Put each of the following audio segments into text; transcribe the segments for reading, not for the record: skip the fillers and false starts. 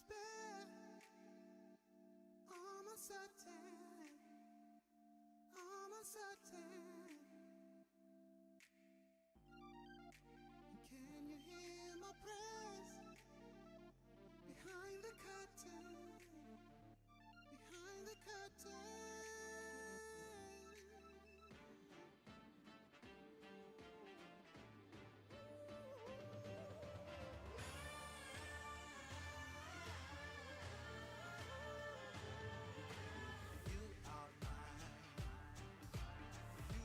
despair. I'm uncertain. I'm uncertain. Can you hear my prayers behind the curtain? Behind the curtain. You are mine. You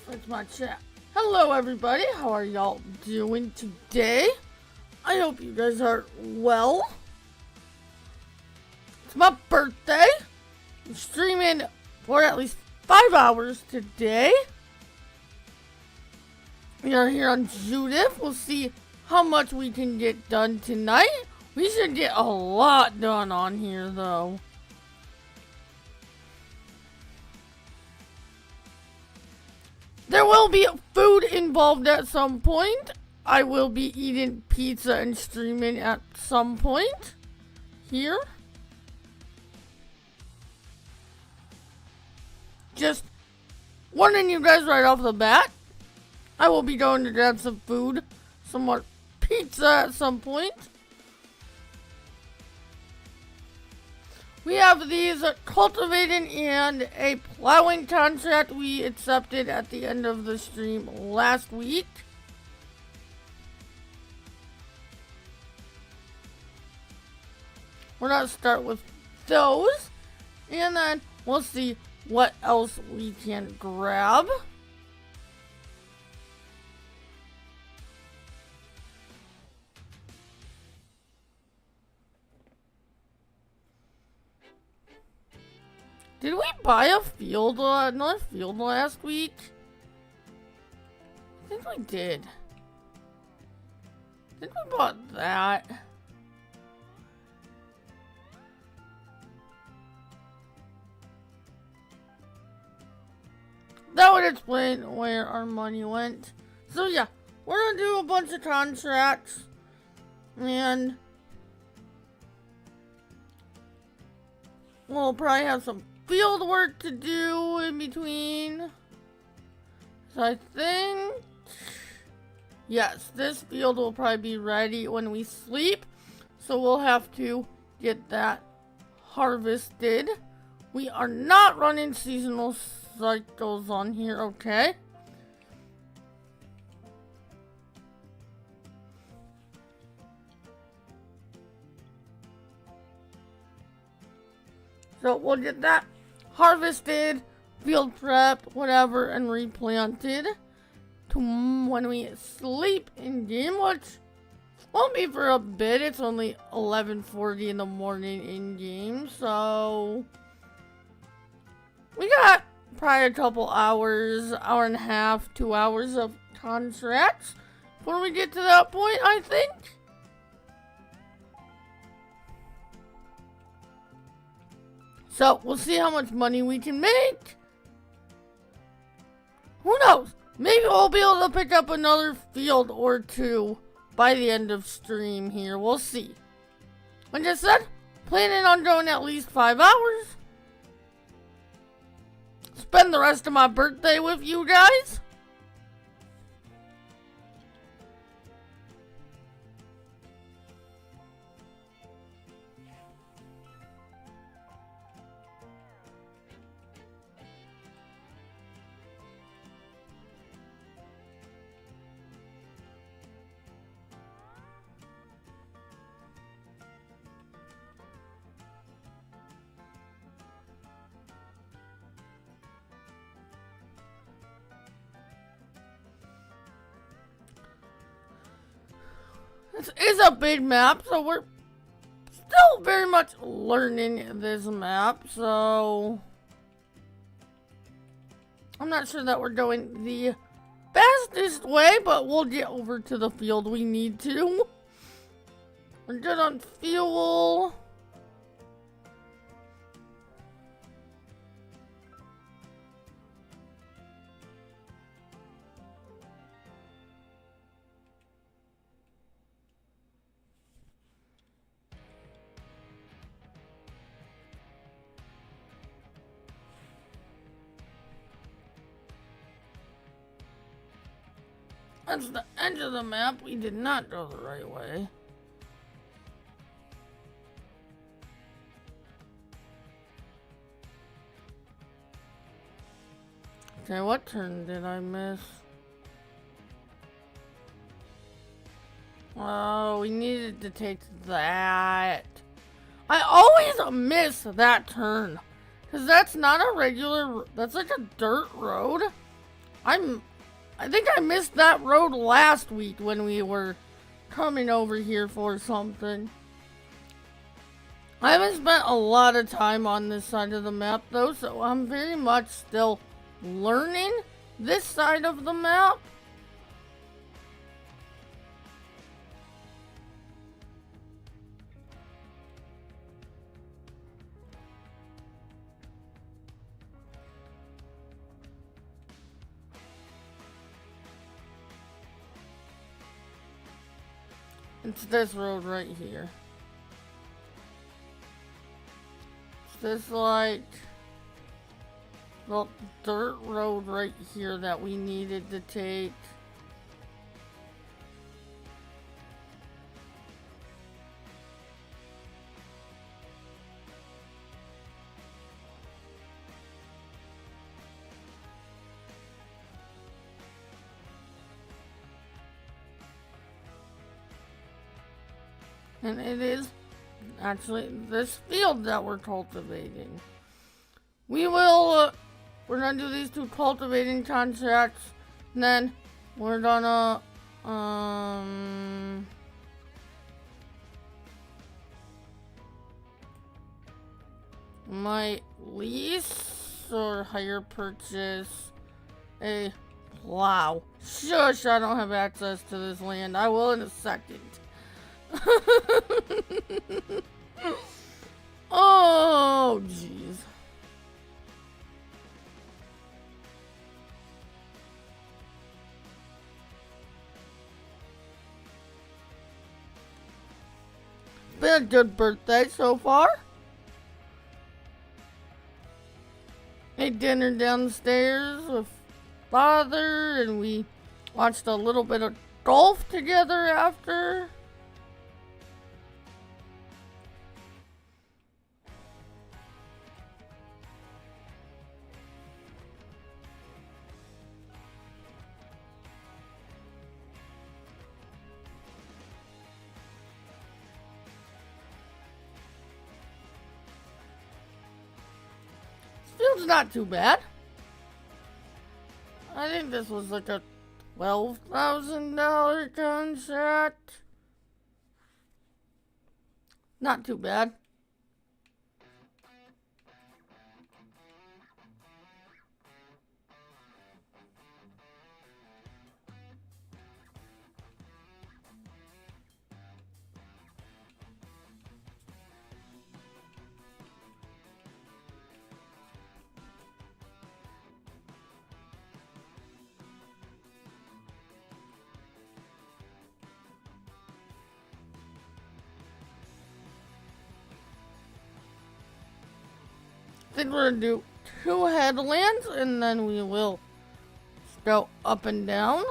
That's my chat. Hello everybody, how are y'all doing today? I hope you guys are well. It's my birthday. I'm streaming for at least 5 hours today. We are here on Judith. We'll see how much we can get done tonight. We should get a lot done on here though. There will be food involved at some point. I will be eating pizza and streaming at some point here. Just warning you guys right off the bat. I will be going to grab some food, some more pizza at some point. We have these cultivating and a plowing contract we accepted at the end of the stream last week. We're gonna start with those, and then we'll see what else we can grab. Did we buy a field, another field last week? I think we did. I think we bought that. That would explain where our money went. So yeah, we're gonna do a bunch of contracts. And we'll probably have some field work to do in between. So I think, yes, this field will probably be ready when we sleep. So we'll have to get that harvested. We are not running seasonal cycles on here, okay? So we'll get that harvested, field prepped, whatever, and replanted to when we sleep in game, which won't be for a bit. It's only 11:40 in the morning in game, so we got probably a couple hours, hour and a half, 2 hours of contracts before we get to that point, I think. So, we'll see how much money we can make. Who knows? Maybe we'll be able to pick up another field or two by the end of stream here. We'll see. Like I said, planning on going at least 5 hours. Spend the rest of my birthday with you guys. This is a big map, so we're still very much learning this map, so I'm not sure that we're going the fastest way, but we'll get over to the field we need to. We're good on fuel. That's the end of the map. We did not go the right way. Okay, what turn did I miss? Oh, we needed to take that. I always miss that turn. Because that's not a regular, that's like a dirt road. I think I missed that road last week when we were coming over here for something. I haven't spent a lot of time on this side of the map though, so I'm very much still learning this side of the map. It's this road right here. It's this, like, the dirt road right here that we needed to take. And it is actually this field that we're cultivating. We will, we're gonna do these 2 cultivating contracts, and then we're gonna, might lease or hire purchase a plow. Shush, I don't have access to this land. I will in a second. Oh, jeez. Been a good birthday so far. Ate dinner downstairs with father, and we watched a little bit of golf together after. Field's not too bad. I think this was like a $12,000 contract. Not too bad. I think we're gonna do 2 headlands, and then we will go up and down.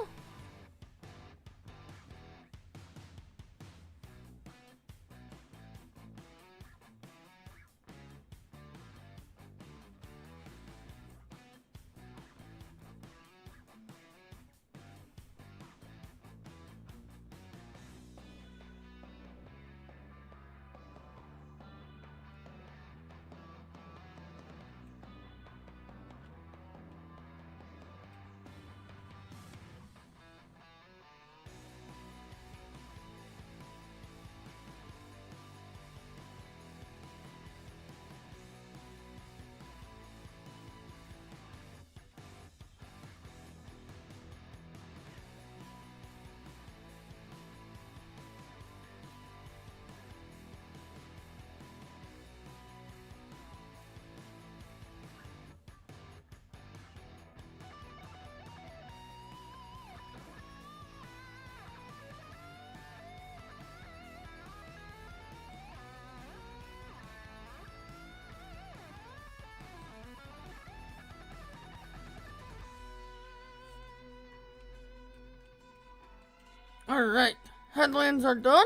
Alright, headlands are done.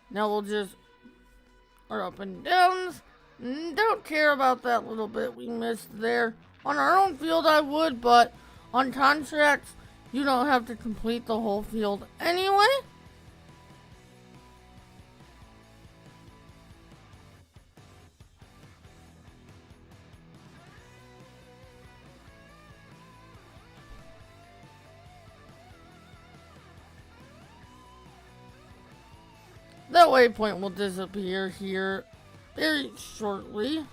Now we'll just our up and downs. Don't care about that little bit we missed there. On our own field I would, but on contracts you don't have to complete the whole field anyway. That waypoint will disappear here very shortly.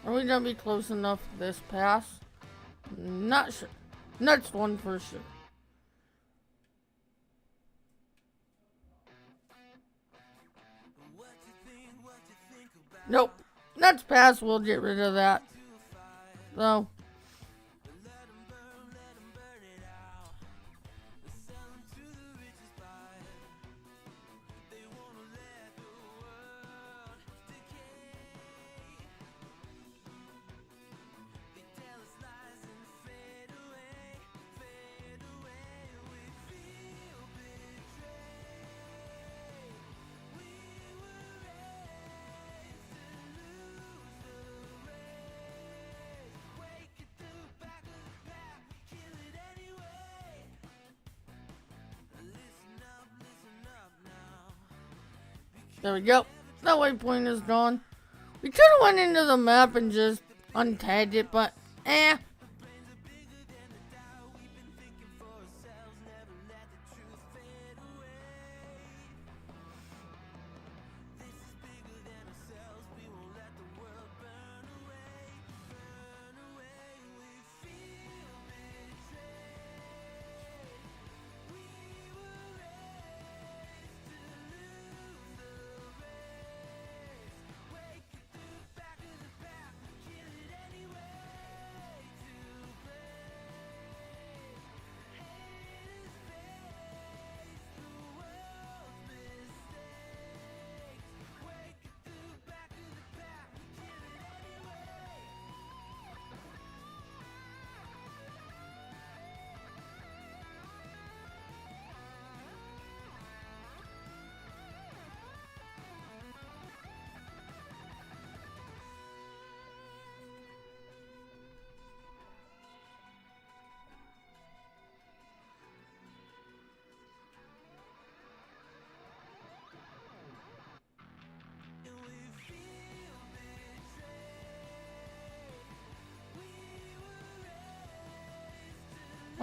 Are we gonna be close enough to this pass? Not sure. Next one for sure. Nope. Next pass, we'll get rid of that. So. There we go. That waypoint is gone. We could have went into the map and just untagged it, but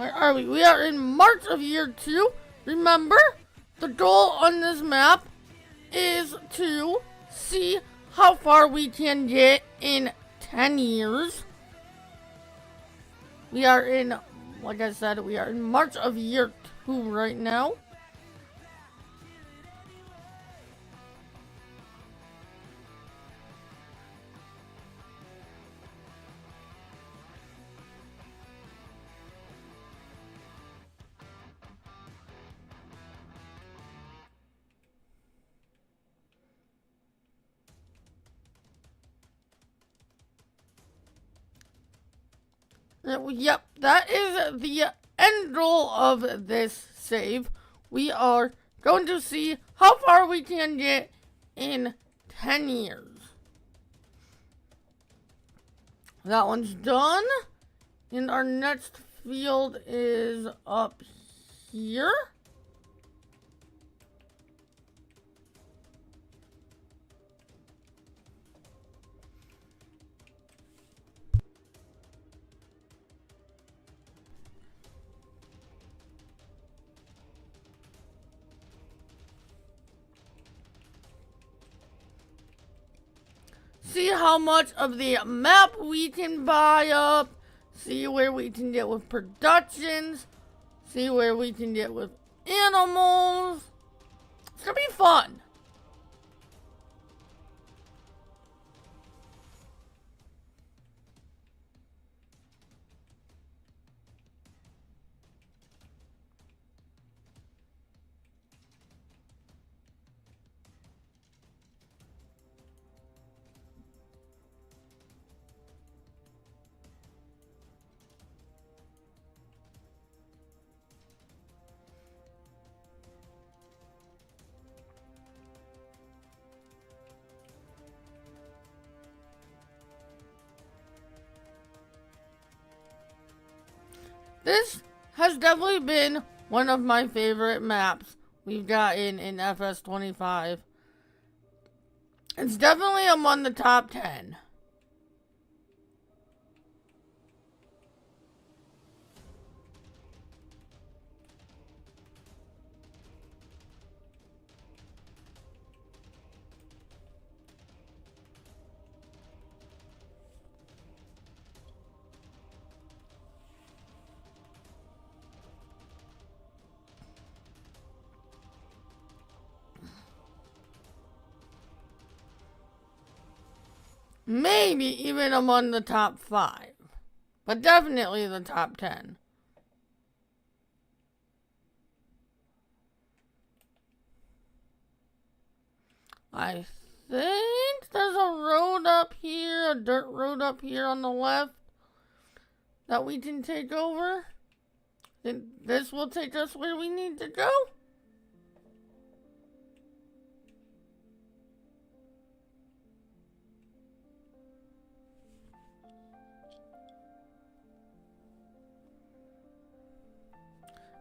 where are we? We are in March of year 2. Remember, the goal on this map is to see how far we can get in 10 years. We are in, like I said, we are in March of year 2 right now. Yep, that is the end goal of this save. We are going to see how far we can get in 10 years. That one's done. And our next field is up here. See how much of the map we can buy up. See where we can get with productions. See where we can get with animals. It's gonna be fun. This has definitely been one of my favorite maps we've gotten in FS25. It's definitely among the top 10. maybe even among the top 5. But definitely the top 10. I think there's a road up here, a dirt road up here on the left that we can take over. Then this will take us where we need to go.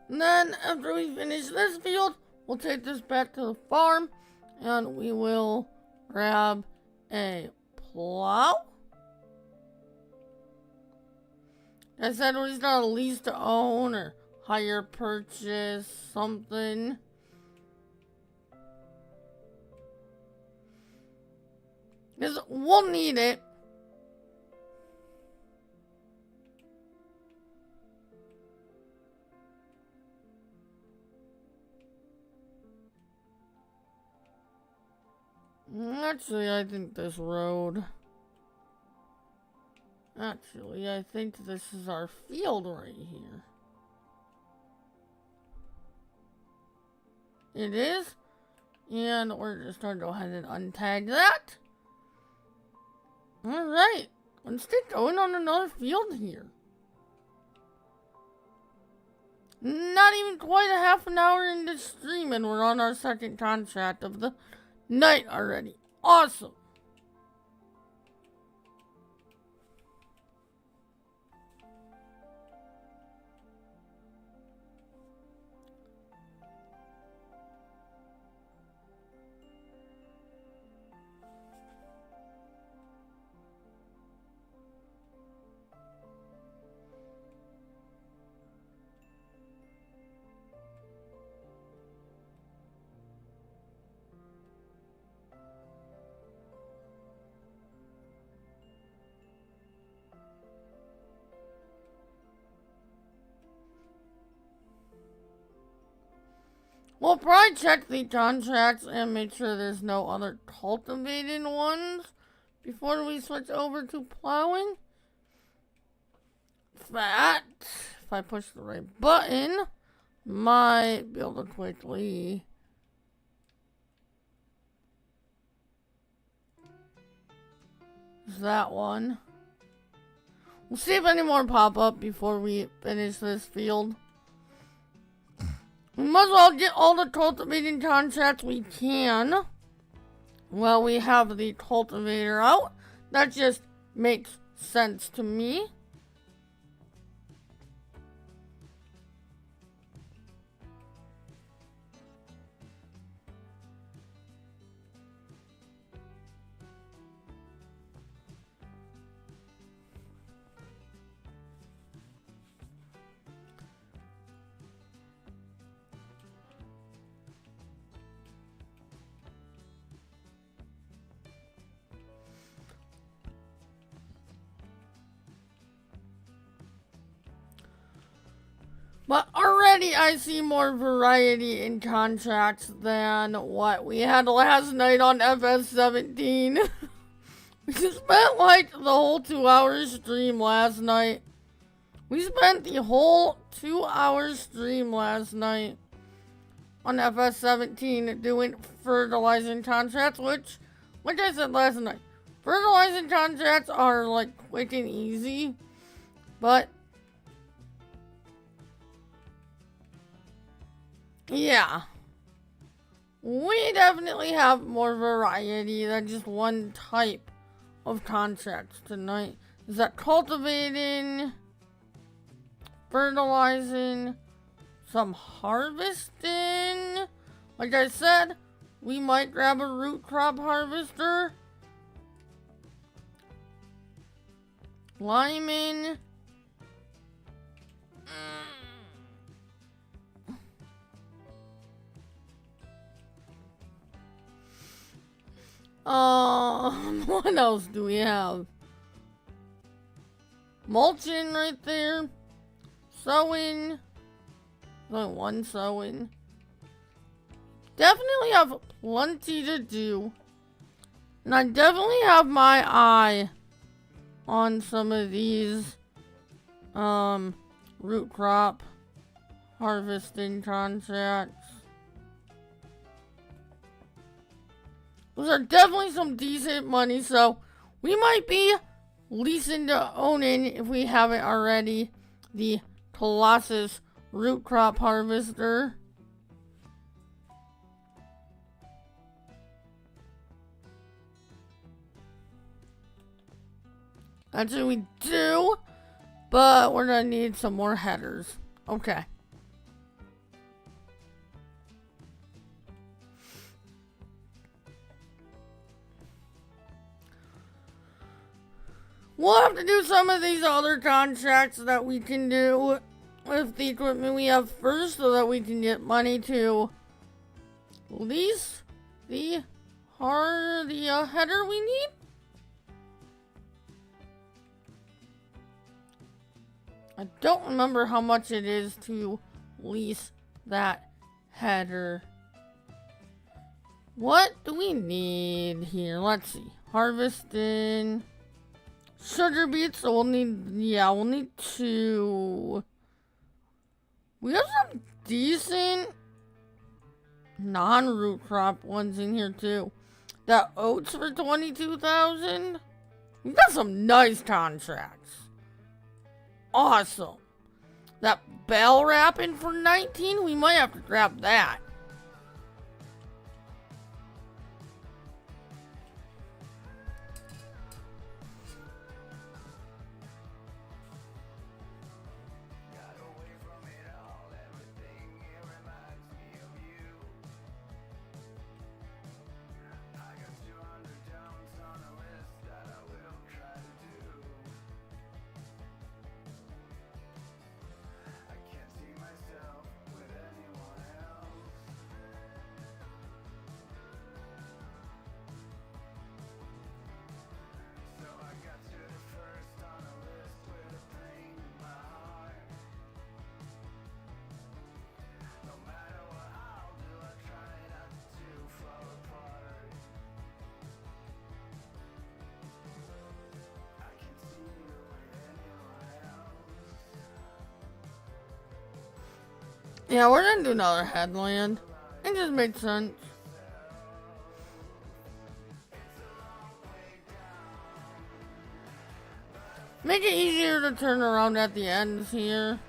And then after we finish this field, we'll take this back to the farm and we will grab a plow. I said it's not a lease to own or hire purchase something. Because we'll need it. Actually, I think this road... Actually, I think this is our field right here. It is. And we're just going to go ahead and untag that. Alright. Let's get going on another field here. Not even quite a half an hour into stream and we're on our second contract of the night already. Awesome. We'll probably check the contracts and make sure there's no other cultivating ones before we switch over to plowing. That, if I push the right button, might be able to quickly... that one. We'll see if any more pop up before we finish this field. We must well get all the cultivating contracts we can while we have the cultivator out. That just makes sense to me. But already I see more variety in contracts than what we had last night on FS17. We spent like the whole 2-hour stream last night. We spent the whole 2-hour stream last night on FS17 doing fertilizing contracts, which, like I said last night, fertilizing contracts are like quick and easy, but yeah, we definitely have more variety than just one type of contracts tonight. Is that cultivating, fertilizing, some harvesting? Like I said, we might grab a root crop harvester, liming. What else do we have? Mulching right there. Sowing. Only one sowing. Definitely have plenty to do. And I definitely have my eye on some of these root crop harvesting contracts. Those are definitely some decent money, so we might be leasing to owning, if we haven't already, the Colossus root crop harvester. Actually, we do, but we're gonna need some more headers. Okay. We'll have to do some of these other contracts that we can do with the equipment we have first, so that we can get money to lease the header we need. I don't remember how much it is to lease that header. What do we need here? Let's see. Harvesting sugar beets, so we'll need 2. We have some decent non-root crop ones in here too. That oats for 22,000. We got some nice contracts. Awesome. That bell wrapping for 19, we might have to grab that. Yeah, we're gonna do another headland. It just made sense. Make it easier to turn around at the ends here.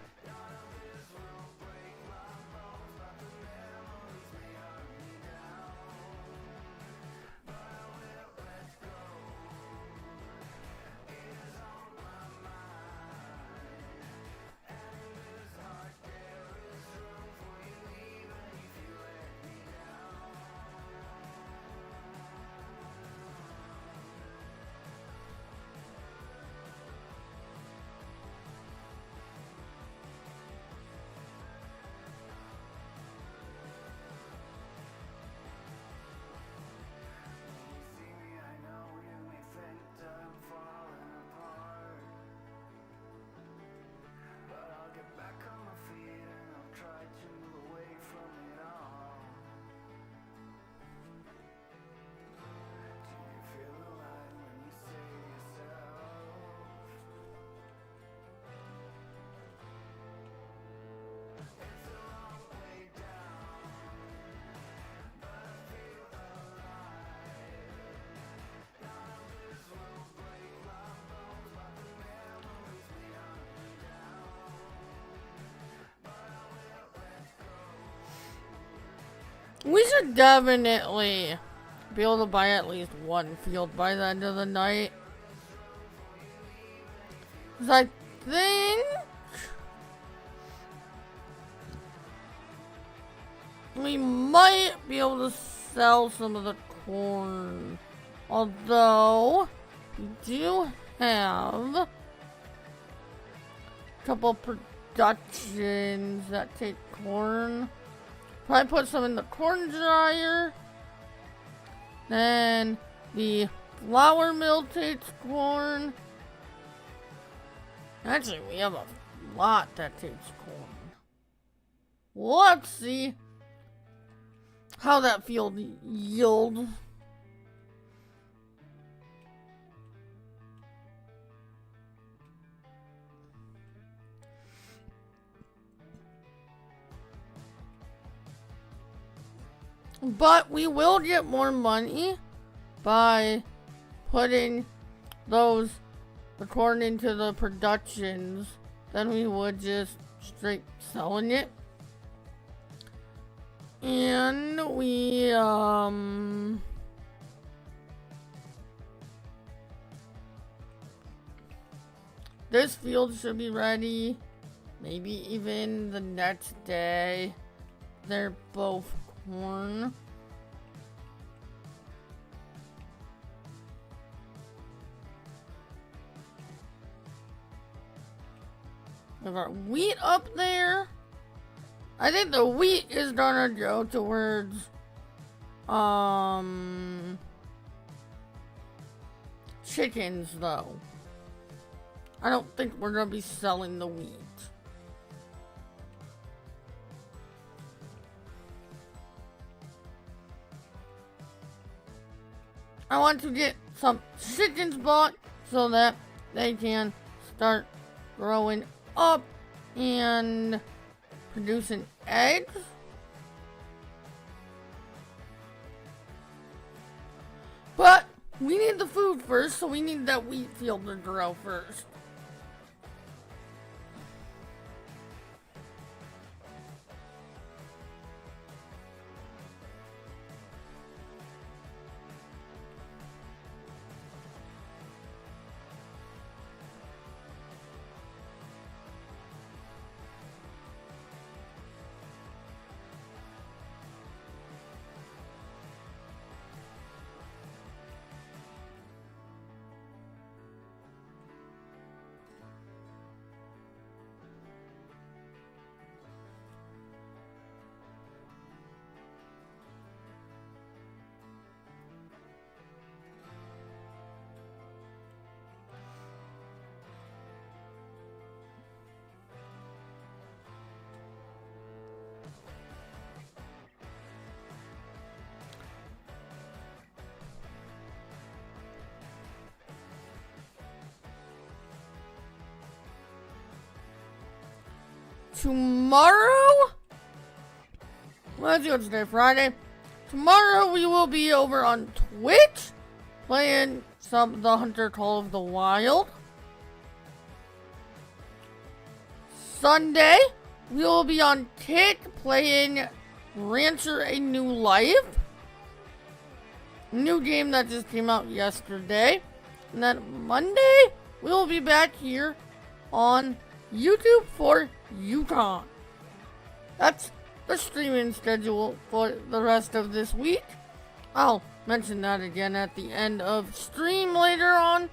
We should definitely be able to buy at least one field by the end of the night. 'Cause I think we might be able to sell some of the corn. Although, we do have a couple productions that take corn. Probably put some in the corn dryer. Then the flour mill takes corn. Actually, we have a lot that takes corn. Let's see how that field yields. But we will get more money by putting those according to the productions than we would just straight selling it. And we this field should be ready maybe even the next day. They're both corn. We have our wheat up there. I think the wheat is gonna go towards chickens though. I don't think we're gonna be selling the wheat. I want to get some chickens bought so that they can start growing up and producing eggs. But we need the food first, so we need that wheat field to grow first. Tomorrow? Let's see what's today, Friday. Tomorrow we will be over on Twitch playing some The Hunter Call of the Wild. Sunday we will be on Kick playing Rancher A New Life. New game that just came out yesterday. And then Monday we will be back here on YouTube for Yukon. That's the streaming schedule for the rest of this week. I'll mention that again at the end of stream later on.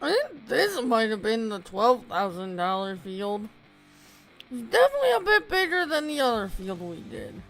I think this might have been the $12,000 field. It's definitely a bit bigger than the other field we did.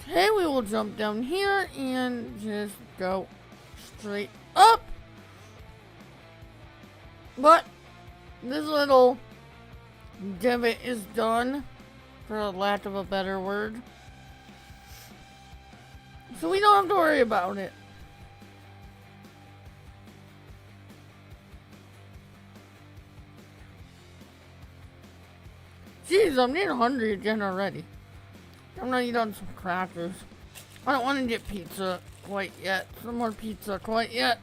Okay, we will jump down here and just go straight up. But this little divot is done, for lack of a better word. So we don't have to worry about it. Jeez, I'm getting hungry again already. I'm gonna eat on some crackers. I don't want to get pizza quite yet. Some more pizza quite yet.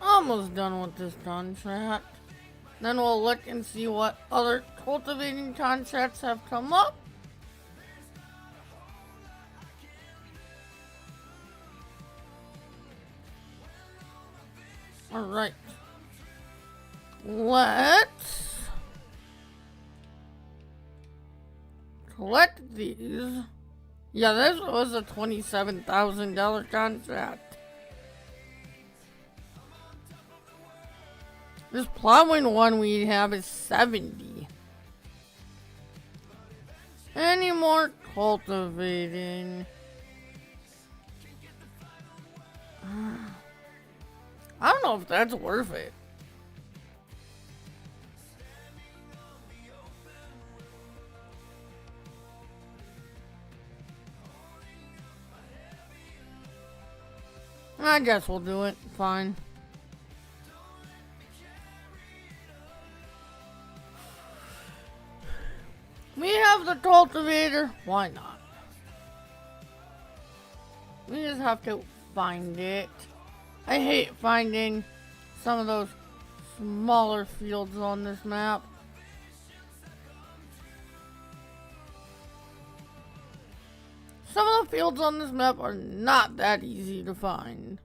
Almost done with this contract. Then we'll look and see what other cultivating contracts have come up. Alright. Let's collect these. Yeah, this was a $27,000 contract. This plowing one we have is 70. Any more cultivating? I don't know if that's worth it. I guess we'll do it. Fine. We have the cultivator. Why not? We just have to find it. I hate finding some of those smaller fields on this map. Some of the fields on this map are not that easy to find.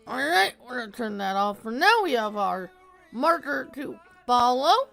Alright, we're gonna turn that off for now. We have our marker to follow.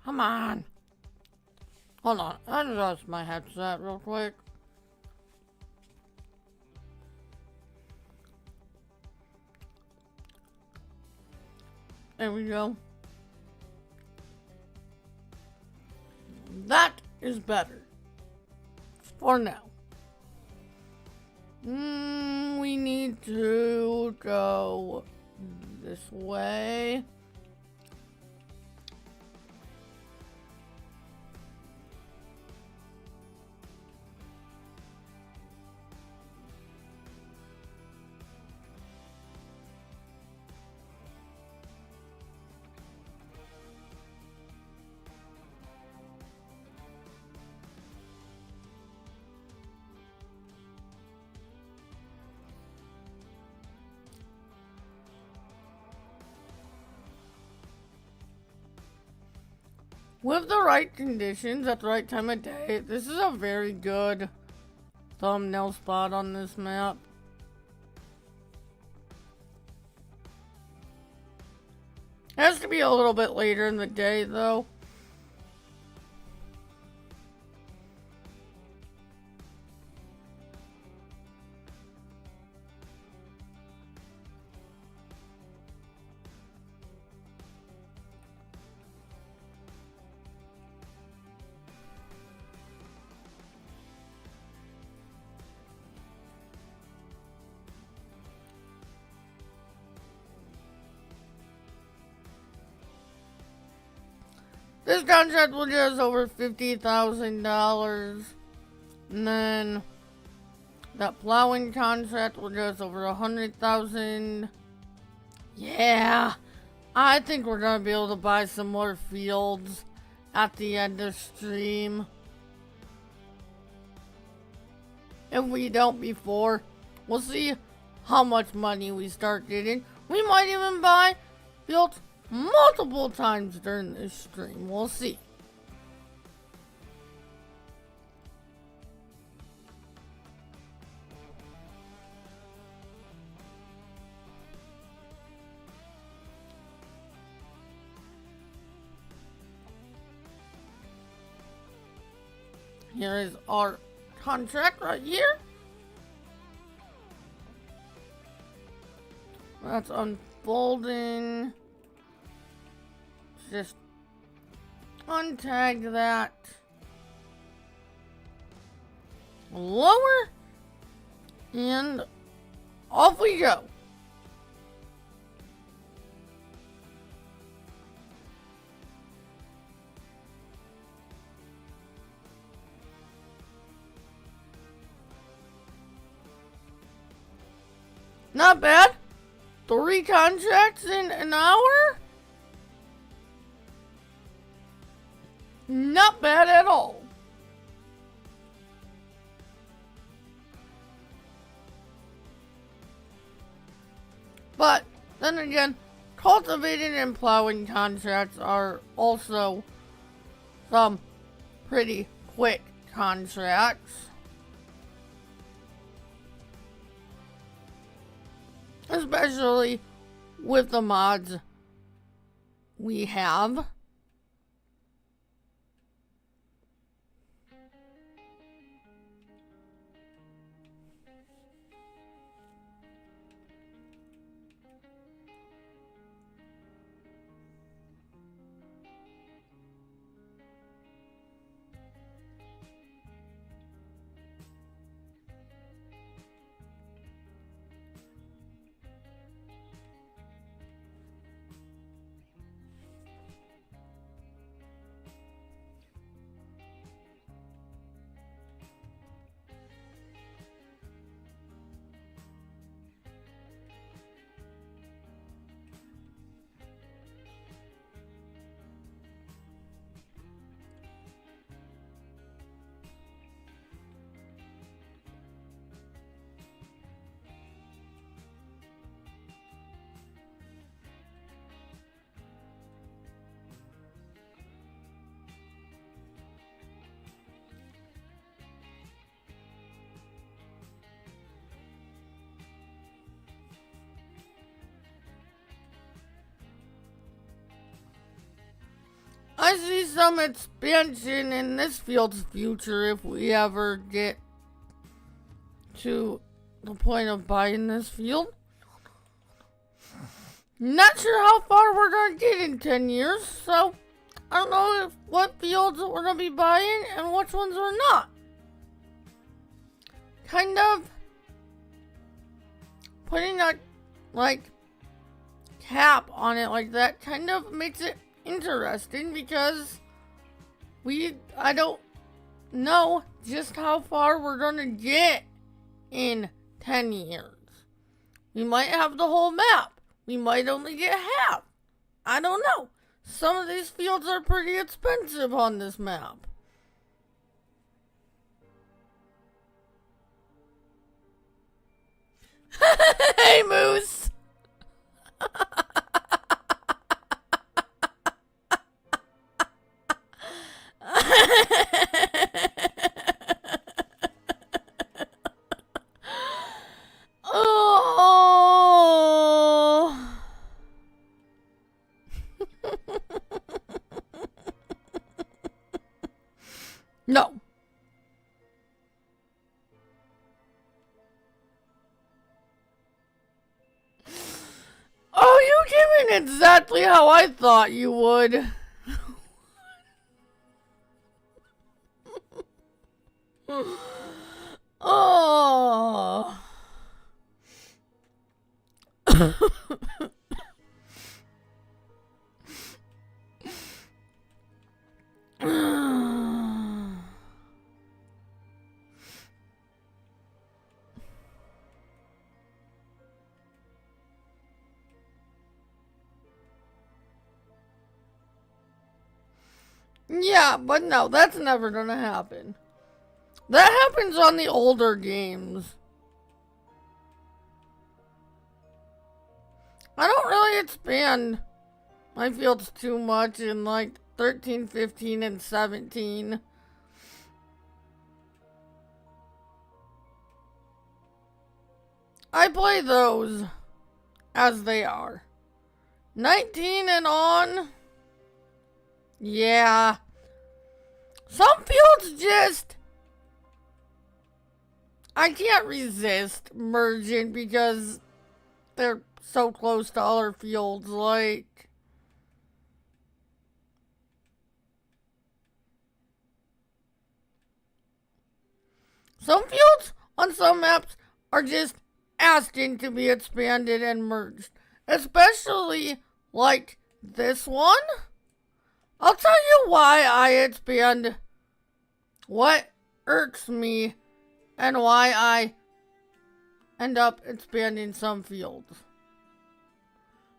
Come on. Hold on. Adjust my headset real quick. There we go. That is better. For now. We need to go this way. With the right conditions at the right time of day, this is a very good thumbnail spot on this map. It has to be a little bit later in the day though. This contract will get us over $50,000. And then that plowing contract will get us over $100,000. Yeah. I think we're gonna be able to buy some more fields at the end of stream. If we don't before, we'll see how much money we start getting. We might even buy fields multiple times during this stream. We'll see. Here is our contract right here. That's unfolding. Just untag that. Lower. And off we go. Not bad. 3 contracts in an hour? Not bad at all. But then again, cultivating and plowing contracts are also some pretty quick contracts. Especially with the mods we have. I see some expansion in this field's future if we ever get to the point of buying this field. Not sure how far we're gonna get in 10 years, so I don't know what fields we're gonna be buying and which ones we're not. Kind of putting a cap on it like that kind of makes it interesting because I don't know just how far we're gonna get in 10 years. We might have the whole map. We might only get half. I don't know. Some of these fields are pretty expensive on this map. Hey, Moose! Oh. No. Oh, you came in exactly how I thought you would. Oh. Yeah, but no, that's never gonna happen. That happens on the older games. I don't really expand my fields too much in like 13, 15, and 17. I play those as they are. 19 and on. Yeah. Some fields just... I can't resist merging because they're so close to other fields, like... Some fields on some maps are just asking to be expanded and merged. Especially like this one. I'll tell you why I expand what irks me and why I end up expanding some fields.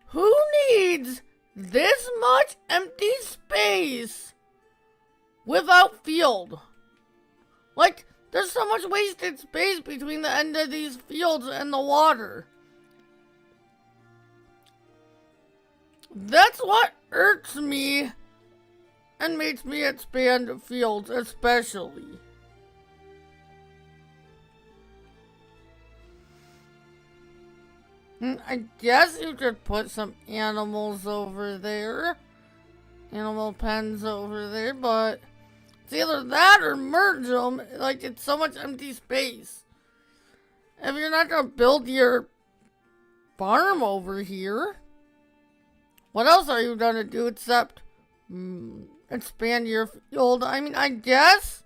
Who needs this much empty space without field? Like, there's so much wasted space between the end of these fields and the water. That's what irks me and makes me expand fields especially. I guess you could put some animals over there. Animal pens over there, but it's either that or merge them. Like, it's so much empty space. If you're not gonna build your farm over here, what else are you gonna do except expand your field? I mean, I guess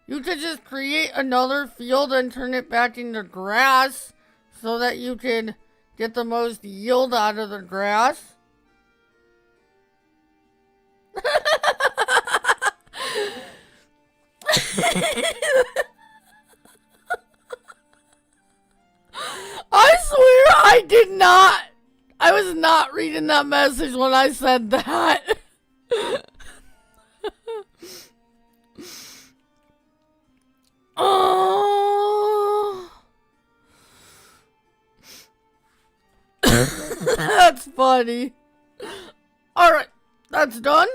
you could just create another field and turn it back into grass so that you can get the most yield out of the grass. I swear I did not. I was not reading that message when I said that. Oh. That's funny. Alright, that's done.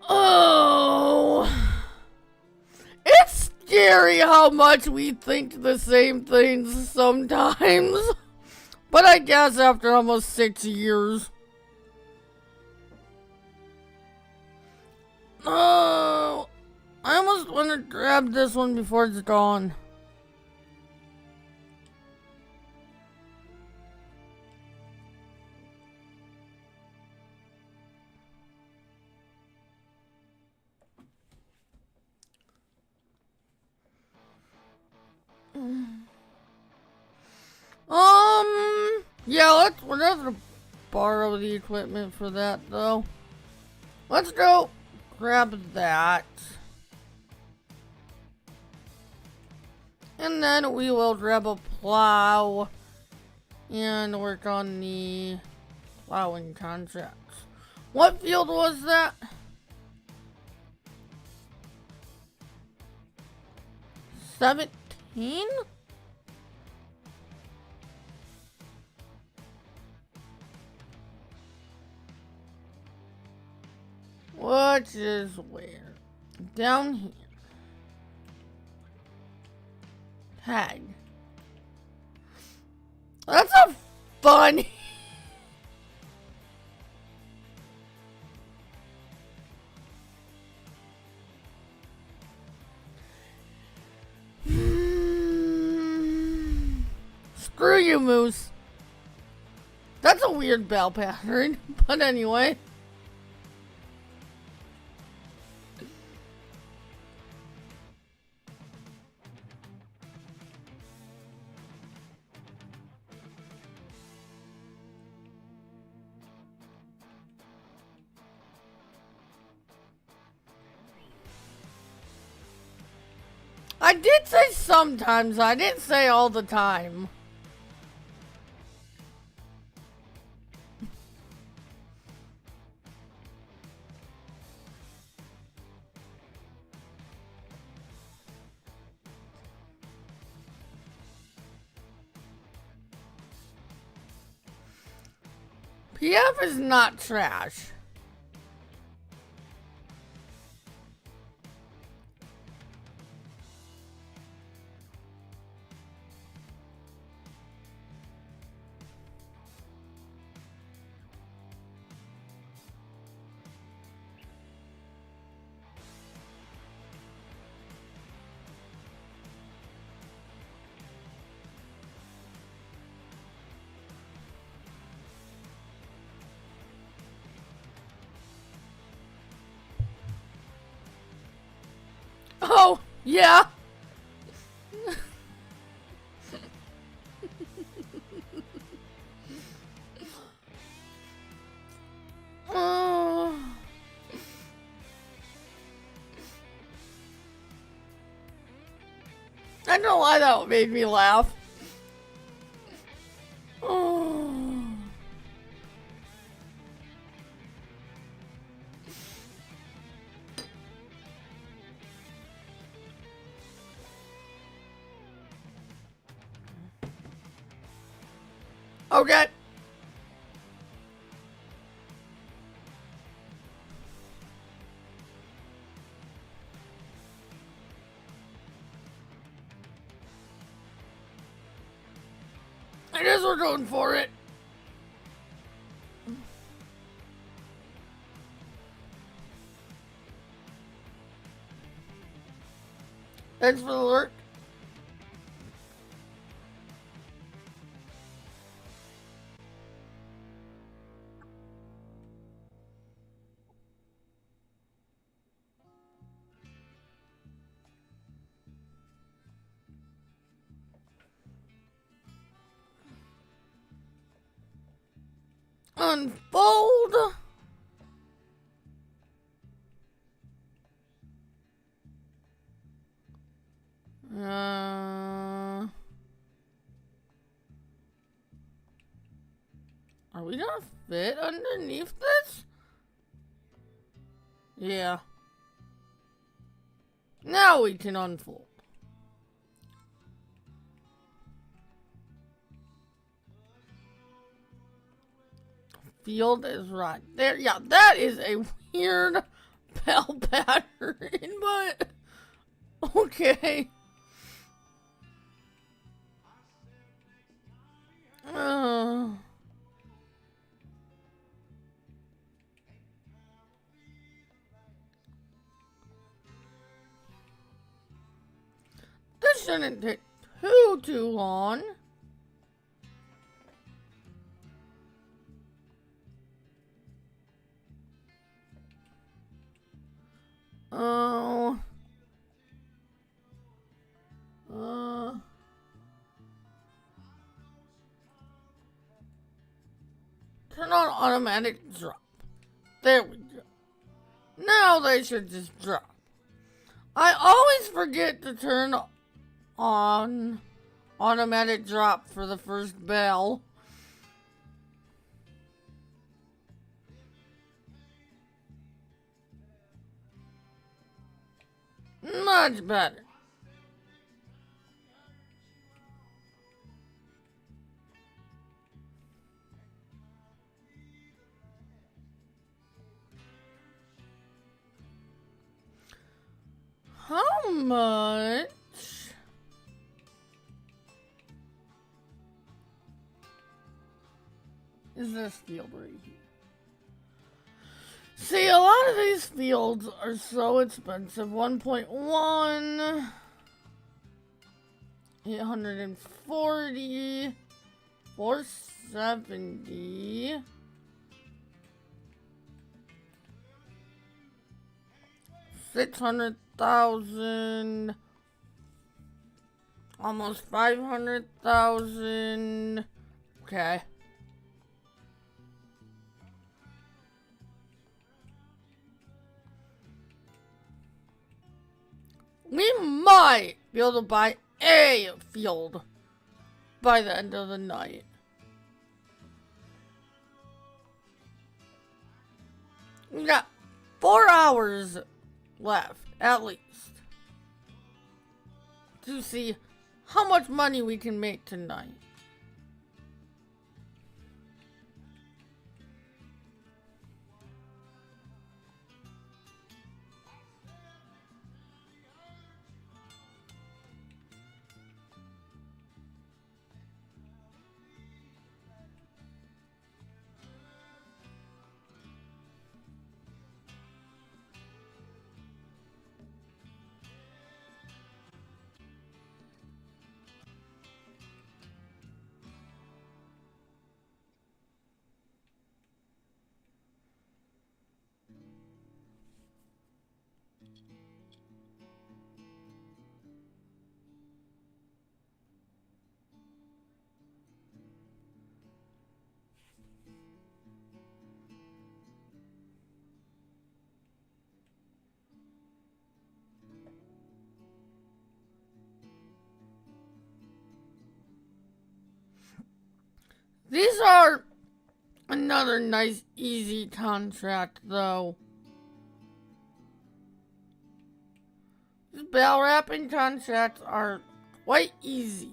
Oh. It's scary how much we think the same things sometimes. But I guess after almost 6 years. Oh, I almost want to grab this one before it's gone. Yeah, we're gonna have to borrow the equipment for that though. Let's go grab that. And then we will grab a plow and work on the plowing contracts. What field was that? 17? Which is where? Down here. Tag. That's a fun. Screw you, Moose. That's a weird bell pattern, but anyway. I did say sometimes, I didn't say all the time. PF is not trash. Oh, yeah. Oh. I don't know why that made me laugh. Oh. Okay. I guess we're going for it. Thanks for the alert. Unfold. Are we gonna fit underneath this? Yeah. Now we can unfold. Field is right there. Yeah, that is a weird bell pattern, but okay. shouldn't take too long. Oh. Turn on automatic drop. There we go. Now they should just drop. I always forget to turn on automatic drop for the first bell. Much better. How much is this field right here? See, a lot of these fields are so expensive. 1.1, 840, 470, 600,000, almost 500,000. Okay. We might be able to buy a field by the end of the night. We got 4 hours left, at least, to see how much money we can make tonight. These are another nice, easy contract, though. These bell wrapping contracts are quite easy.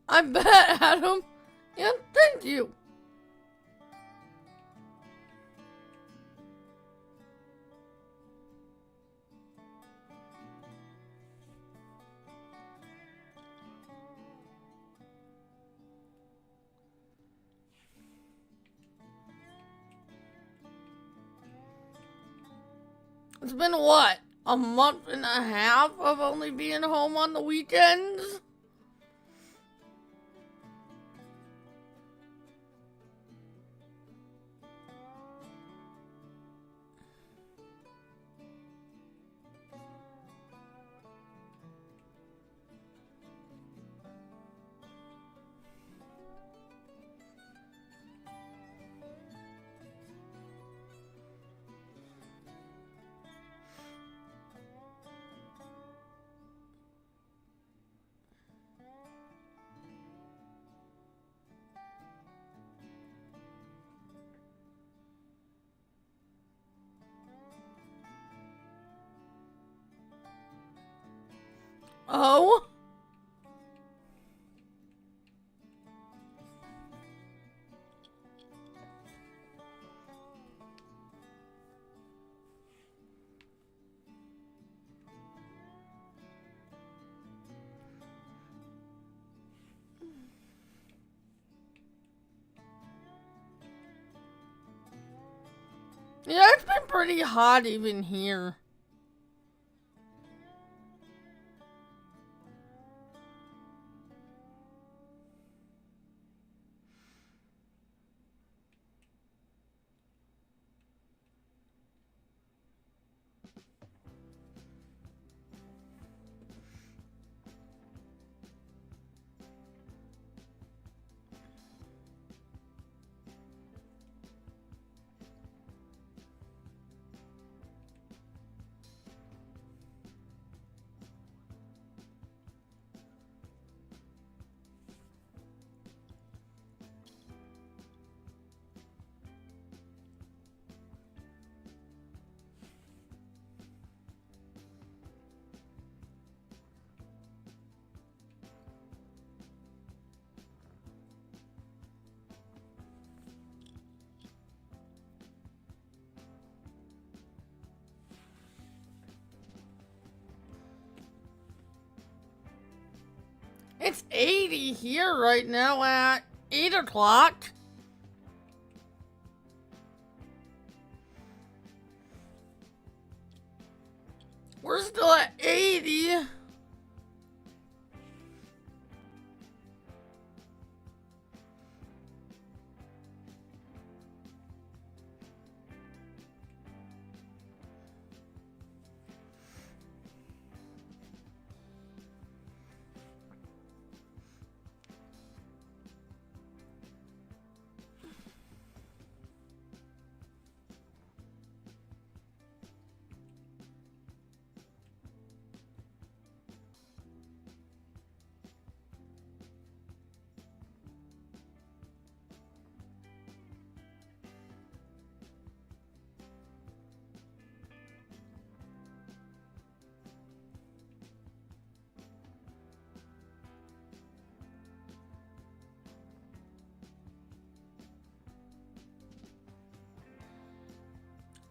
I bet, Adam. Yeah, thank you. It's been what? A month and a half of only being home on the weekends? Oh? Yeah, it's been pretty hot even here. It's 80 here right now at 8 o'clock. We're still at 80.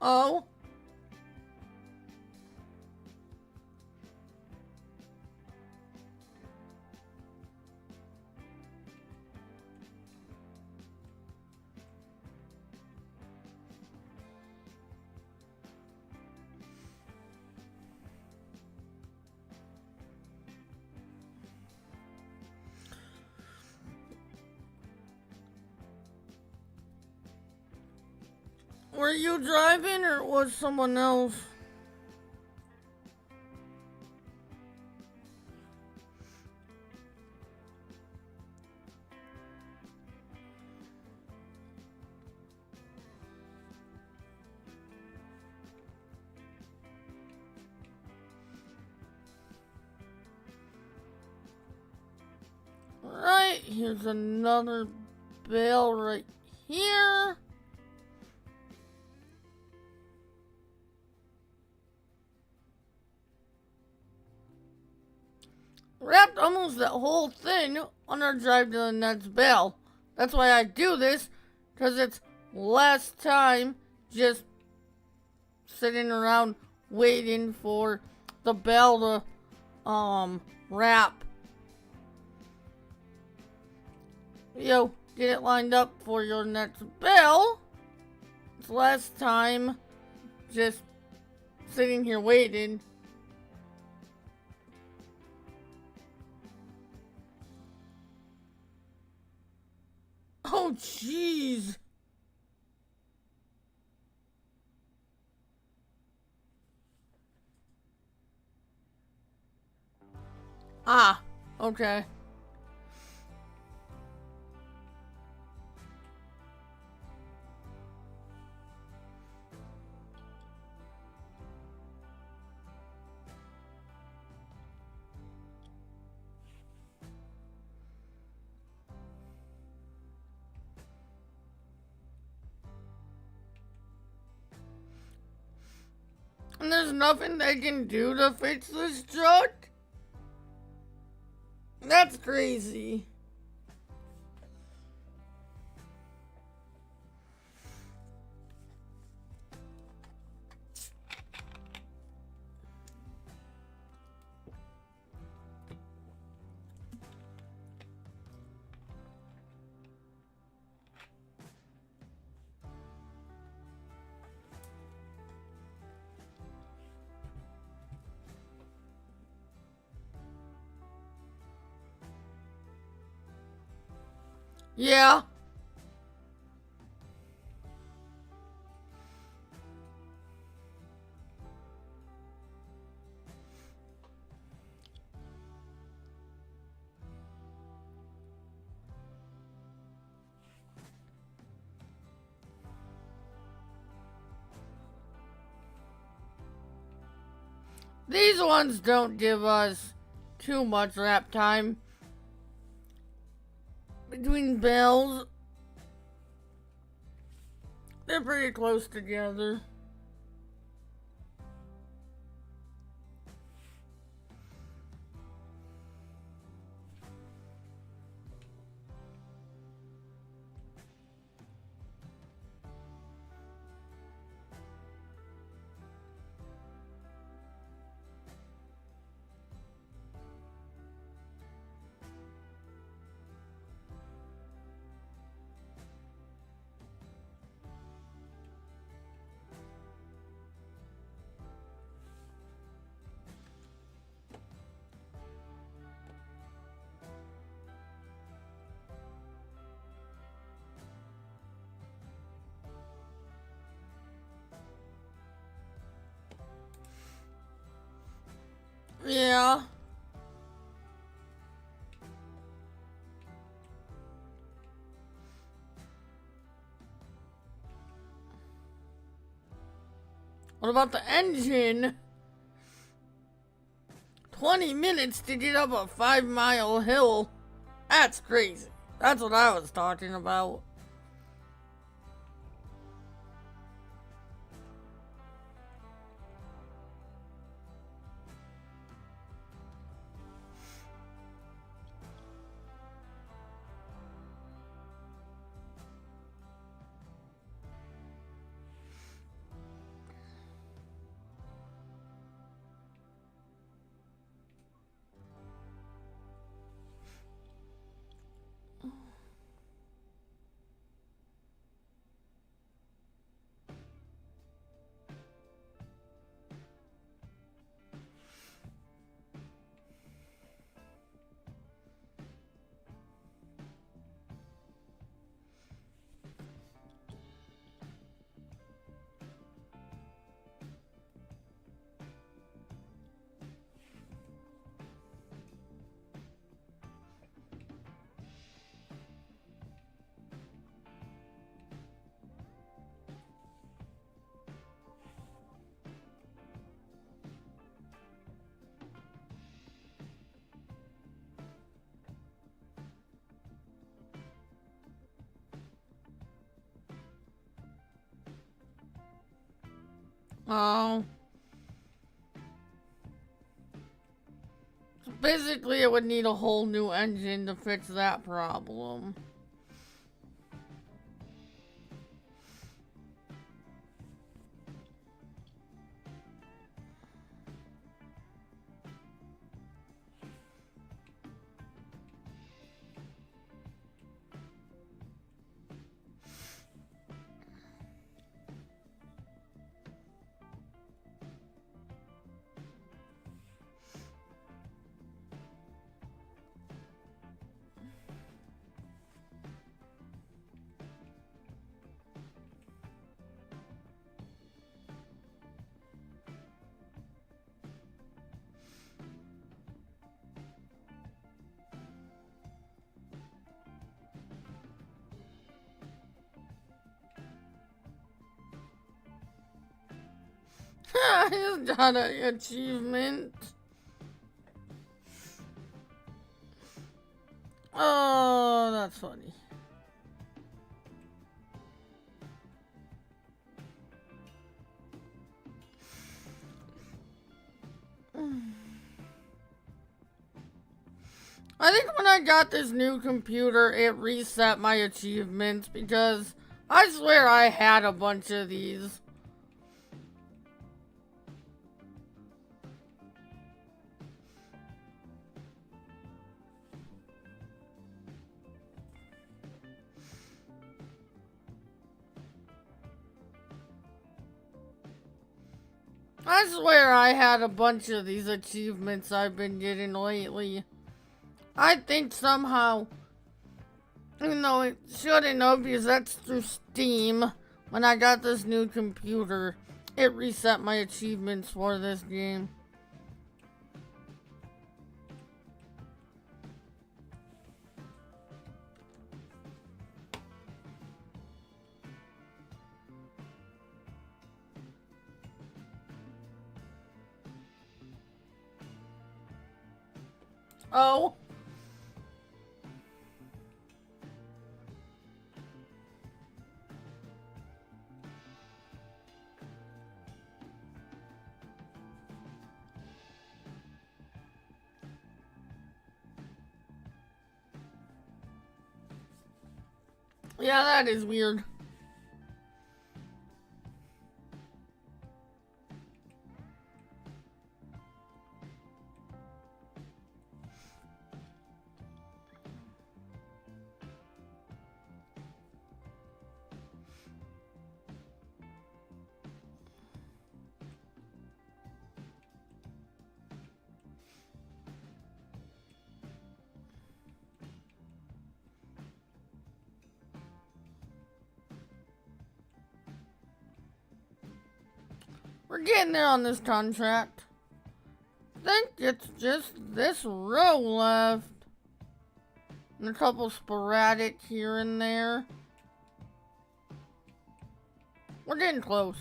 Oh. Were you driving or was someone else? Right, here's another bell right here. Wrapped almost that whole thing on our drive to the next bell. That's why I do this, because it's less time just sitting around waiting for the bell to wrap. Yo, get it lined up for your next bell. It's less time just sitting here waiting. Oh, jeez. Ah, okay. And there's nothing they can do to fix this truck? That's crazy. Yeah. These ones don't give us too much wrap time between bells. They're pretty close together. Yeah. What about the engine? 20 minutes to get up a 5-mile hill. That's crazy. That's what I was talking about. Oh. So basically, it would need a whole new engine to fix that problem. He's got an achievement. Oh, that's funny. I think when I got this new computer, it reset my achievements because I swear I had a bunch of these. I swear I had a bunch of these achievements I've been getting lately. I think somehow, even though it shouldn't have because that's through Steam, when I got this new computer, it reset my achievements for this game. Oh. Yeah, that is weird. We're getting there on this contract. I think it's just this row left. And a couple sporadic here and there. We're getting close.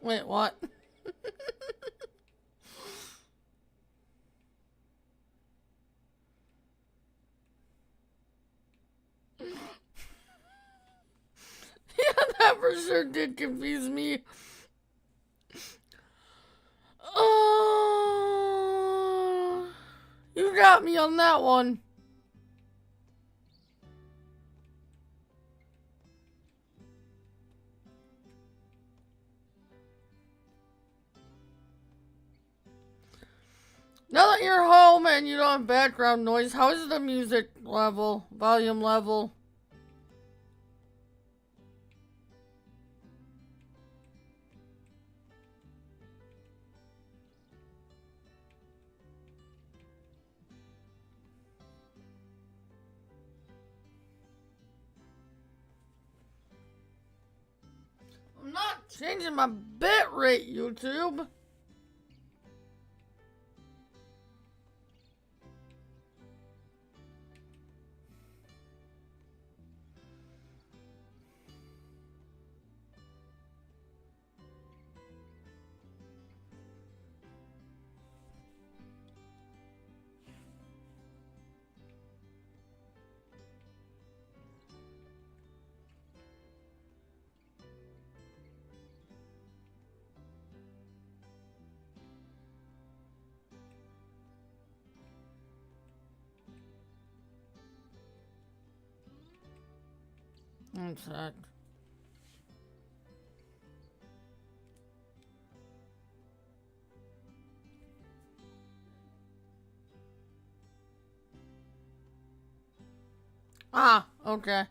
Wait, what? Yeah, that for sure did confuse me. Oh, you got me on that one. Now that you're home and you don't have background noise, how is the music level, volume level? I'm not changing my bit rate, YouTube. One sec. Ah, okay.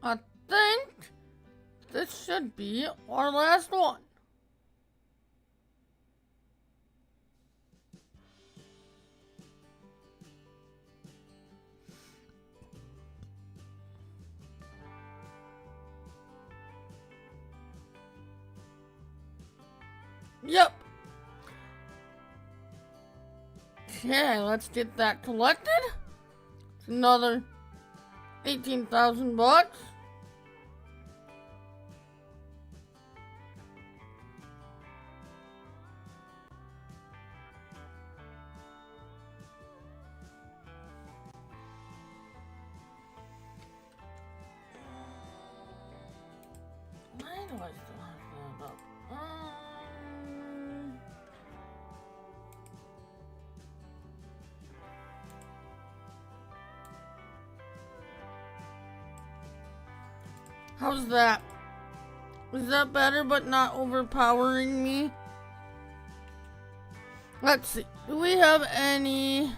I think this should be our last one. Yep. Okay, let's get that collected. It's another 18,000 bucks. Why do I still have that up? How's that? Is that better but not overpowering me? Let's see. Do we have any...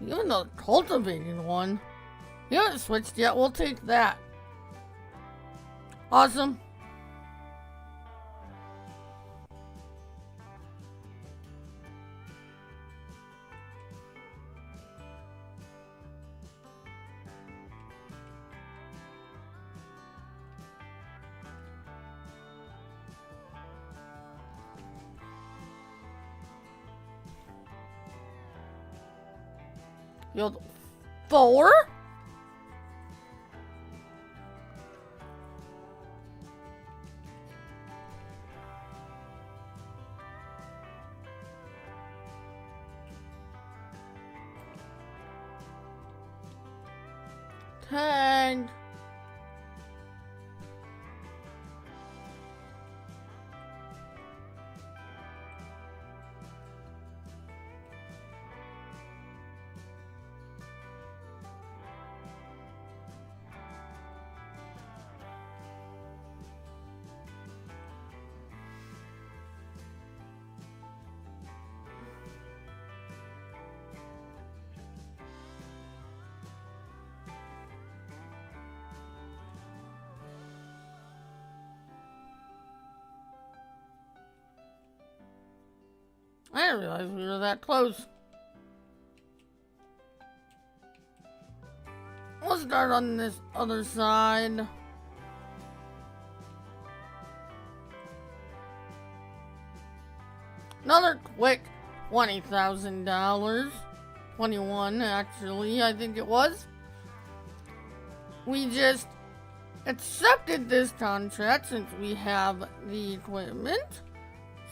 Even the cultivated one. You haven't switched yet. We'll take that. Awesome. Yield 4? Tag. I didn't realize we were that close. We'll start on this other side. Another quick $20,000. 21 actually, I think it was. We just accepted this contract since we have the equipment.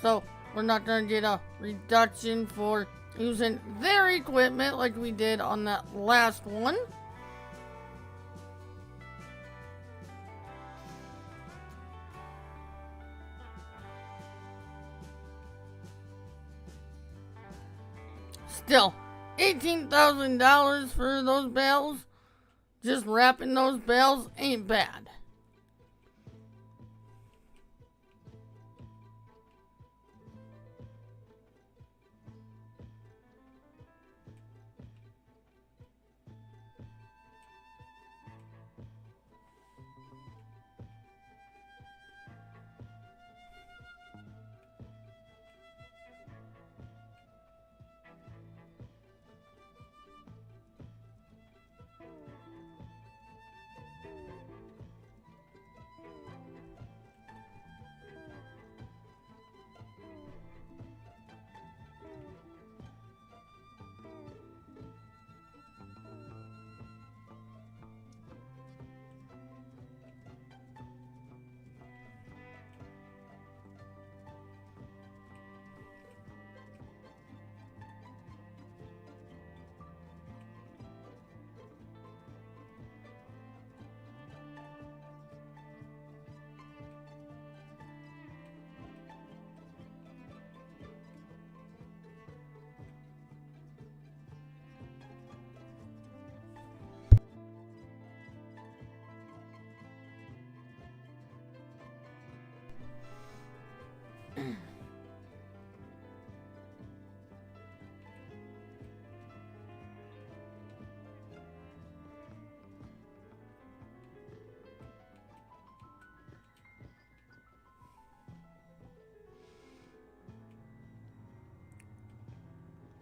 So we're not going to get a reduction for using their equipment like we did on that last one. Still, $18,000 for those bales. Just wrapping those bales ain't bad.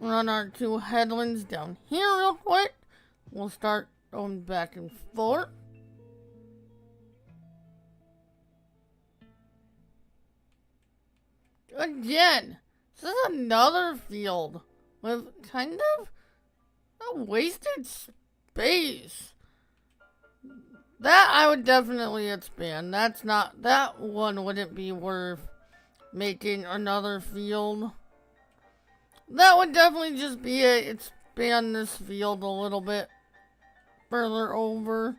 run our 2 headlands down here real quick. We'll start going back and forth. Again, this is another field with kind of a wasted space. That I would definitely expand. That one wouldn't be worth making another field. That would definitely just be expand this field a little bit further over.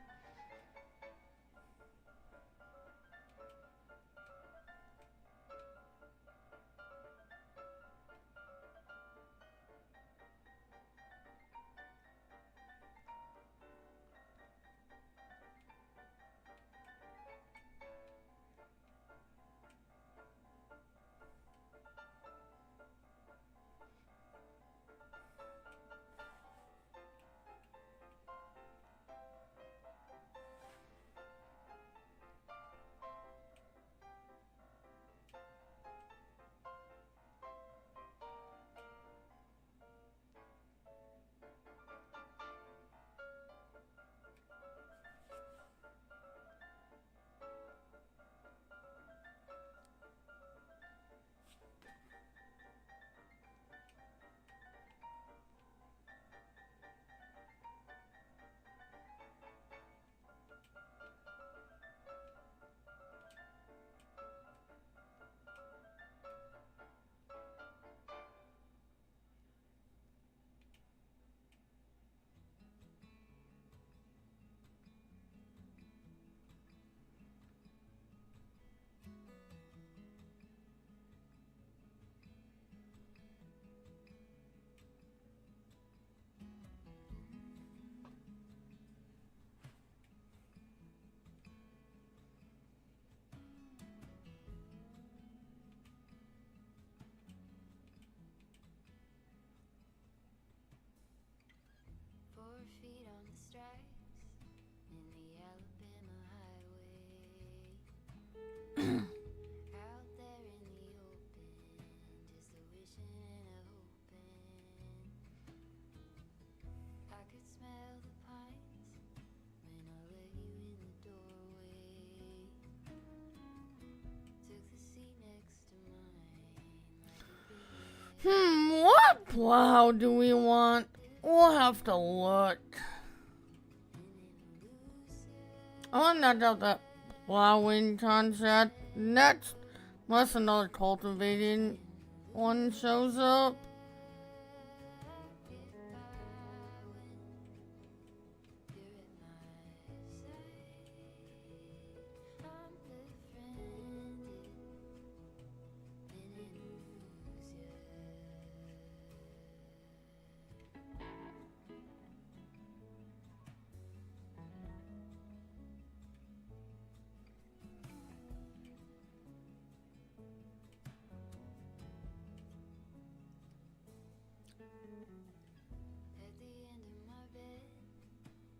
Feet on the stripes in the Alabama highway. Out there in the open, just a wishing and a hoping. I could smell the pines when I let you in the doorway. Took the seat next to mine like a What plow do we want? We'll have to look. I want to knock out that plowing concept next, unless another cultivating one shows up. At the end of my bed,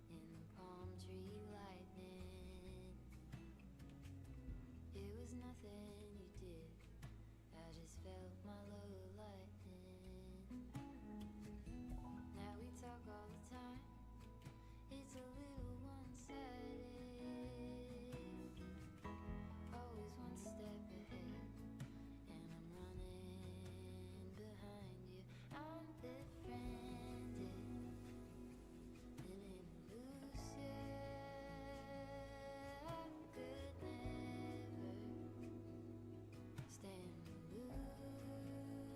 in the palm tree lightning. It was nothing you did, I just felt my love lightning. Now we talk all the time, it's a little one-sided. Always one step ahead, and I'm running behind you. I'm befriended, didn't lose you. I could never stand to lose you.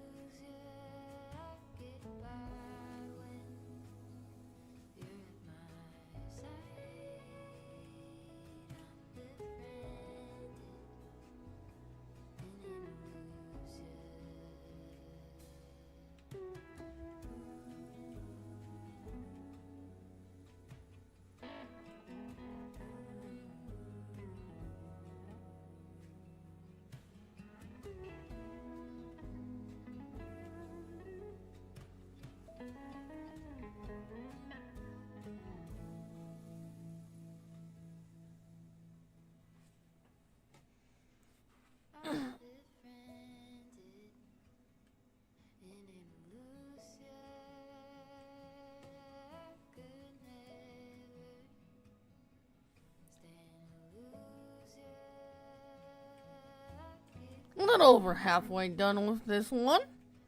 little over halfway done with this one.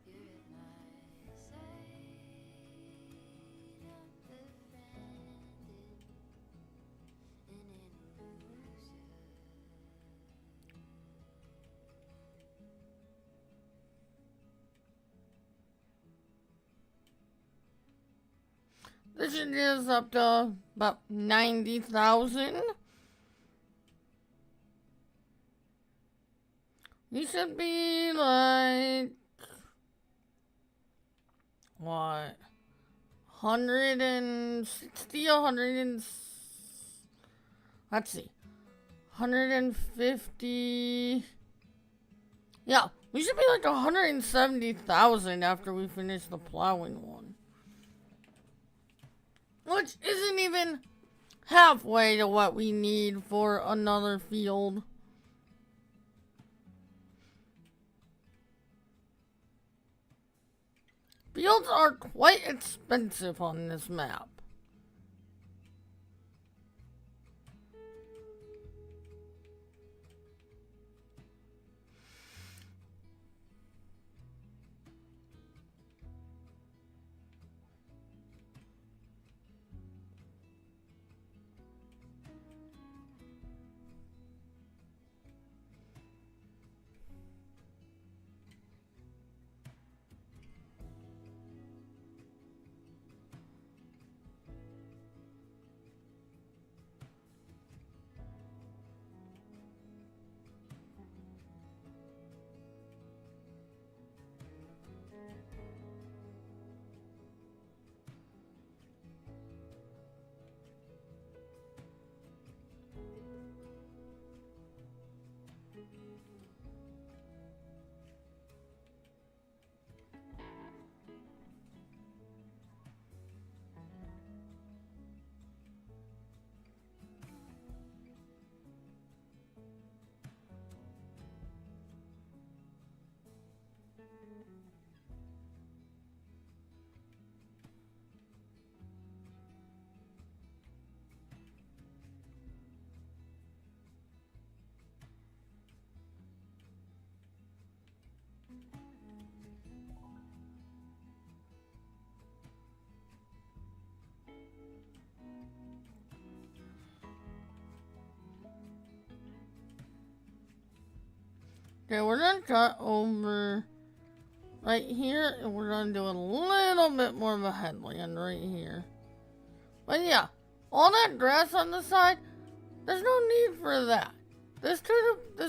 You're at my side, I'm befriended in an illusion. This is up to about 90,000. You should be like, what, 160, 100 let's see, 150, yeah, we should be like 170,000 after we finish the plowing one. Which isn't even halfway to what we need for another field. Fields are quite expensive on this map. Okay, we're gonna cut over right here, and we're gonna do a little bit more of a headland right here. But yeah, all that grass on the side, there's no need for that. This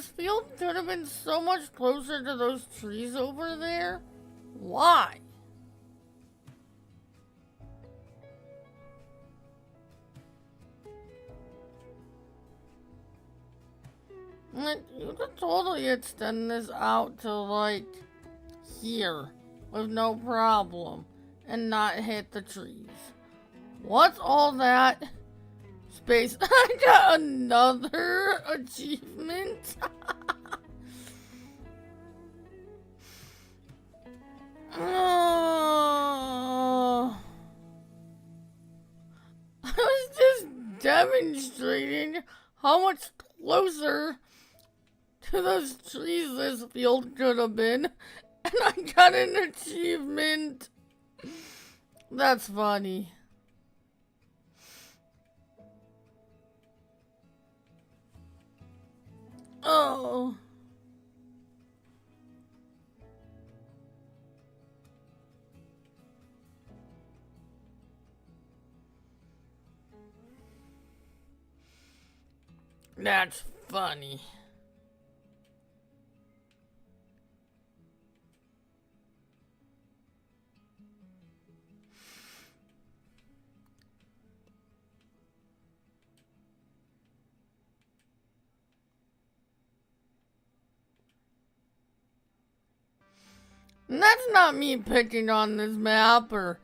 field could have been so much closer to those trees over there. Why? Like, you could totally extend this out to, like, here with no problem and not hit the trees. What's all that space? I got another achievement. Oh. I was just demonstrating how much closer to those trees this field could have been, and I got an achievement. That's funny. Oh. That's funny. And that's not me picking on this map or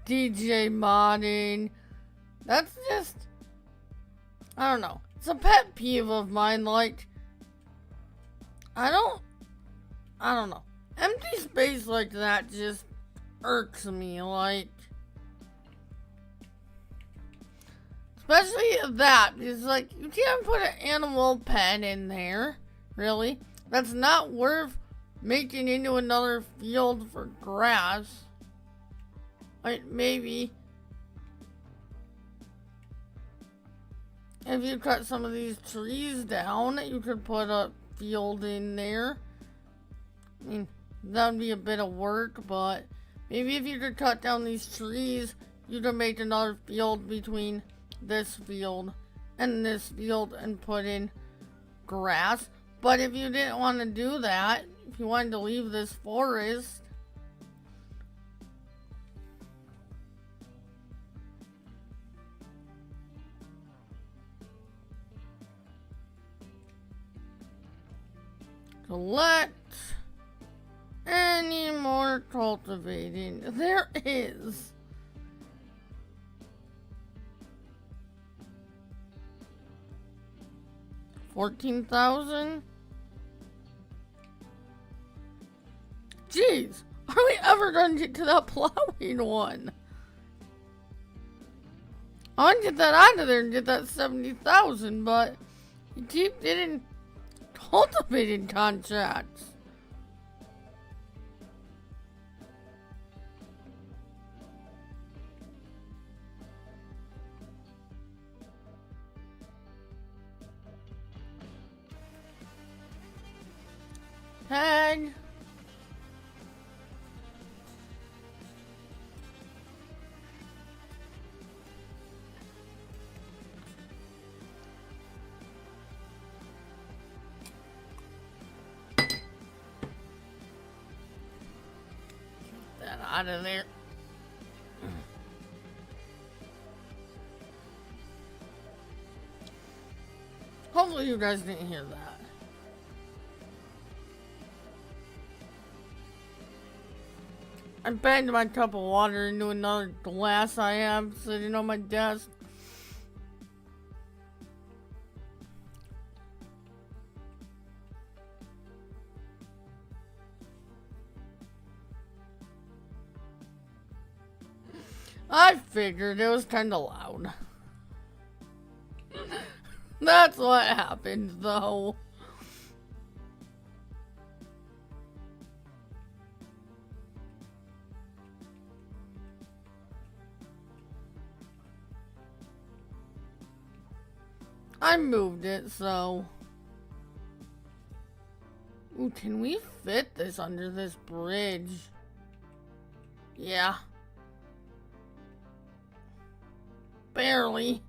DJ modding. That's just, I don't know. It's a pet peeve of mine. Like, I don't know. Empty space like that just irks me. Like, especially that, because like, you can't put an animal pen in there. Really? that's not worth making into another field for grass. Like maybe if you cut some of these trees down, you could put a field in there. I mean, that would be a bit of work, but maybe if you could cut down these trees, you could make another field between this field and this field and put in grass. But if you didn't want to do that, if you wanted to leave this forest, collect any more cultivating. There is. $14,000? Jeez, are we ever gonna get to that plowing one? I want to get that out of there and get that 70,000, but you keep getting cultivating contracts. Tag. Get that out of there. Hopefully you guys didn't hear that. I banged my cup of water into another glass I have sitting on my desk. I figured it was kind of loud. That's what happened, though. I moved it, so... Ooh, can we fit this under this bridge? Yeah. Barely.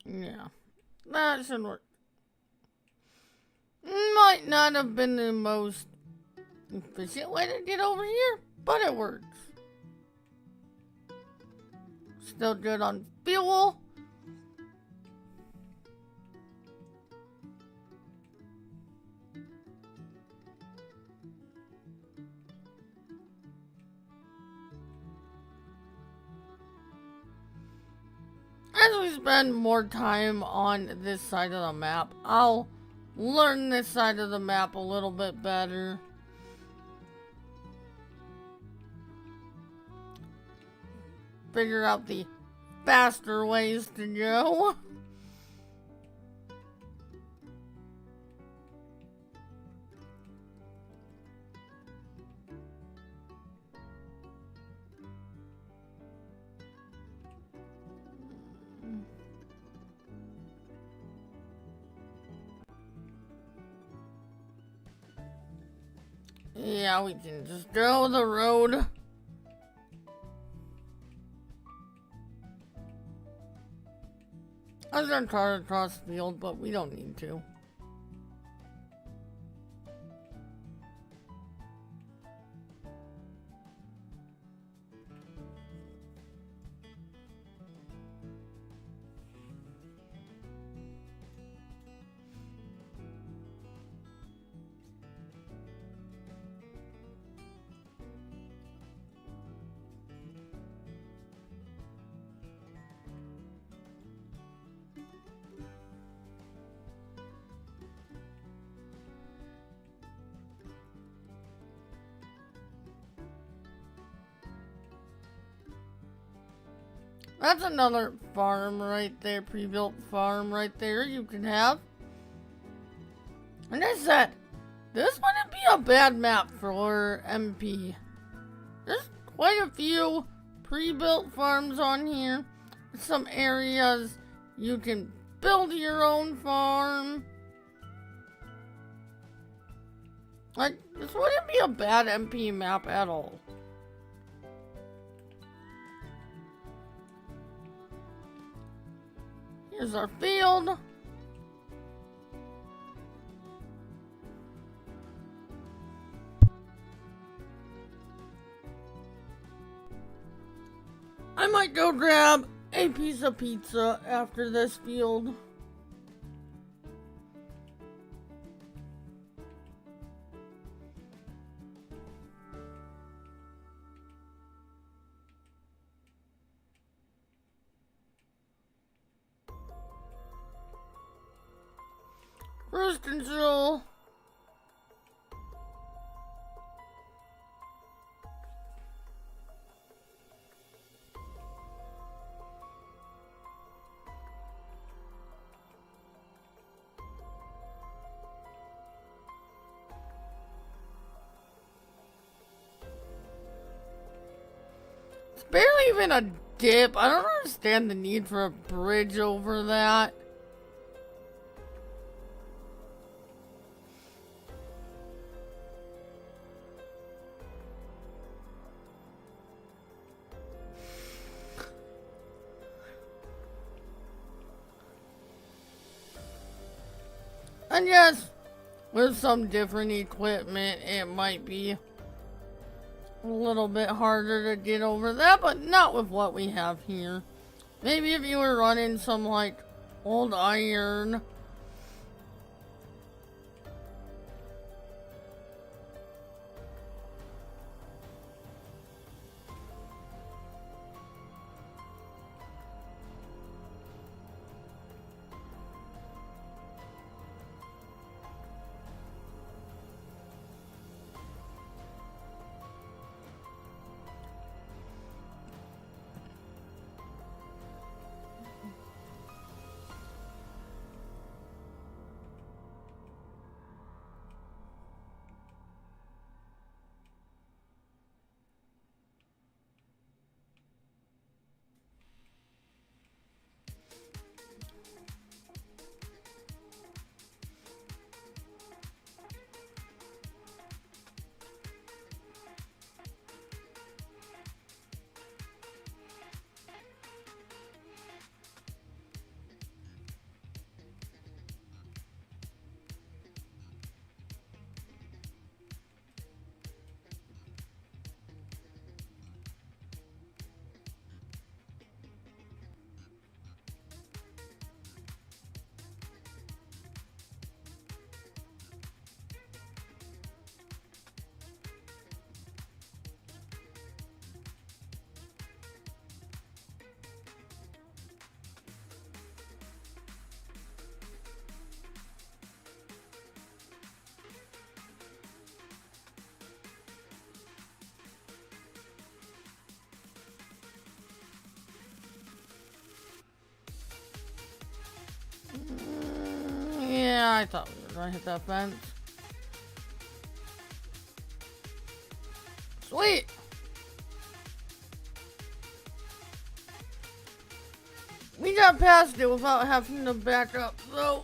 Yeah, that should work. Might not have been the most efficient way to get over here, but it works. Still good on fuel. As we spend more time on this side of the map, I'll learn this side of the map a little bit better. Figure out the faster ways to go. Yeah, we can just go the road. I was gonna car across the field, but we don't need to. That's another farm right there, pre-built farm right there you can have. And I said, this wouldn't be a bad map for MP. There's quite a few pre-built farms on here. Some areas you can build your own farm. Like, this wouldn't be a bad MP map at all. Here's our field. I might go grab a piece of pizza after this field. Cruise control. It's barely even a dip. I don't understand the need for a bridge over that. And yes, with some different equipment, it might be a little bit harder to get over that, but not with what we have here. Maybe if you were running some, like, old iron. Yeah, I thought we were gonna hit that fence. Sweet! We got past it without having to back up, so...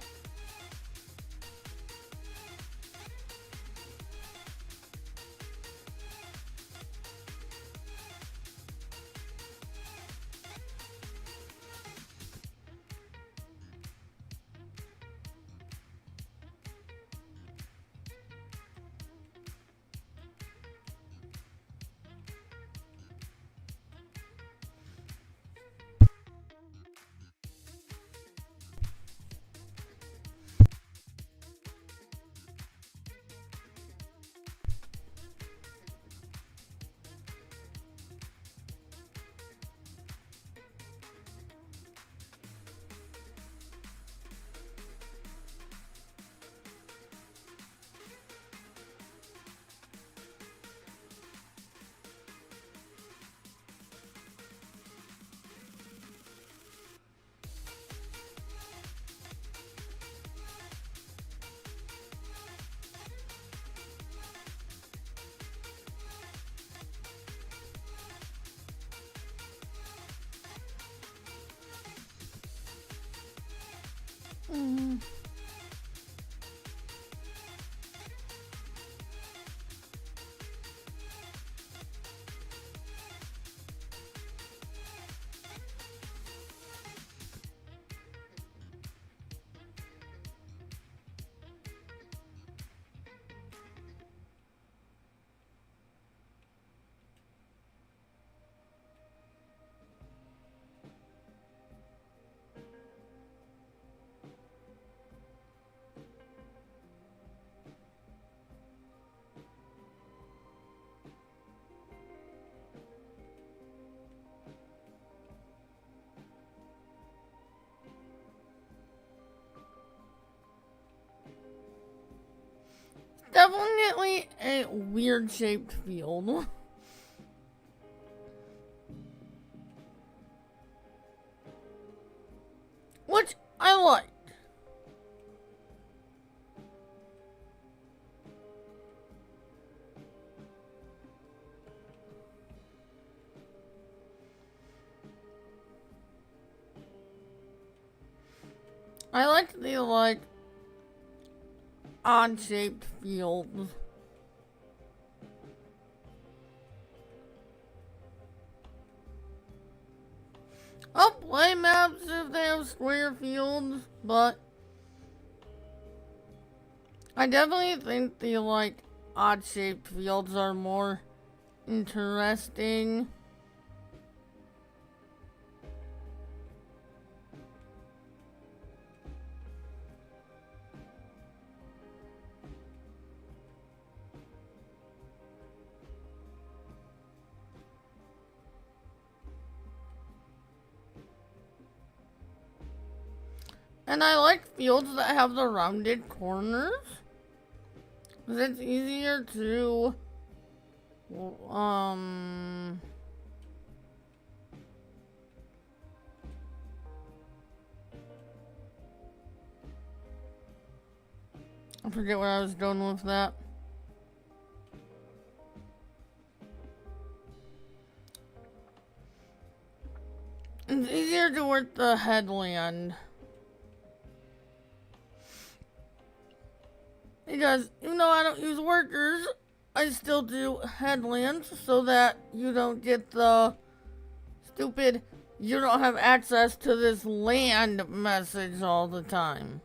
Mm. Definitely a weird shaped field. Which I like. I like the like odd shaped fields. I'll play maps if they have square fields, but I definitely think the like odd shaped fields are more interesting. And I like fields that have the rounded corners, because it's easier to I forget where I was going with that. It's easier to work the headland. Because even though I don't use workers, I still do headlands so that you don't get the stupid "you don't have access to this land" message all the time.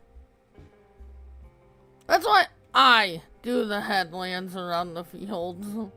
That's why I do the headlands around the fields.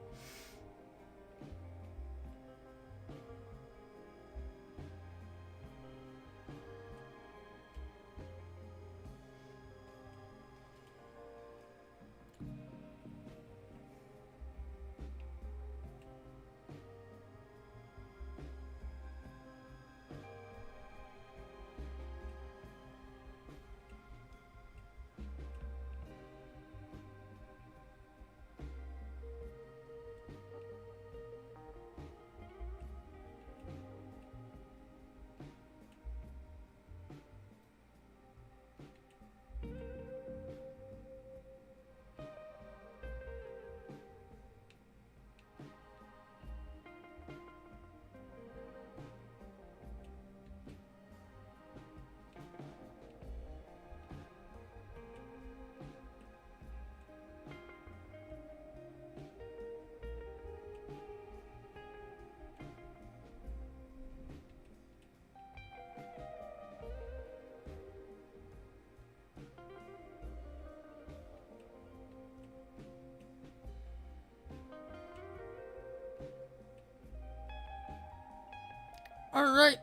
Alright.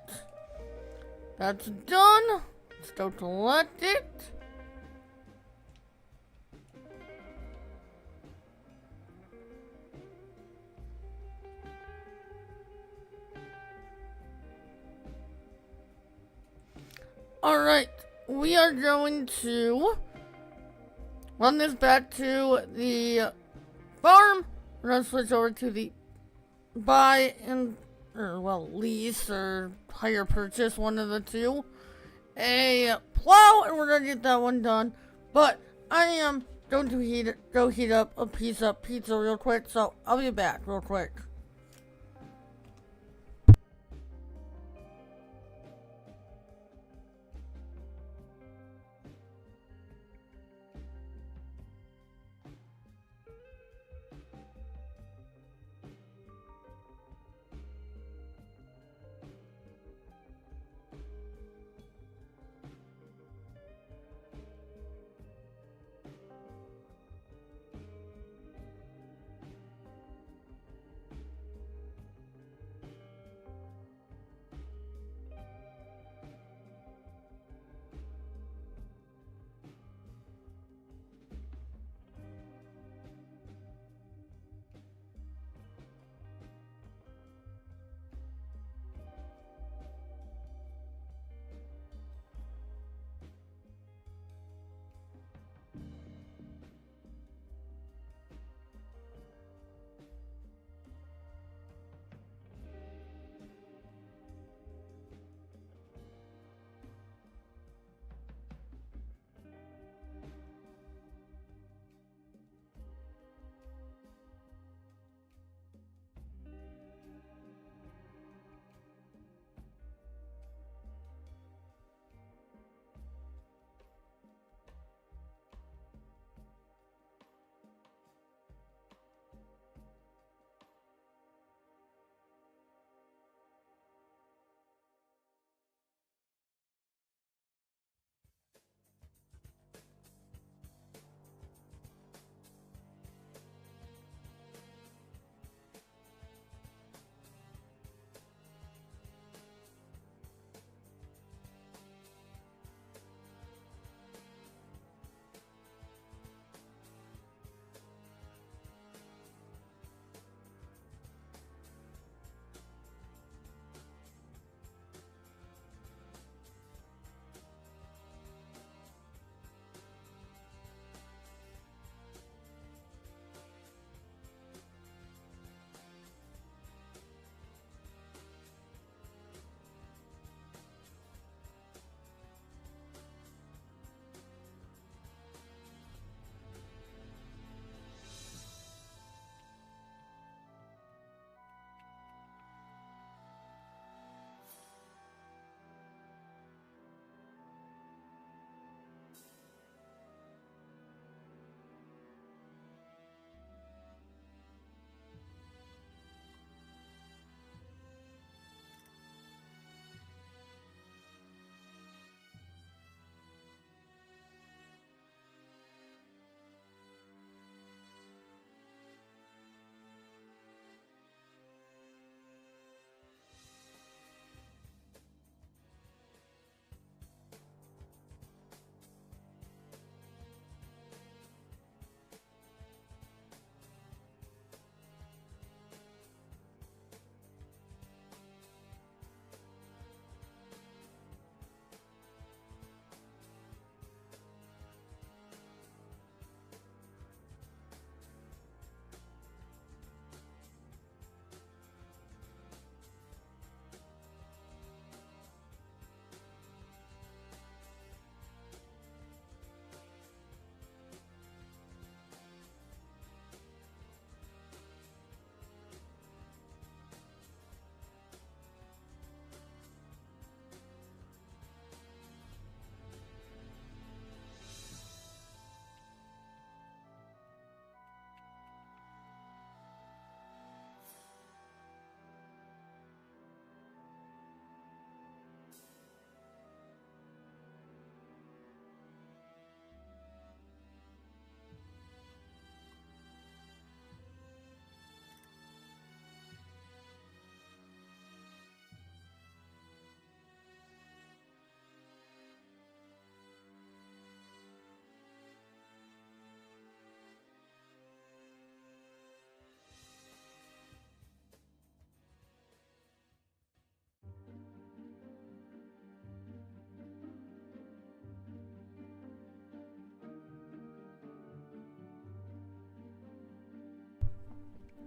That's done. Let's go collect it. Alright. We are going to run this back to the farm. We're going to switch over to the buy and lease or hire purchase, one of the two, a plow, and we're gonna get that one done. But I am going to go heat up a piece of pizza real quick, so I'll be back real quick.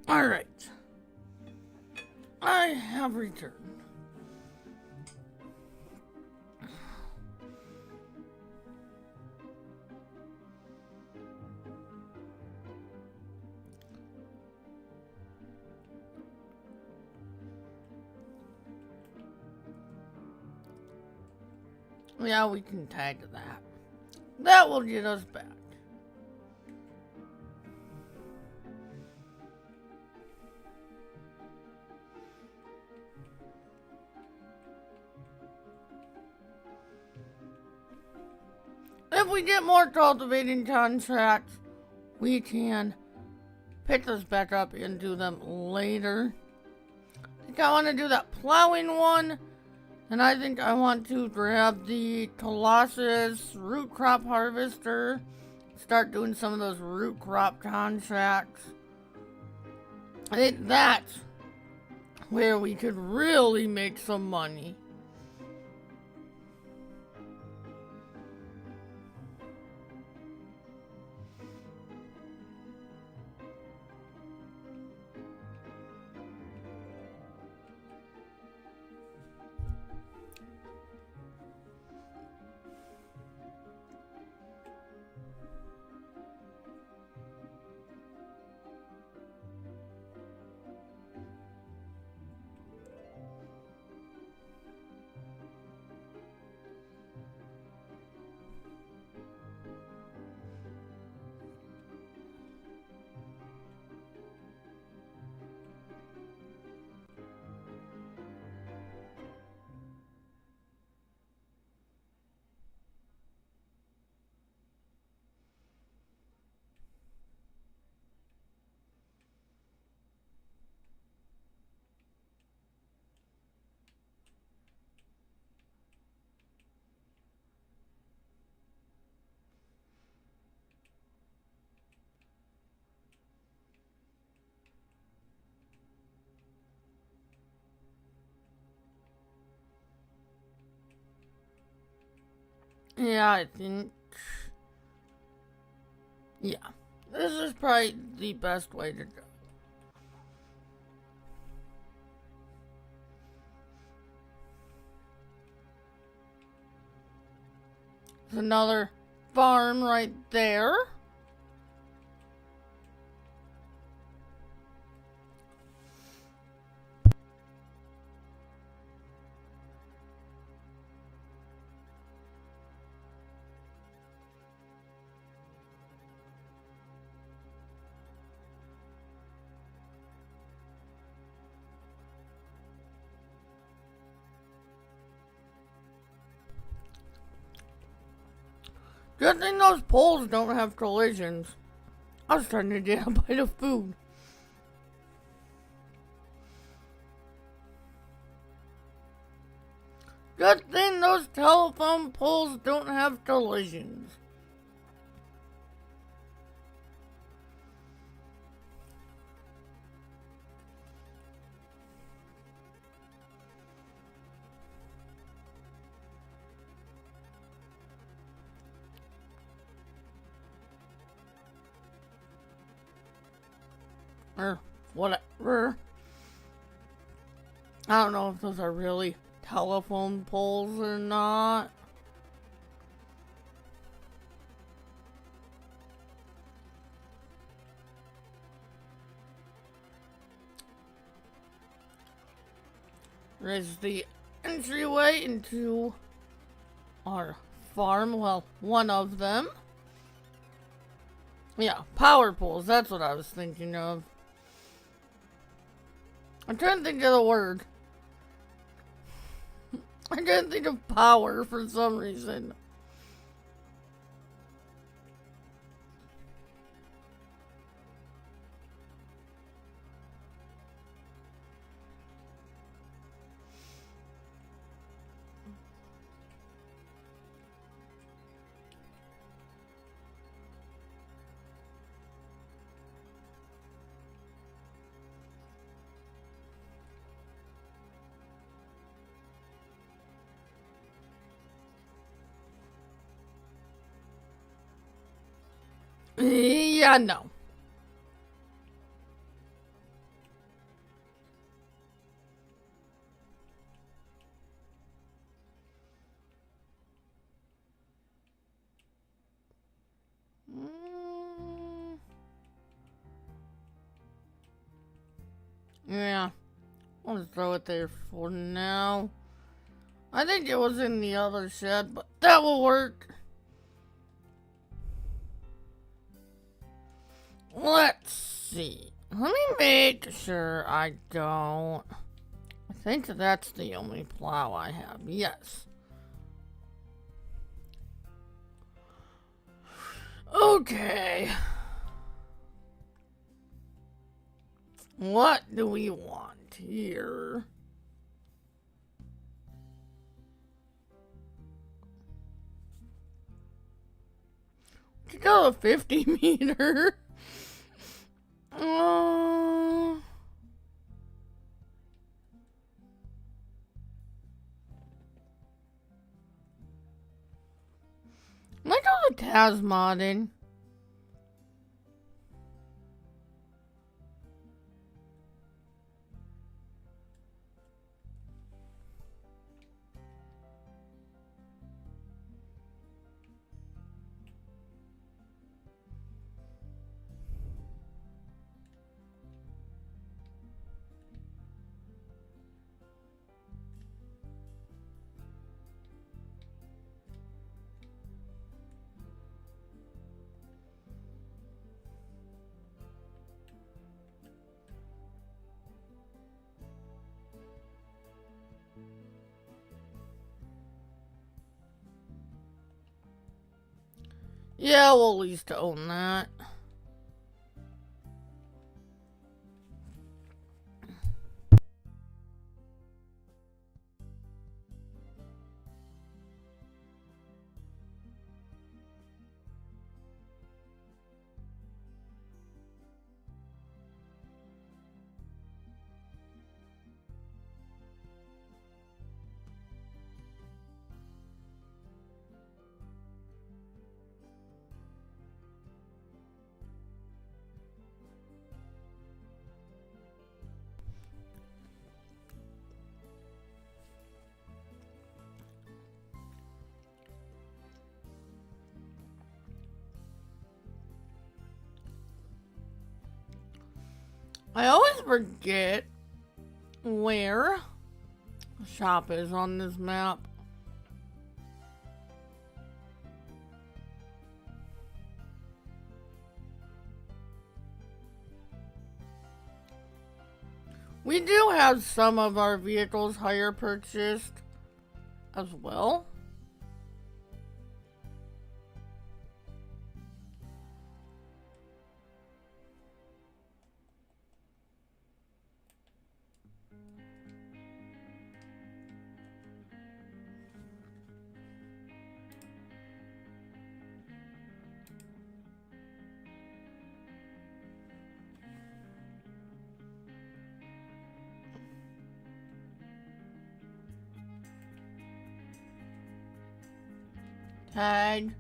Alright. I have returned. Yeah, we can tag that. That will get us back. If we get more cultivating contracts, we can pick this back up and do them later. I think I want to do that plowing one. And I think I want to grab the Colossus root crop harvester. Start doing some of those root crop contracts. I think that's where we could really make some money. Yeah, I think... Yeah. This is probably the best way to go. There's another farm right there. Good thing those poles don't have collisions. I was trying to get a bite of food. Good thing those telephone poles don't have collisions. Or whatever. I don't know if those are really telephone poles or not. There's the entryway into our farm. Well, one of them. Yeah, power poles. That's what I was thinking of. I'm trying to think of the word. I can't think of power for some reason. Yeah, no. Yeah. I'll just throw it there for now. I think it was in the other shed, but that will work. Let's see. Let me make sure I don't. I think that's the only plow I have. Yes. Okay. What do we want here? To go a 50 meter. Let's go with Tasmodding. Yeah, we'll at least own that. I always forget where the shop is on this map. We do have some of our vehicles hire purchased as well. Tag.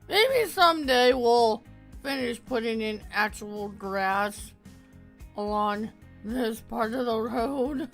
Maybe someday we'll finish putting in actual grass along this part of the road.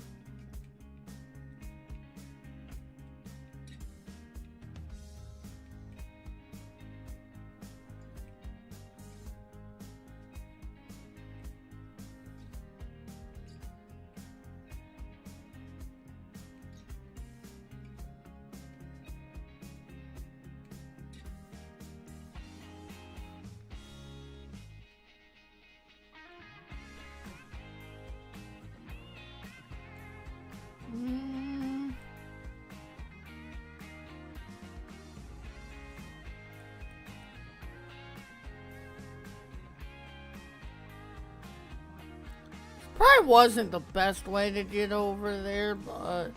Probably wasn't the best way to get over there, but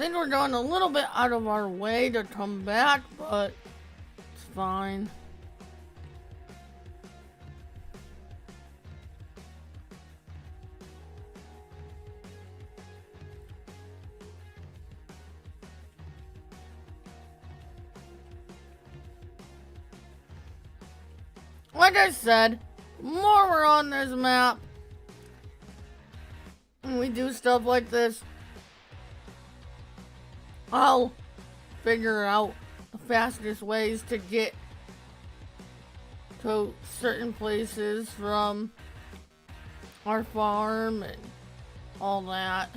think we're going a little bit out of our way to come back, but it's fine. Like I said, the more we're on this map, and we do stuff like this, I'll figure out the fastest ways to get to certain places from our farm and all that.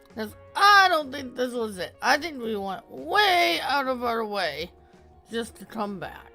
Because I don't think this was it. I think we went way out of our way just to come back.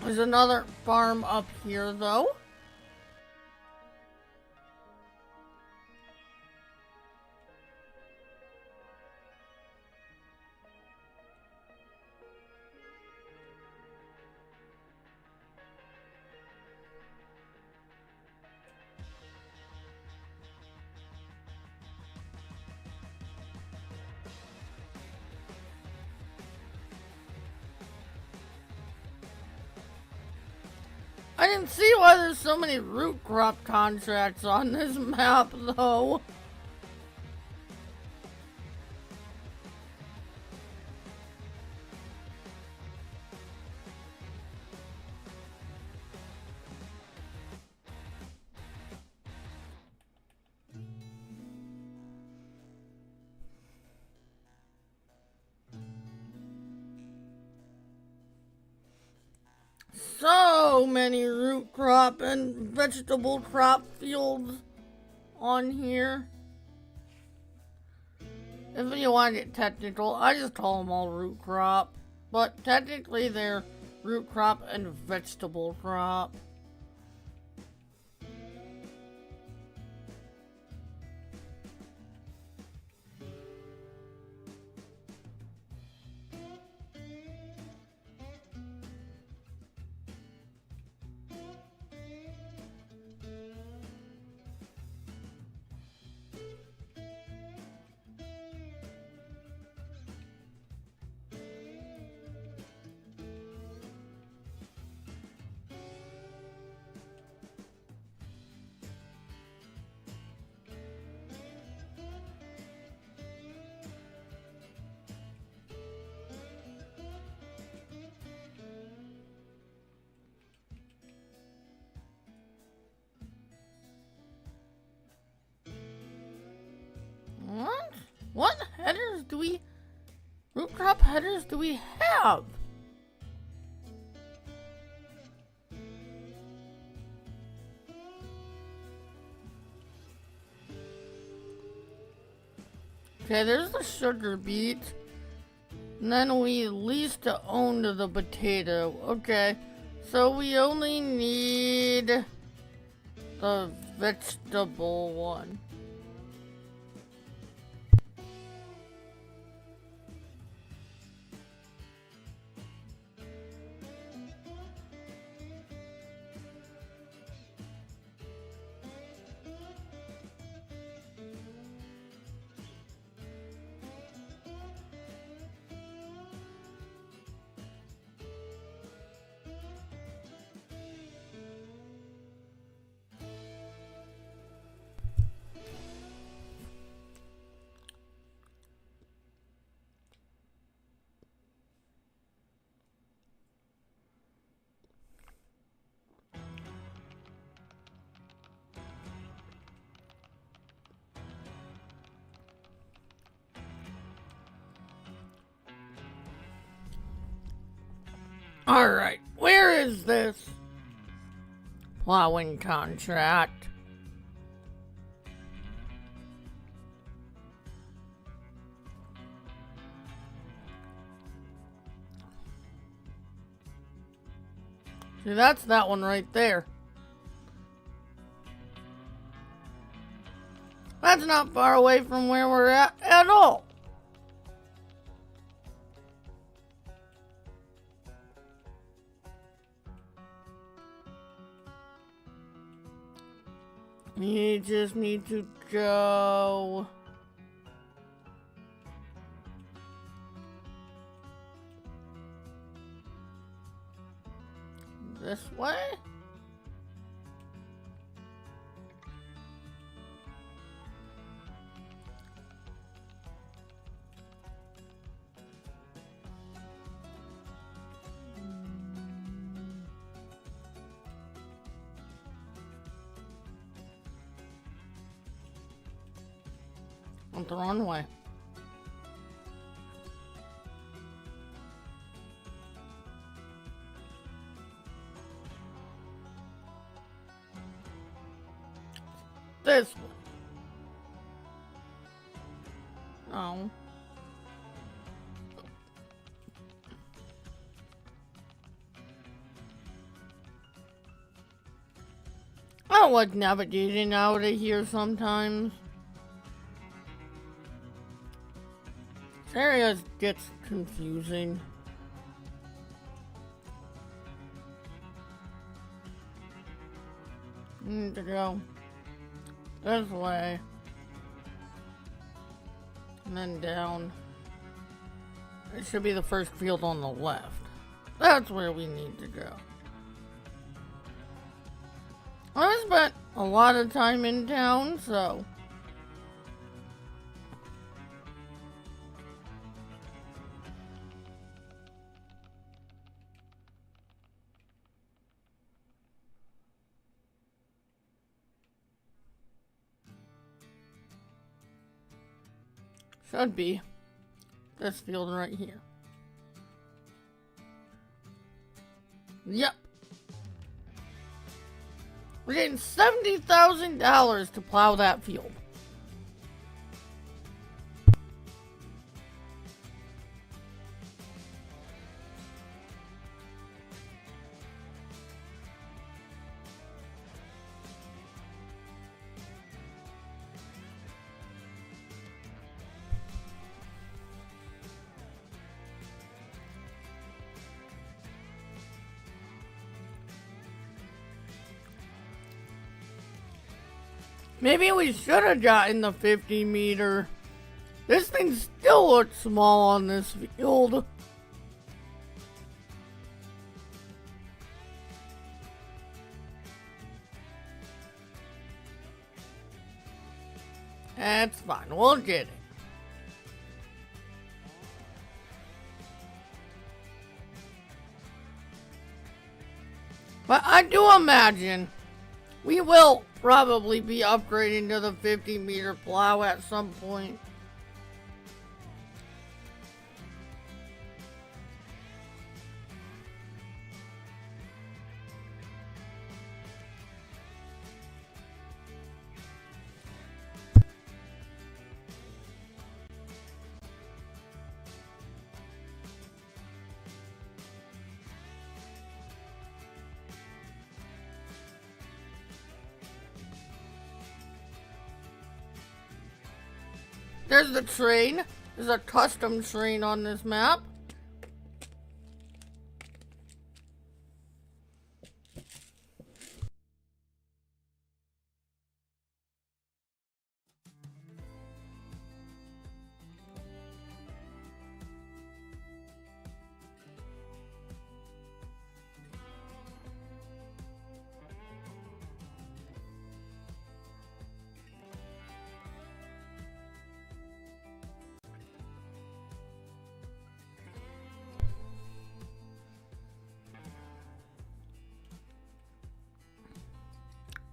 There's another farm up here, though. I didn't see why there's so many root crop contracts on this map, though. So many root crop and vegetable crop fields on here. If you want to get technical, I just call them all root crop. But technically they're root crop and vegetable crop. What headers do we... root crop headers do we have? Okay, there's the sugar beet. And then we leased to own the potato. Okay, so we only need the vegetable one. Alright, where is this plowing contract? See, that's that one right there. That's not far away from where we're at all. You just need to go this way. Went the wrong way. This one. Oh. I don't like navigating out of here sometimes. This area gets confusing. Need to go this way. And then down. It should be the first field on the left. That's where we need to go. I spent a lot of time in town, so should be this field right here. Yep. We're getting $70,000 to plow that field. Maybe we should have gotten the 50 meter. This thing still looks small on this field. That's fine, we'll get it. But I do imagine we will probably be upgrading to the 50 meter plow at some point. There's the train. There's a custom train on this map.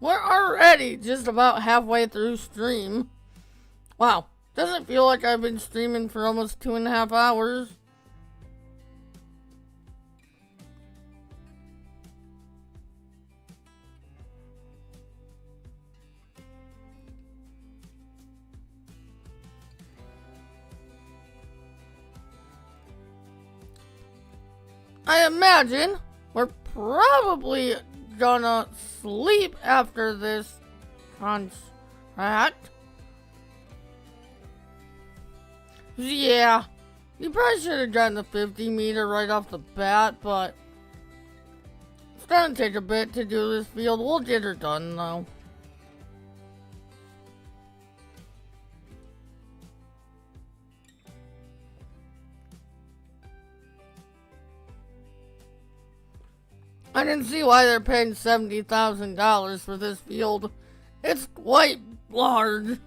We're already just about halfway through stream. Wow, doesn't feel like I've been streaming for almost 2.5 hours. I imagine we're probably gonna sleep after this contract. Yeah, you probably should have gotten the 50 meter right off the bat, but it's gonna take a bit to do this field. We'll get her done though. I didn't see why they're paying $70,000 for this field. It's quite large.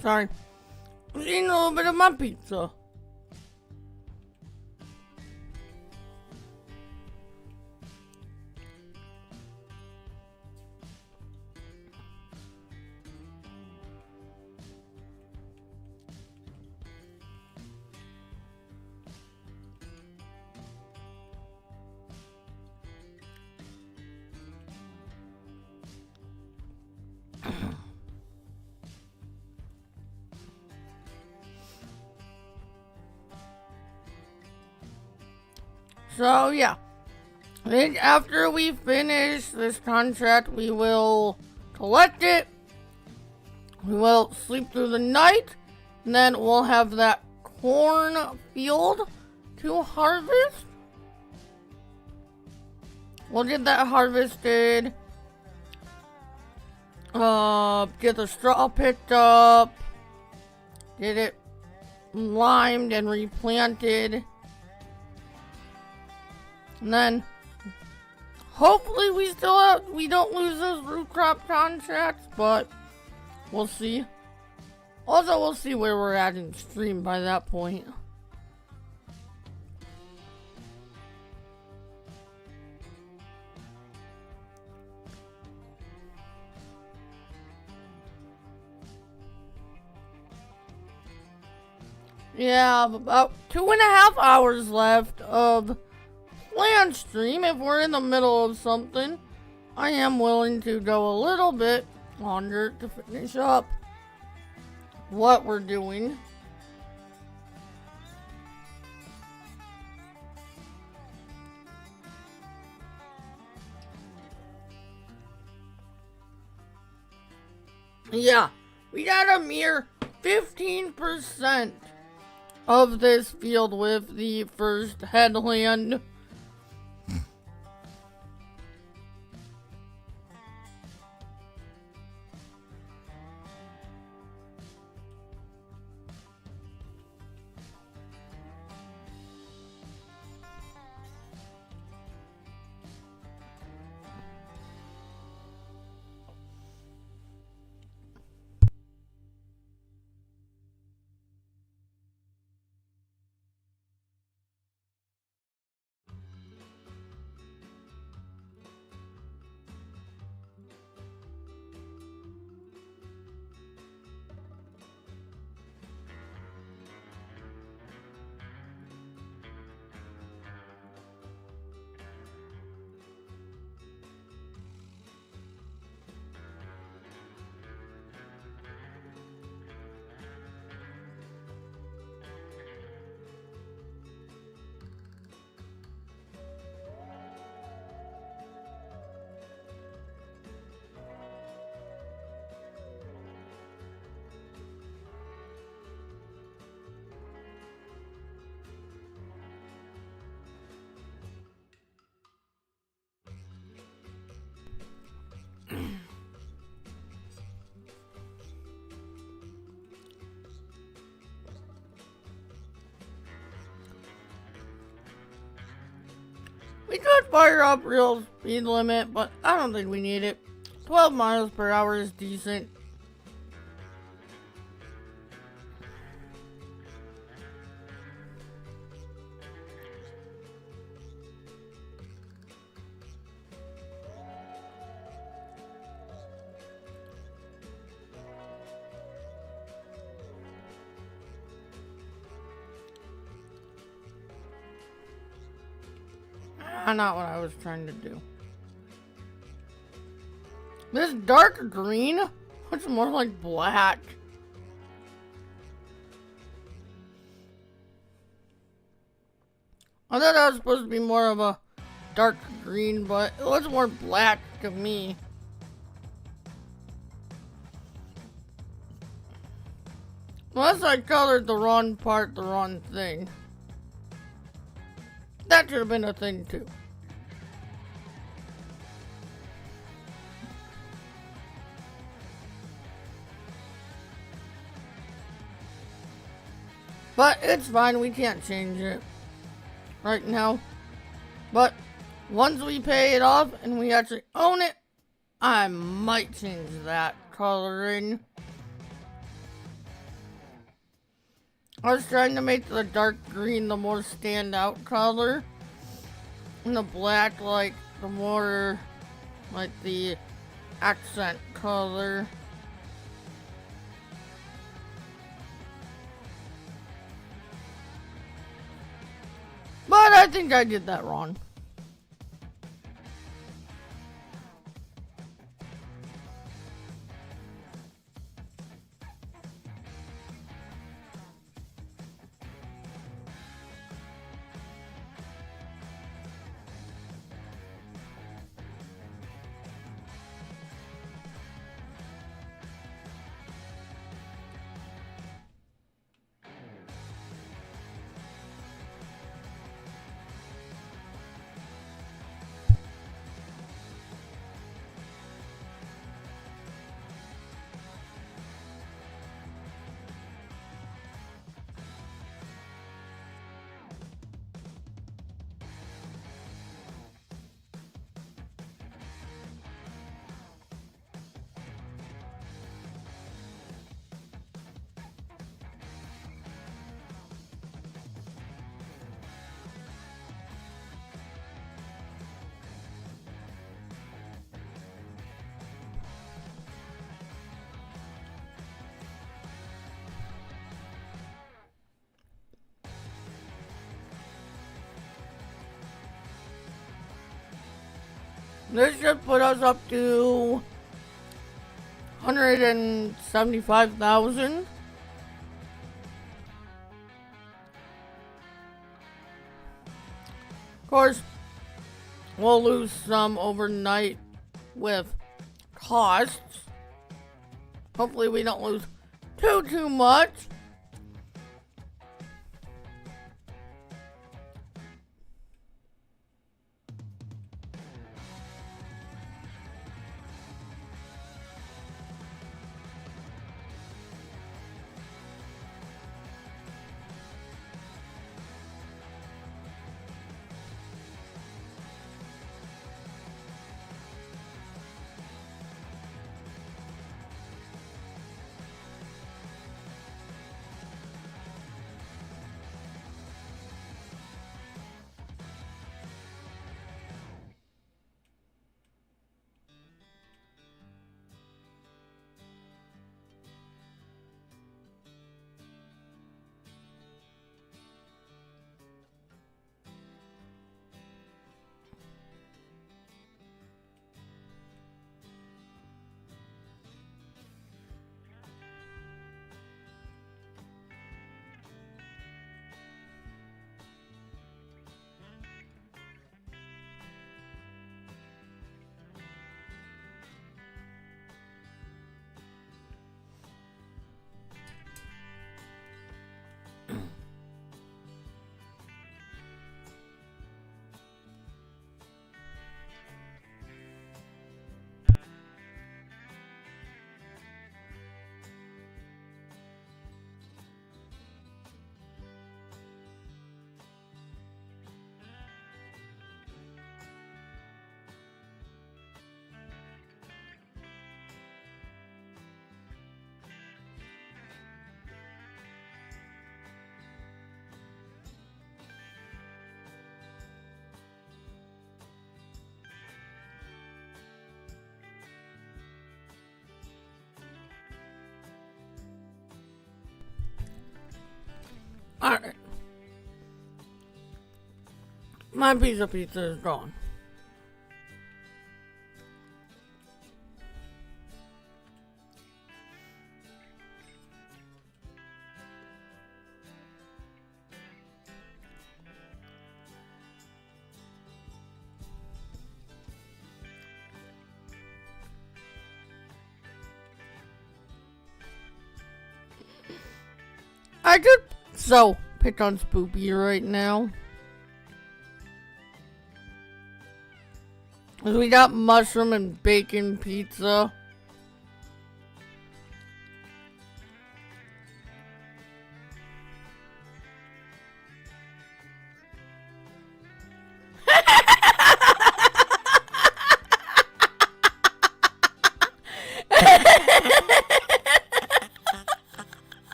Sorry. I'm eating a little bit of my pizza. So yeah, I think after we finish this contract, we will collect it. We will sleep through the night, and then we'll have that corn field to harvest. We'll get that harvested. Get the straw picked up. Get it limed and replanted. And then, hopefully we don't lose those root crop contracts, but we'll see. Also, we'll see where we're at in stream by that point. Yeah, about 2.5 hours left of land stream. If we're in the middle of something, I am willing to go a little bit longer to finish up what we're doing. Yeah, we got a mere 15% of this field with the first headland. We could fire up real speed limit, but I don't think we need it. 12 miles per hour is decent. Not what I was trying to do. This dark green looks more like black. I thought that was supposed to be more of a dark green, but it looks more black to me. Unless I colored the wrong part the wrong thing. That should have been a thing too. But it's fine, we can't change it right now. But once we pay it off and we actually own it, I might change that coloring. I was trying to make the dark green the more standout color, and the black like the more like the accent color. But I think I did that wrong. This should put us up to 175,000. Of course, we'll lose some overnight with costs. Hopefully we don't lose too much. Alright. My piece of pizza is gone. I could so pick on Spoopy right now. We got mushroom and bacon pizza.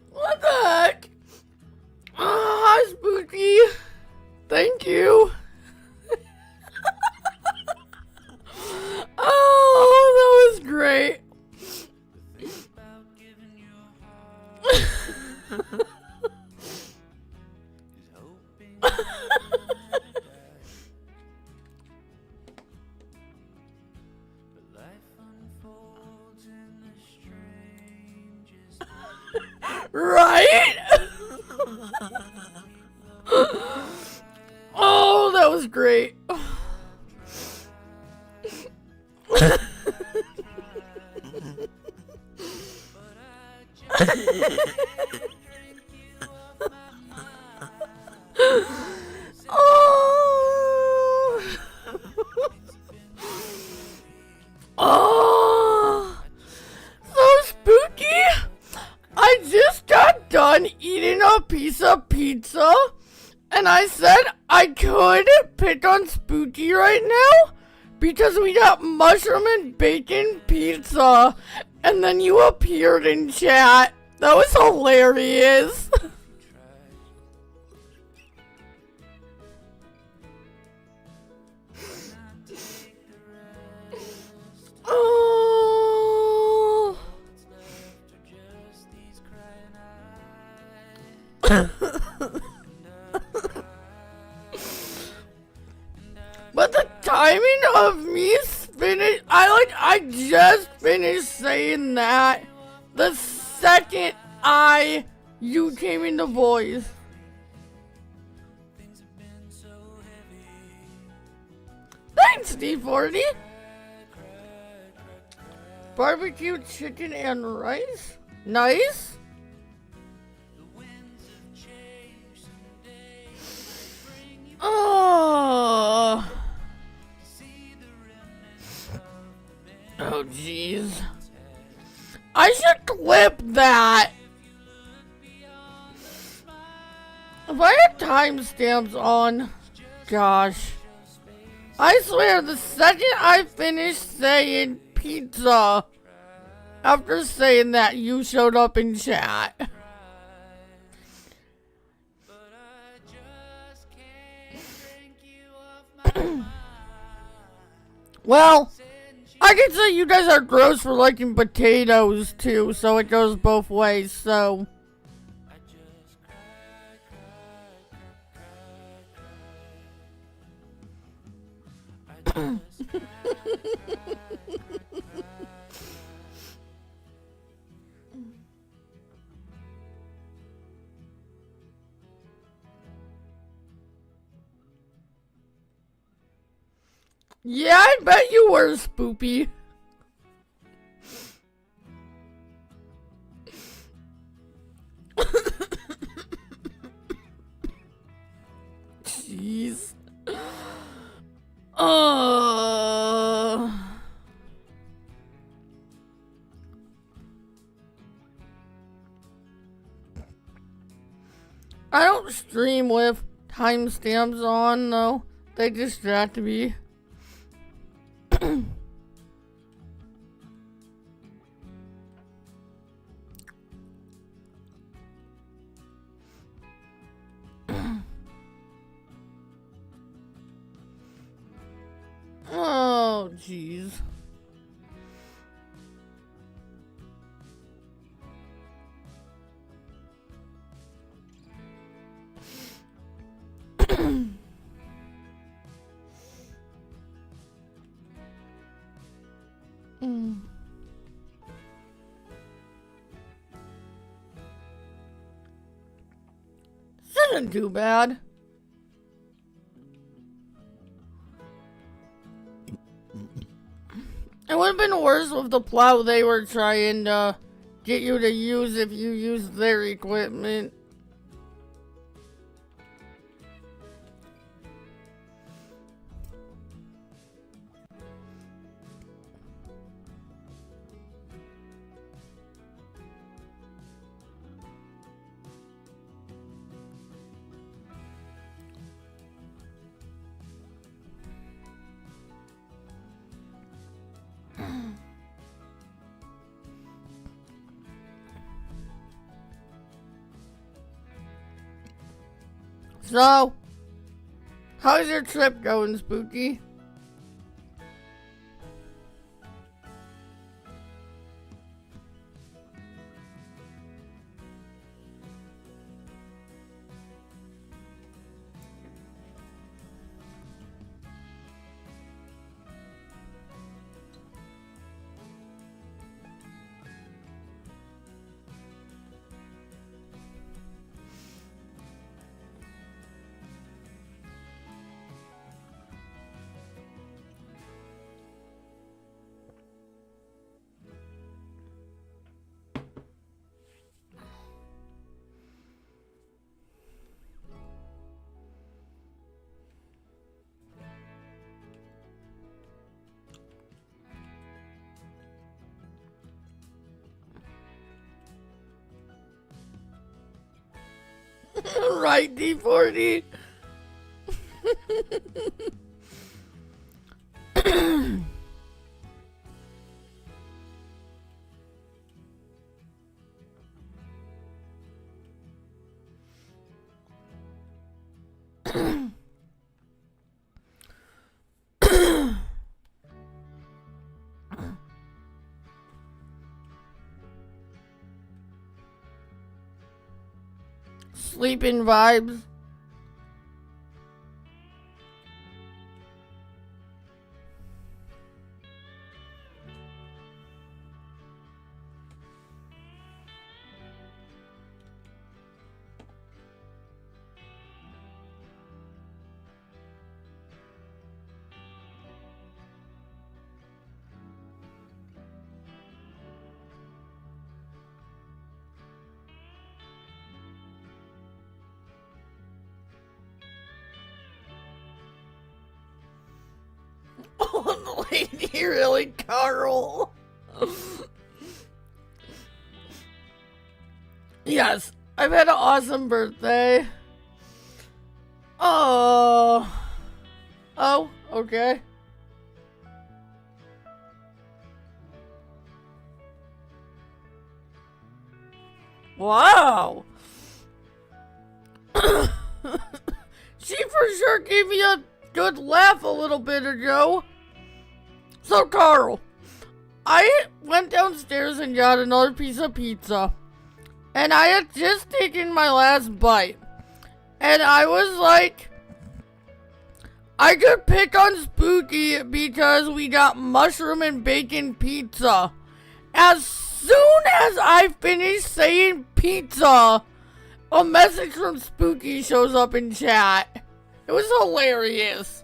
What the heck? Oh, hi, Spooky. Thank you. Oh, that was great. Right? Oh, that was great. Oh. Oh. So spooky. I just got done eating a piece of pizza, and I said I could pick on Spooky right now because we got mushroom and bacon pizza, and then you appeared in chat. That was hilarious. Oh. But the timing of me I just finished saying that the second you came into voice. Thanks, D40. Barbecue chicken and rice? Nice. Oh. Oh, jeez. I should clip that. If I had timestamps on, gosh. I swear, the second I finished saying pizza, after saying that, you showed up in chat. Well, I can say you guys are gross for liking potatoes too, so it goes both ways, so. Yeah, I bet you were, Spoopy. Jeez. I don't stream with timestamps on, though. They distract me. Mm. This isn't too bad. It would have been worse with the plow they were trying to get you to use if you used their equipment. So, how's your trip going, Spooky? Right, D40. Sleeping vibes. Oh, lady, really, Carl? Yes, I've had an awesome birthday. Oh. Oh, okay. Wow. She for sure gave me a good laugh a little bit ago. So, Carl, I went downstairs and got another piece of pizza. And I had just taken my last bite. And I was like, I could pick on Spooky because we got mushroom and bacon pizza. As soon as I finish saying pizza, a message from Spooky shows up in chat. It was hilarious.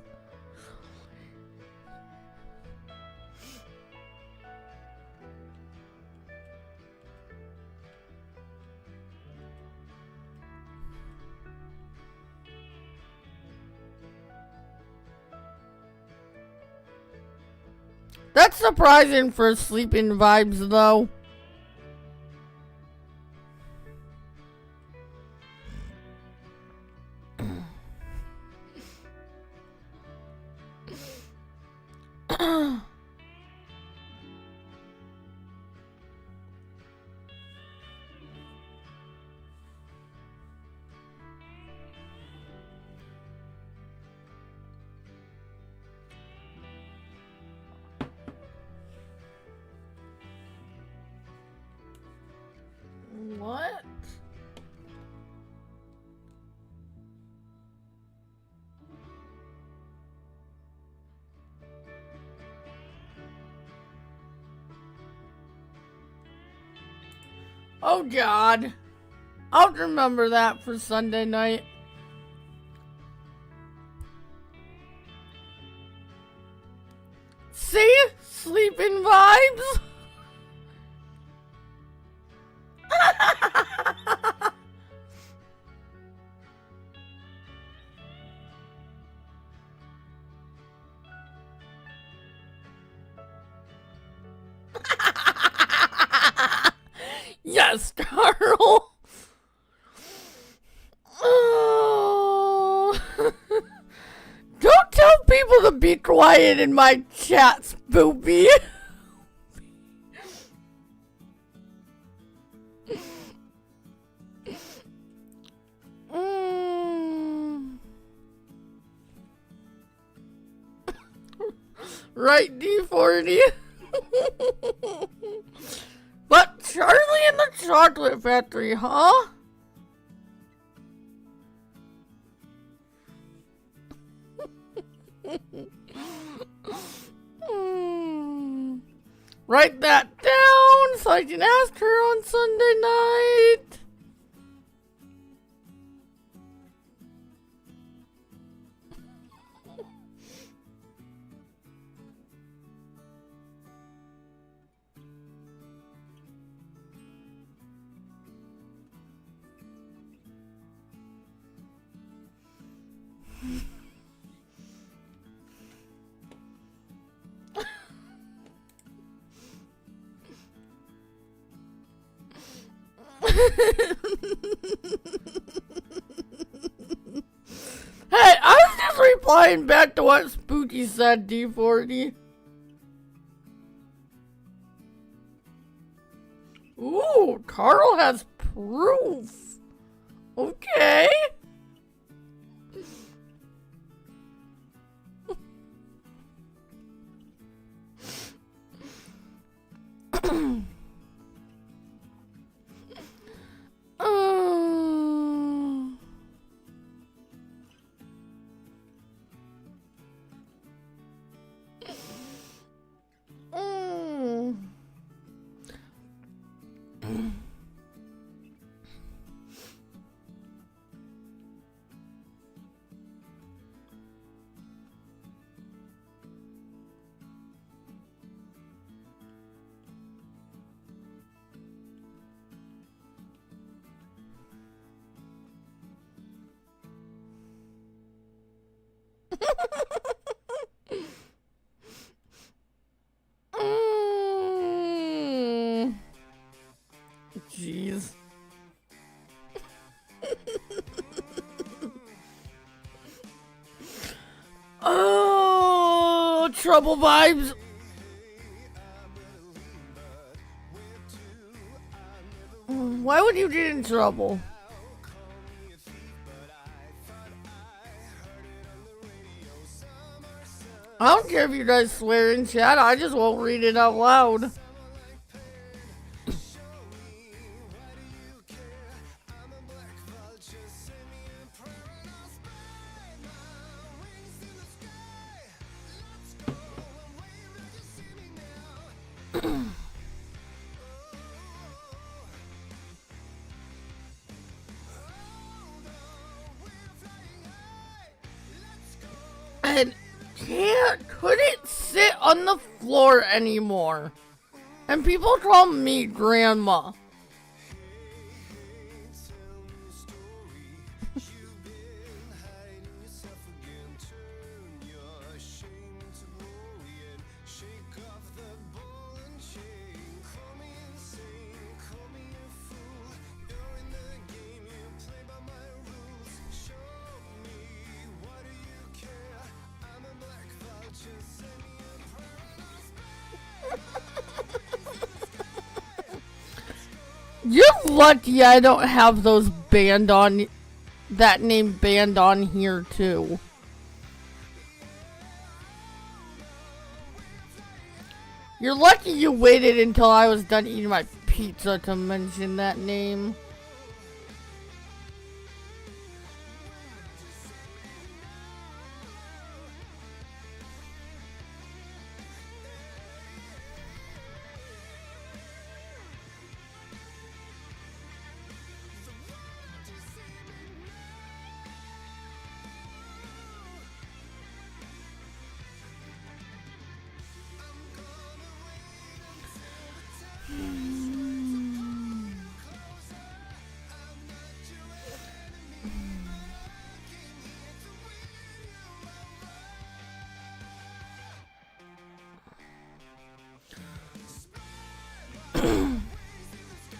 That's surprising for sleeping vibes, though. Oh God. I'll remember that for Sunday night. See? Sleeping vibes? Yes, Carl. Oh. Don't tell people to be quiet in my chat, Spoopy. Right, D40. But Charlie and the Chocolate Factory, huh? Write that down so I can ask her on Sunday night. Hey, I was just replying back to what Spooky said, D40. Ooh, Carl has proof. Okay. Jeez. Oh, trouble vibes. Why would you get in trouble? I don't care if you guys swear in chat, I just won't read it out loud. And couldn't sit on the floor anymore. And people call me grandma. You're lucky I don't have those banned on, that name banned on here too. You're lucky you waited until I was done eating my pizza to mention that name.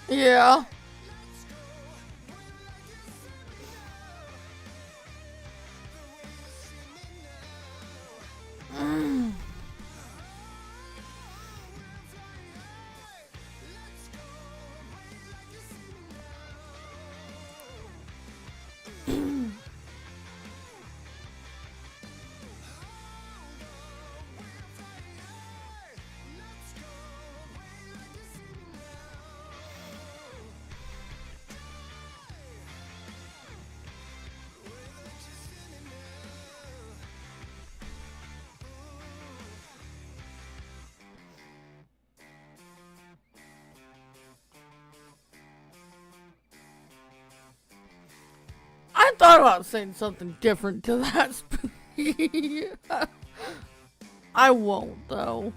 Yeah. I thought about saying something different to that spooky. I won't though.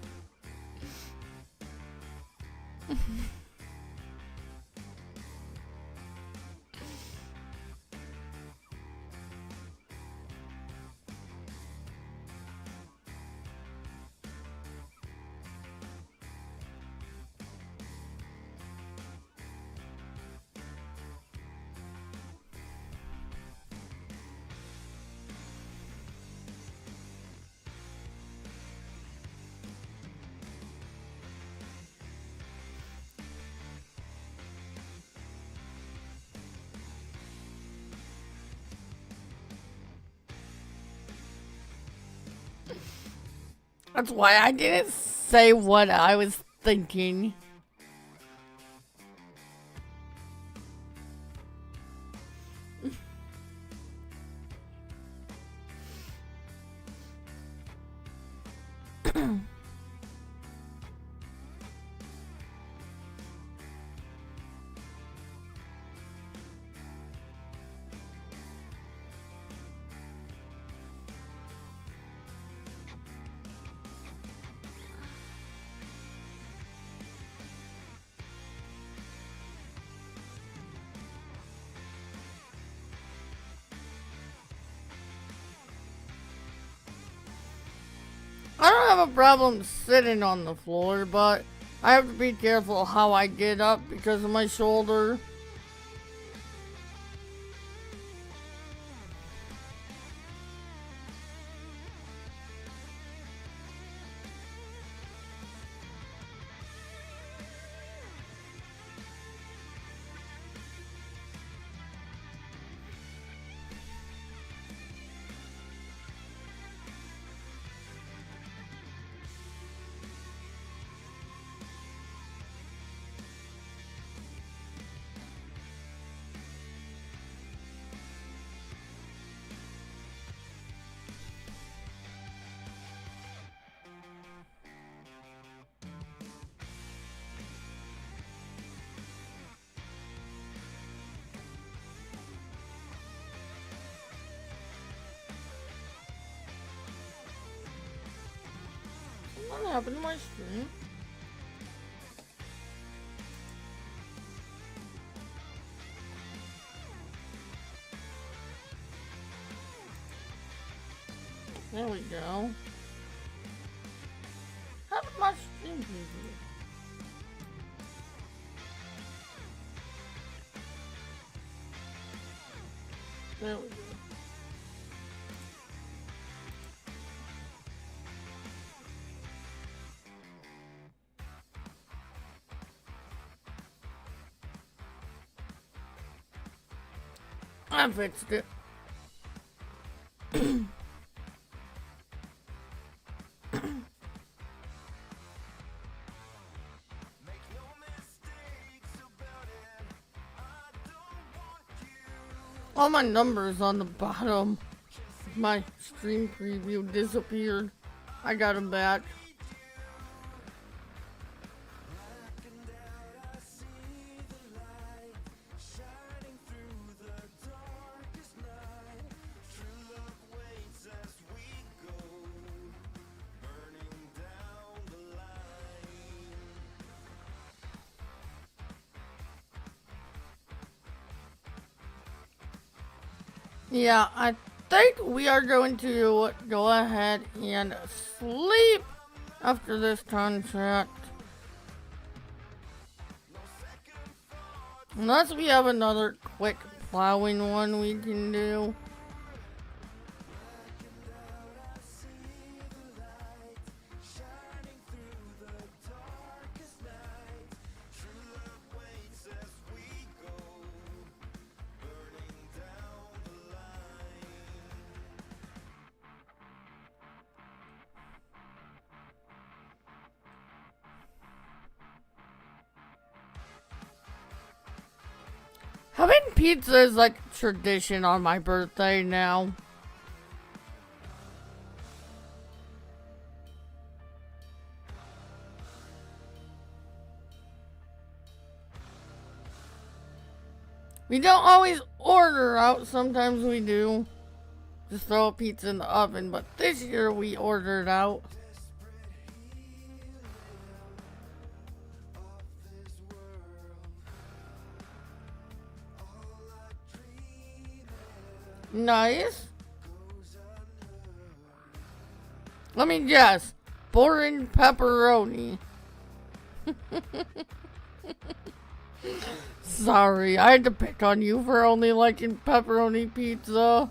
That's why I didn't say what I was thinking. I don't have a problem sitting on the floor, but I have to be careful how I get up because of my shoulder. What happened to my stream? There we go. How did my stream preview? There we go. I fixed it. All my numbers on the bottom. My stream preview disappeared. I got them back. Yeah, I think we are going to go ahead and sleep after this contract. Unless we have another quick plowing one we can do. Having pizza is like tradition on my birthday now. We don't always order out, sometimes we do. Just throw a pizza in the oven, but this year we ordered out. Nice. Let me guess. Boring pepperoni. Sorry, I had to pick on you for only liking pepperoni pizza.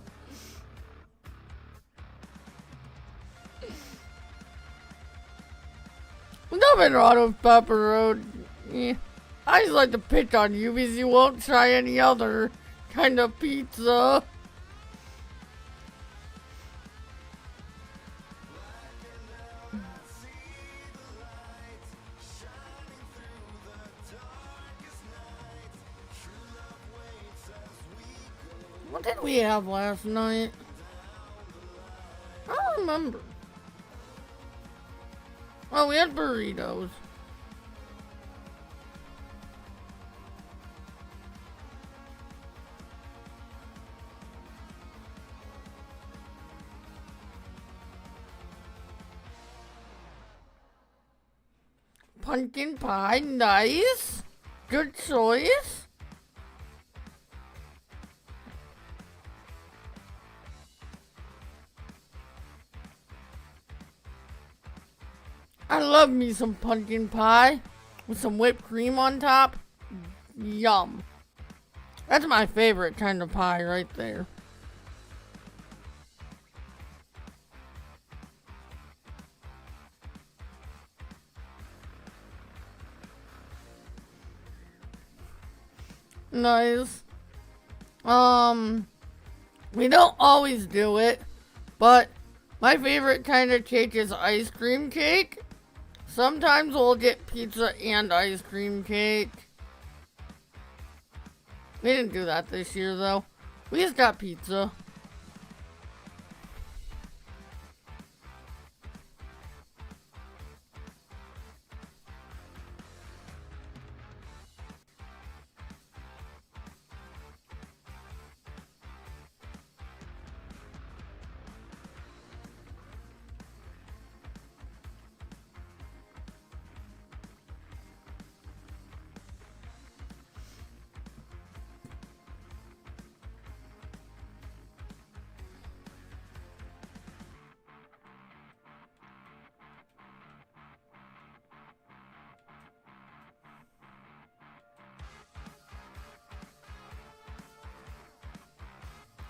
Nothing wrong with pepperoni. I just like to pick on you because you won't try any other kind of pizza. What did we have last night? I don't remember. Oh, we had burritos. Pumpkin pie, nice. Good choice. I love me some pumpkin pie with some whipped cream on top. Yum. That's my favorite kind of pie right there. Nice. We don't always do it, but my favorite kind of cake is ice cream cake. Sometimes we'll get pizza and ice cream cake. We didn't do that this year though. We just got pizza.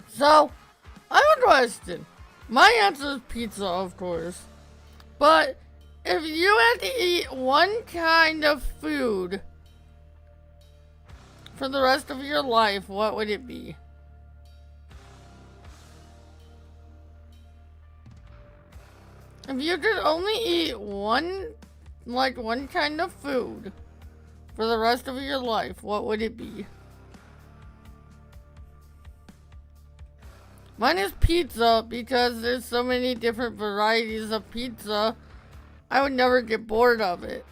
So, I have a question. My answer is pizza, of course. But, if you had to eat one kind of food for the rest of your life, what would it be? If you could only eat one kind of food for the rest of your life, what would it be? Mine is pizza because there's so many different varieties of pizza. I would never get bored of it.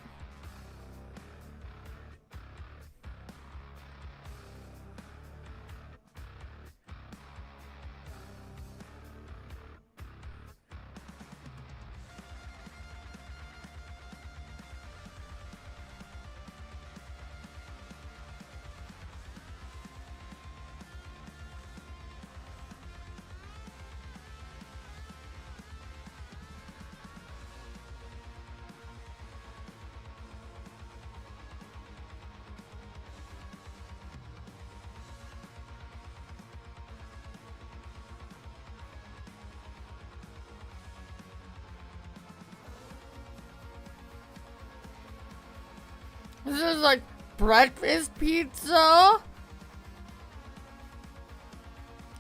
This is like breakfast pizza.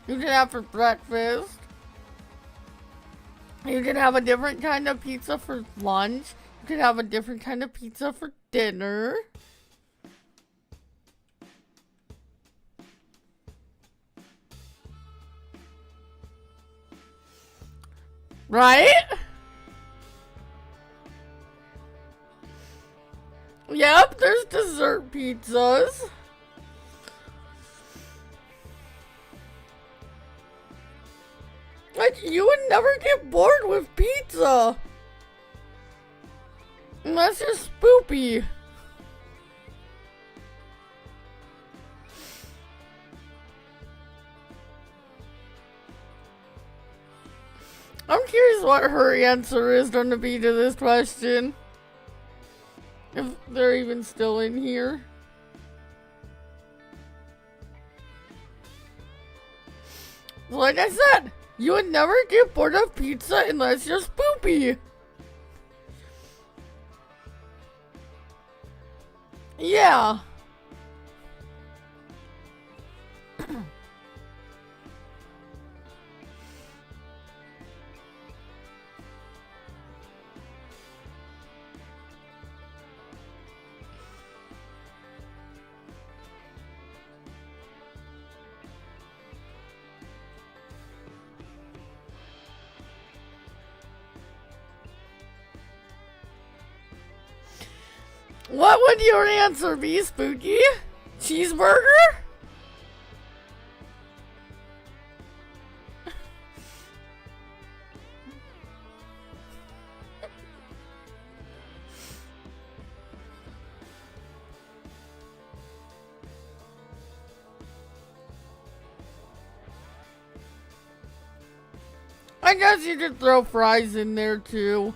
You can have for breakfast. You can have a different kind of pizza for lunch. You can have a different kind of pizza for dinner. Right? Yep, there's dessert pizzas. Like, you would never get bored with pizza. Unless you're spoopy. I'm curious what her answer is going to be to this question. If they're even still in here. Like I said, you would never get bored of pizza unless you're spoopy. Yeah. What would your answer be, Spooky? Cheeseburger? I guess you could throw fries in there too.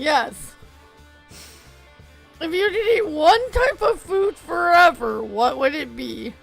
Yes. If you could eat one type of food forever, what would it be?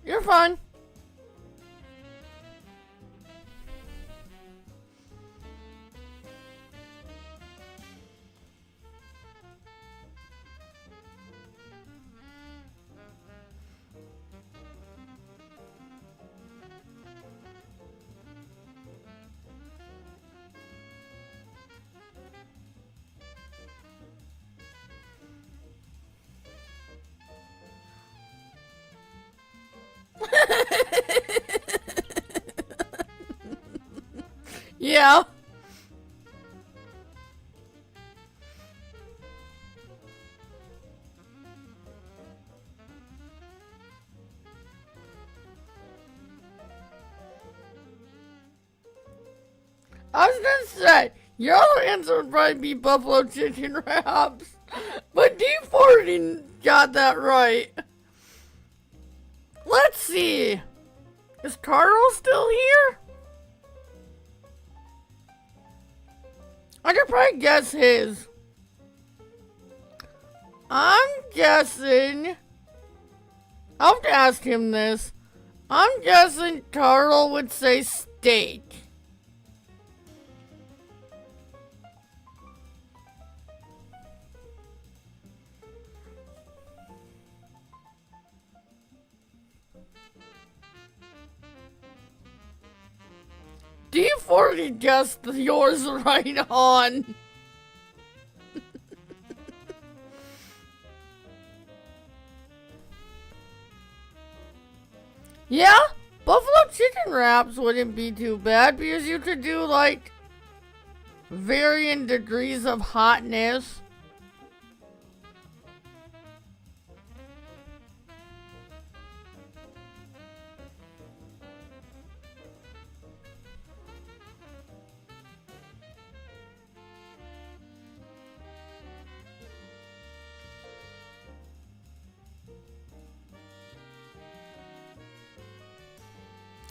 You're fine. Yeah. I was gonna say, your other answer would probably be buffalo chicken wraps. But D40 got that right. Let's see. Is Carl still here? I could probably guess his. I'm guessing. I'll have to ask him this. I'm guessing Carl would say steak. D40 guessed yours right on. Yeah, buffalo chicken wraps wouldn't be too bad because you could do like varying degrees of hotness.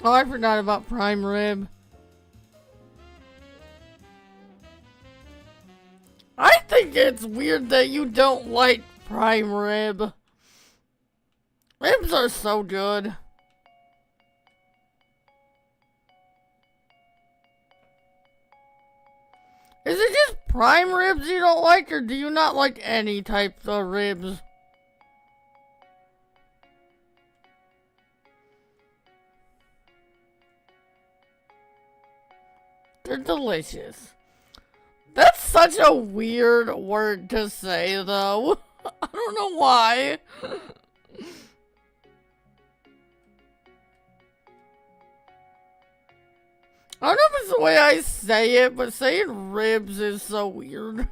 Oh, I forgot about prime rib. I think it's weird that you don't like prime rib. Ribs are so good. Is it just prime ribs you don't like, or do you not like any types of ribs? They're delicious. That's such a weird word to say, though. I don't know why. I don't know if it's the way I say it, but saying ribs is so weird.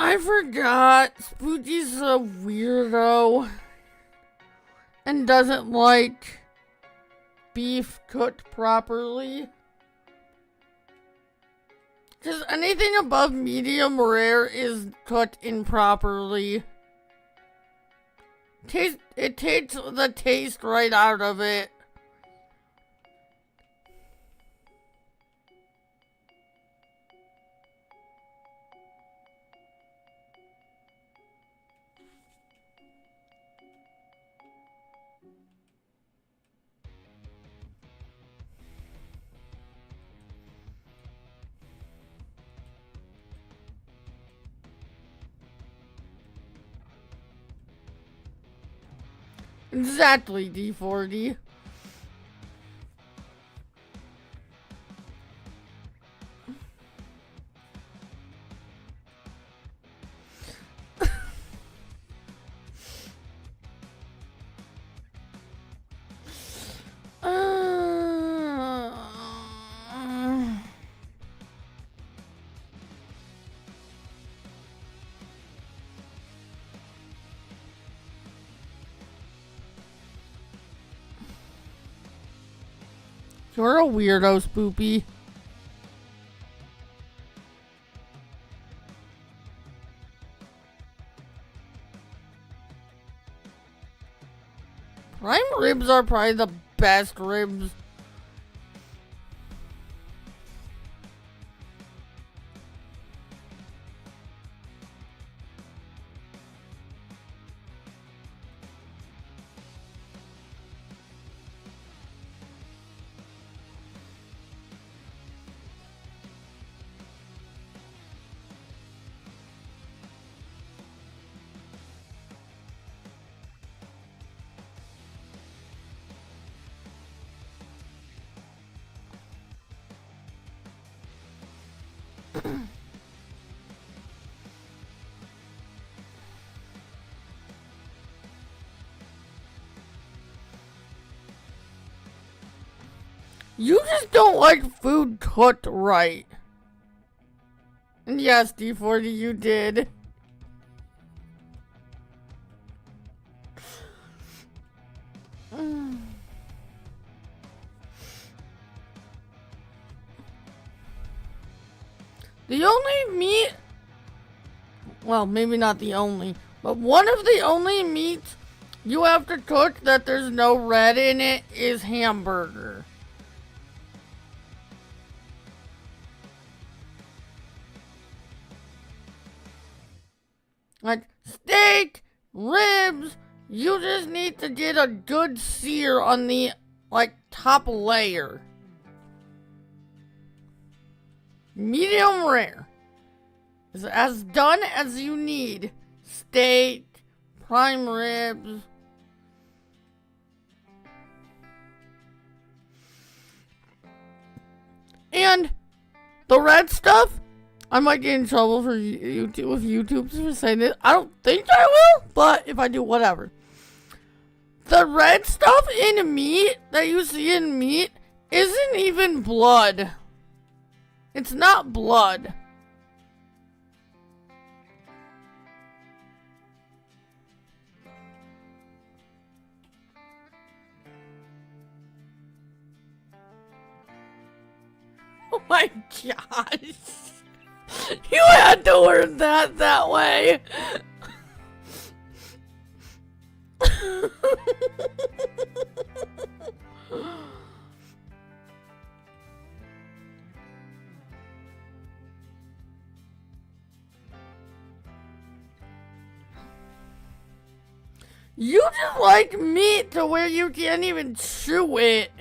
I forgot. Spooky's a weirdo and doesn't like beef cooked properly. Just anything above medium rare is cooked improperly. It takes the taste right out of it. Exactly, D40. You're a weirdo, Spoopy. Prime ribs are probably the best ribs. You just don't like food cooked right. And yes, D40, you did. The only meat, well, maybe not the only, but one of the only meats you have to cook that there's no red in it is hamburger. Like steak, ribs, you just need to get a good sear on the, like, top layer. medium rare is as done as you need. Steak, prime ribs. And the red stuff, I might get in trouble for YouTube with YouTube for saying it. I don't think I will, but if I do, whatever. The red stuff in meat that you see in meat isn't even blood. It's not blood. Oh my gosh. You had to word that way. You just like meat to where you can't even chew it.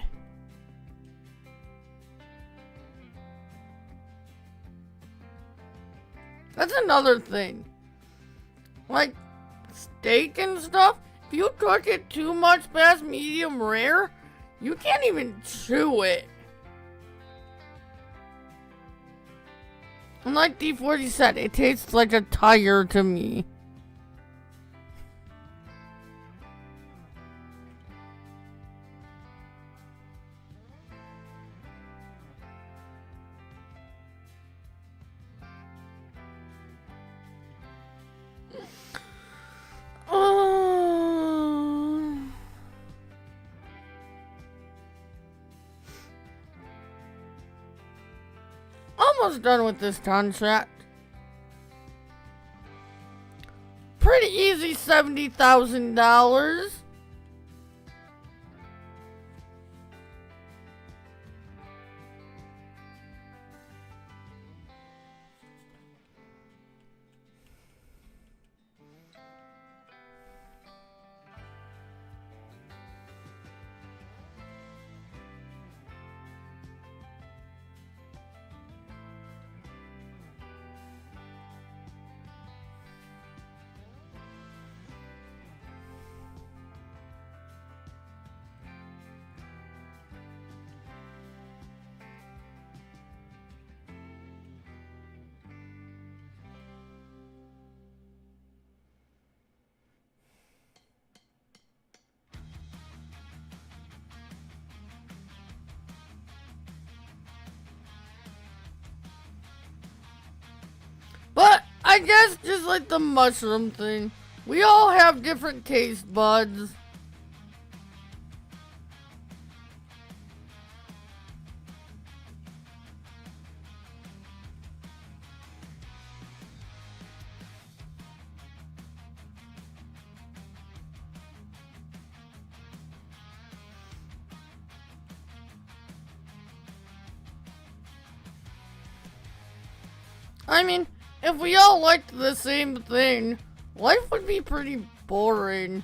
That's another thing. Like steak and stuff, if you cook it too much past medium rare, you can't even chew it. And like D40 said, it tastes like a tire to me. Almost done with this contract. Pretty easy, $70,000. But I guess just like the mushroom thing, we all have different taste buds. I mean, if we all liked the same thing, life would be pretty boring.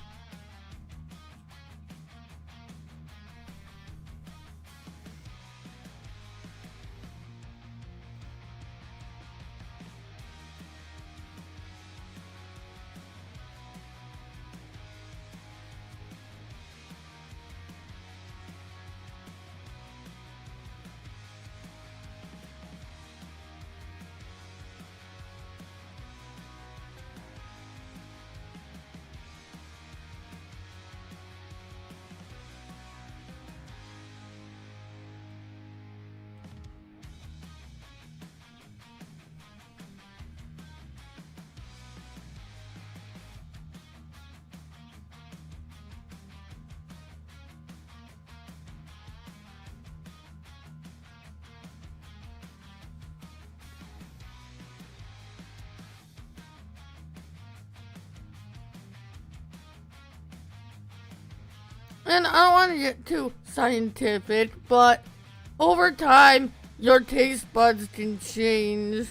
And I don't want to get too scientific, but over time, your taste buds can change.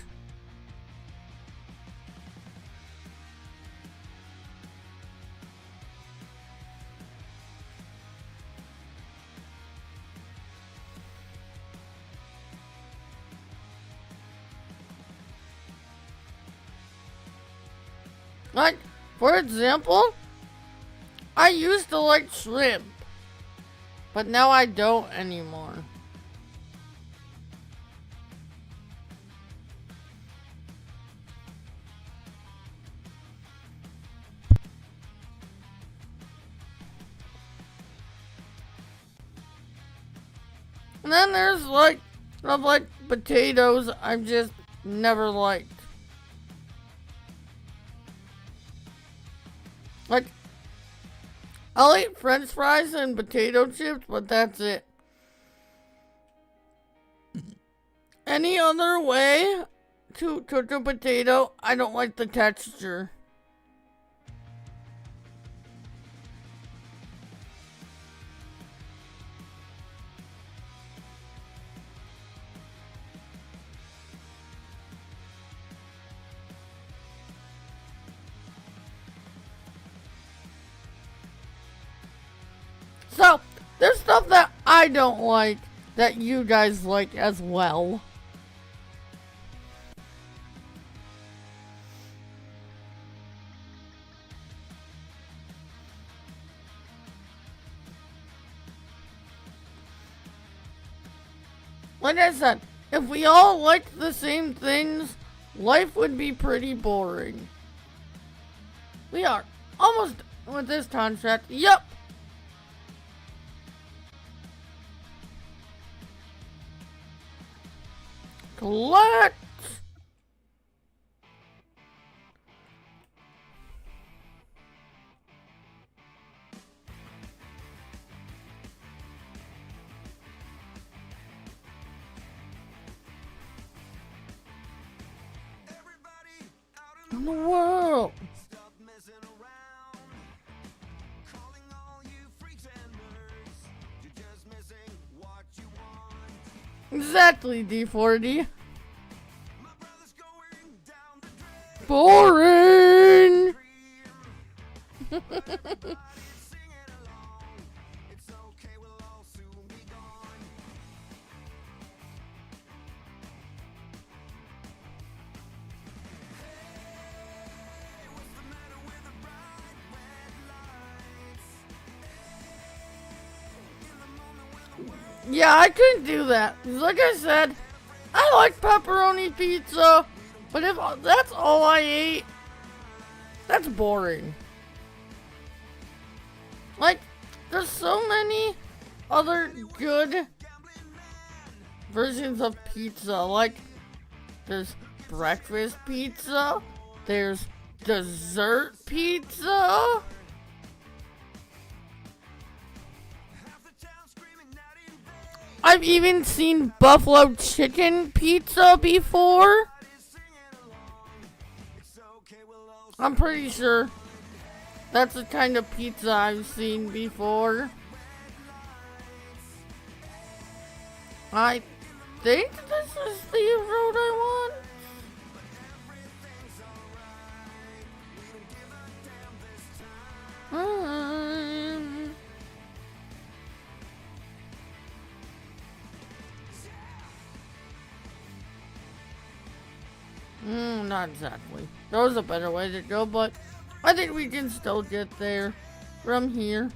Like, for example, I used to like shrimp, but now I don't anymore. And then there's like stuff like potatoes I've just never liked. Like, I'll eat french fries and potato chips, but that's it. Any other way to cook a potato, I don't like the texture. So, there's stuff that I don't like that you guys like as well. Like I said, if we all liked the same things, life would be pretty boring. We are almost done with this contract. Yep. Collect. In the world. Stop messing around. Calling all you freaks and nerds. You're just missing what you want. Exactly, D40. My brother's going down the drain. Boring. Everybody's singing along. It's okay, we'll all soon be gone. Hey, what's the matter with the bright red lights? In the moment when the world Yeah, I couldn't do that. 'Cause like I said, I like pepperoni pizza, but if that's all I ate, that's boring. Like, there's so many other good versions of pizza. Like, there's breakfast pizza, there's dessert pizza. half the town screaming out in vain. I've even seen buffalo chicken pizza before. Everybody's singing along. It's okay, we'll all I'm pretty sure that's the kind of pizza I've seen before. I think this is the road I want. Not exactly. There was a better way to go, but I think we can still get there from here.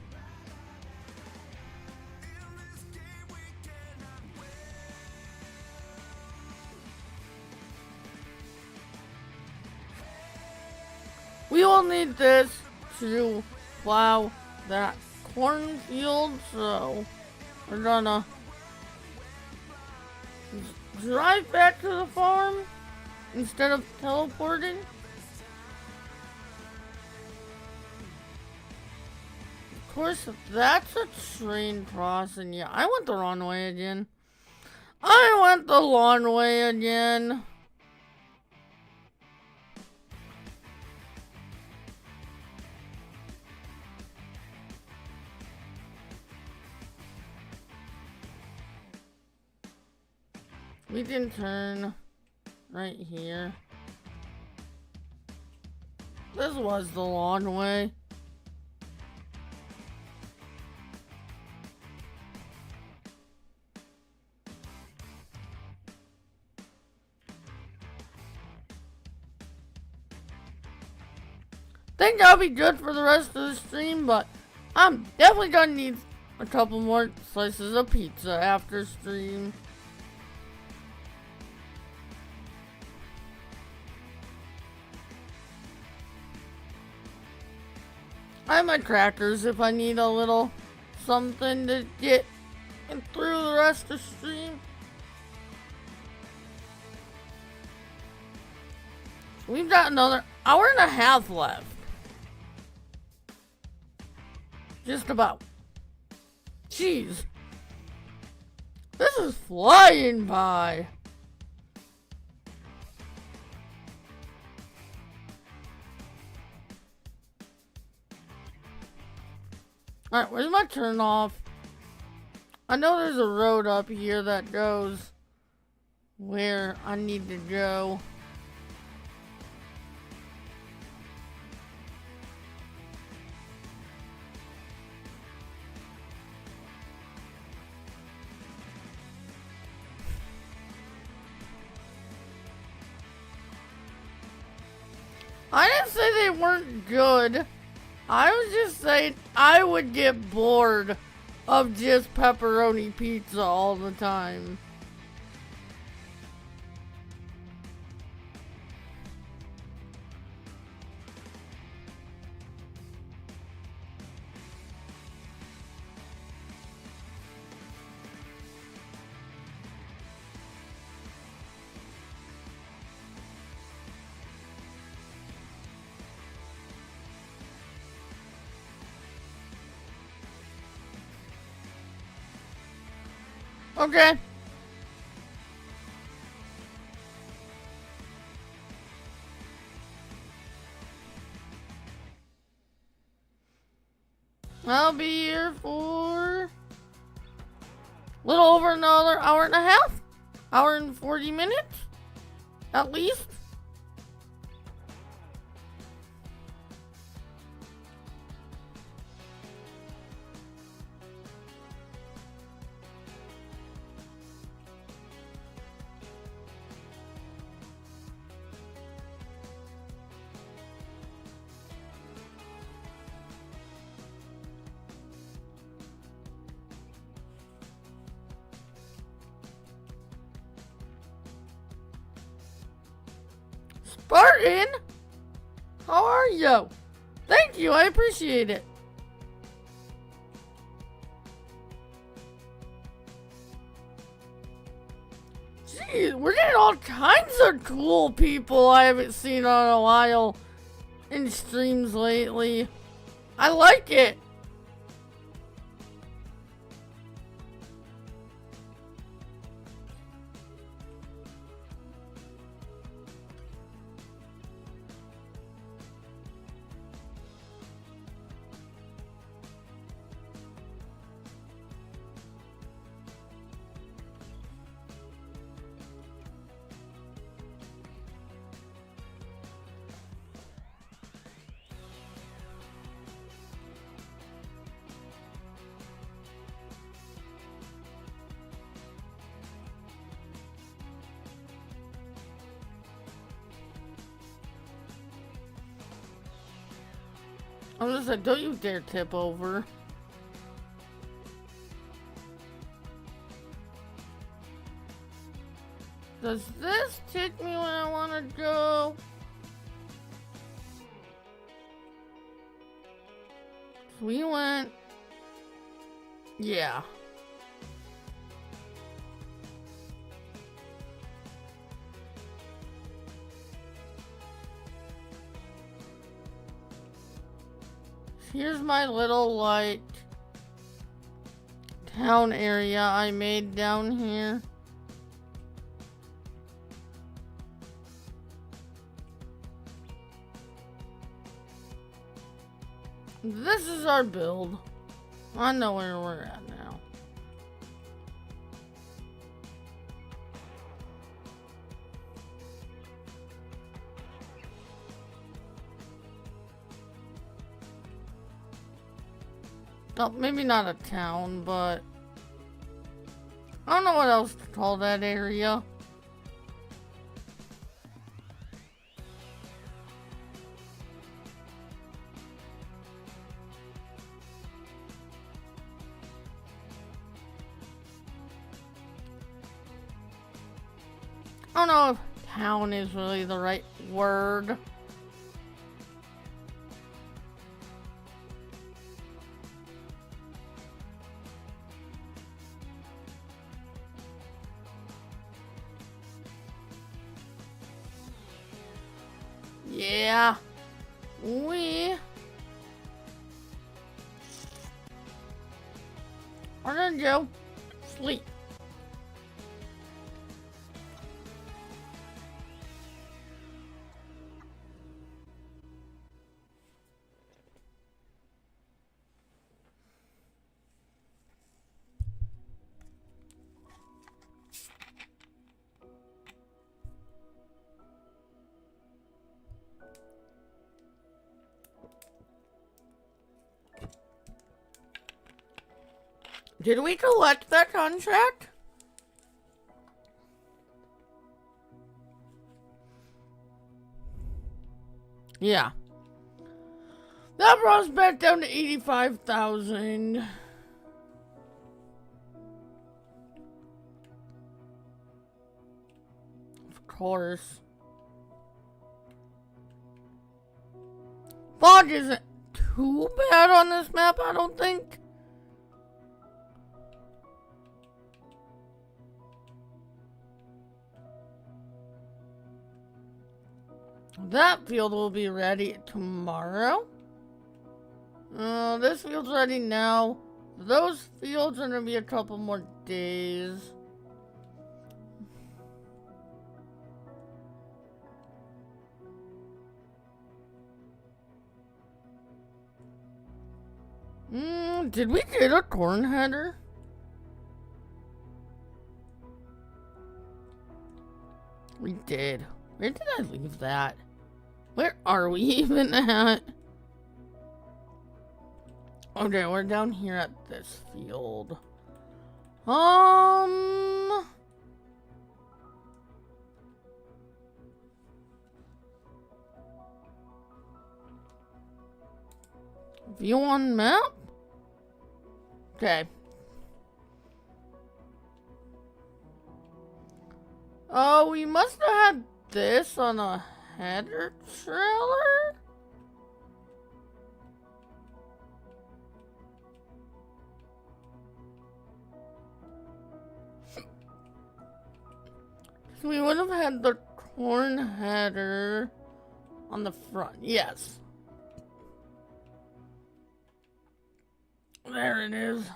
We will need this to plow that cornfield, so we're gonna drive back to the farm instead of teleporting. Of course, that's a train crossing. Yeah, I went the wrong way again. I went the long way again. We can turn right here. This was the long way. think I'll be good for the rest of the stream, but I'm definitely gonna need a couple more slices of pizza after stream. I have my crackers if I need a little something to get through the rest of the stream. We've got another hour and a half left. Just about. Jeez. This is flying by. Alright, where's my turn off? I know there's a road up here that goes where I need to go. I didn't say they weren't good. I was just saying I would get bored of just pepperoni pizza all the time. Okay. I'll be here for a little over another hour and a half. Hour and 40 minutes, at least. Spartan, how are you? Thank you, I appreciate it. Jeez, we're getting all kinds of cool people I haven't seen on a while in streams lately. I like it. I'm just like, don't you dare tip over. Does this take me when I want to go? We went... Yeah. Here's my little, like, town area I made down here. This is our build. I know where we're at now. Oh, maybe not a town, but I don't know what else to call that area. don't know if town is really the right word. Yeah, we are gonna go sleep. Did we collect that contract? Yeah. That brought us back down to 85,000. Of course. Fog isn't too bad on this map, I don't think. That field will be ready tomorrow. This field's ready now. Those fields are gonna be a couple more days. Did we get a corn header? We did. Where did I leave that? Where are we even at? Okay, we're down here at this field. View on map? Okay. Oh, we must have had this on a header trailer? So we would have had the corn header on the front. Yes. There it is.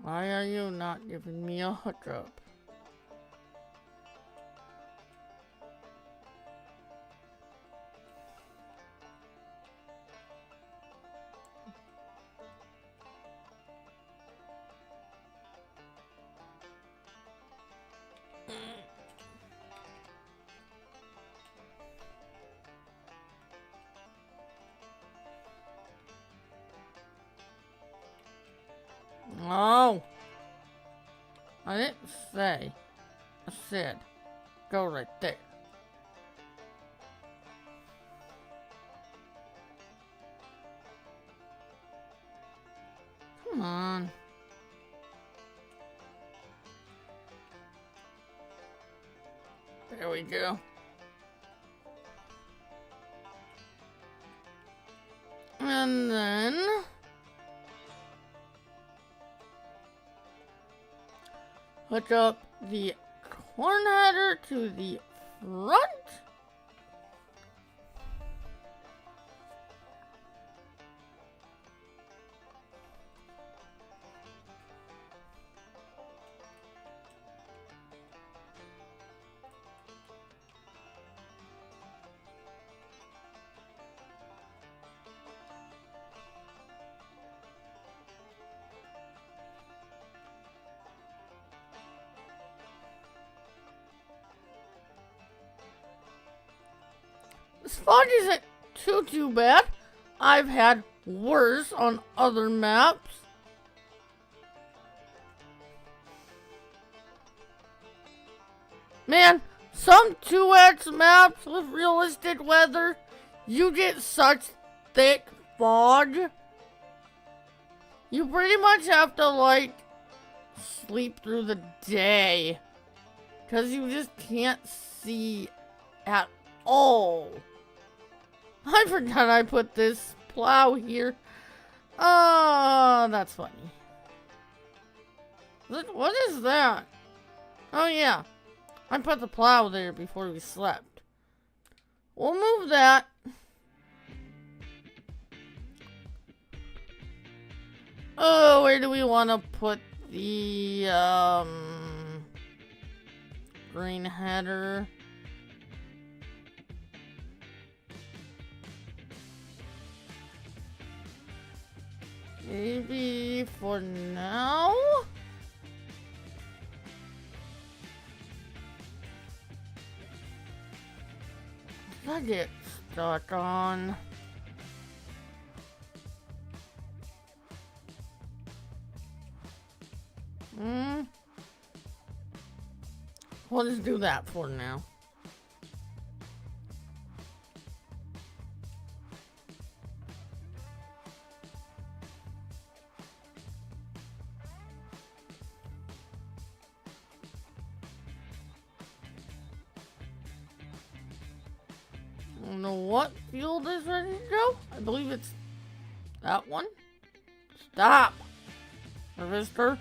Why are you not giving me a hookup? Oh, I didn't say. I said, go right there. Come on. There we go. And then hook up the corn header to the front. This fog isn't too bad. I've had worse on other maps. Man, some 2x maps with realistic weather, you get such thick fog. You pretty much have to, like, sleep through the day. Because you just can't see at all. I forgot I put this plow here. Oh, that's funny. What is that? Oh, yeah. I put the plow there before we slept. We'll move that. Oh, where do we want to put the, green header? Maybe for now? Did I get stuck on? We'll just do that for now. I don't know what field is ready to go. I believe it's that one. Stop, Harvester.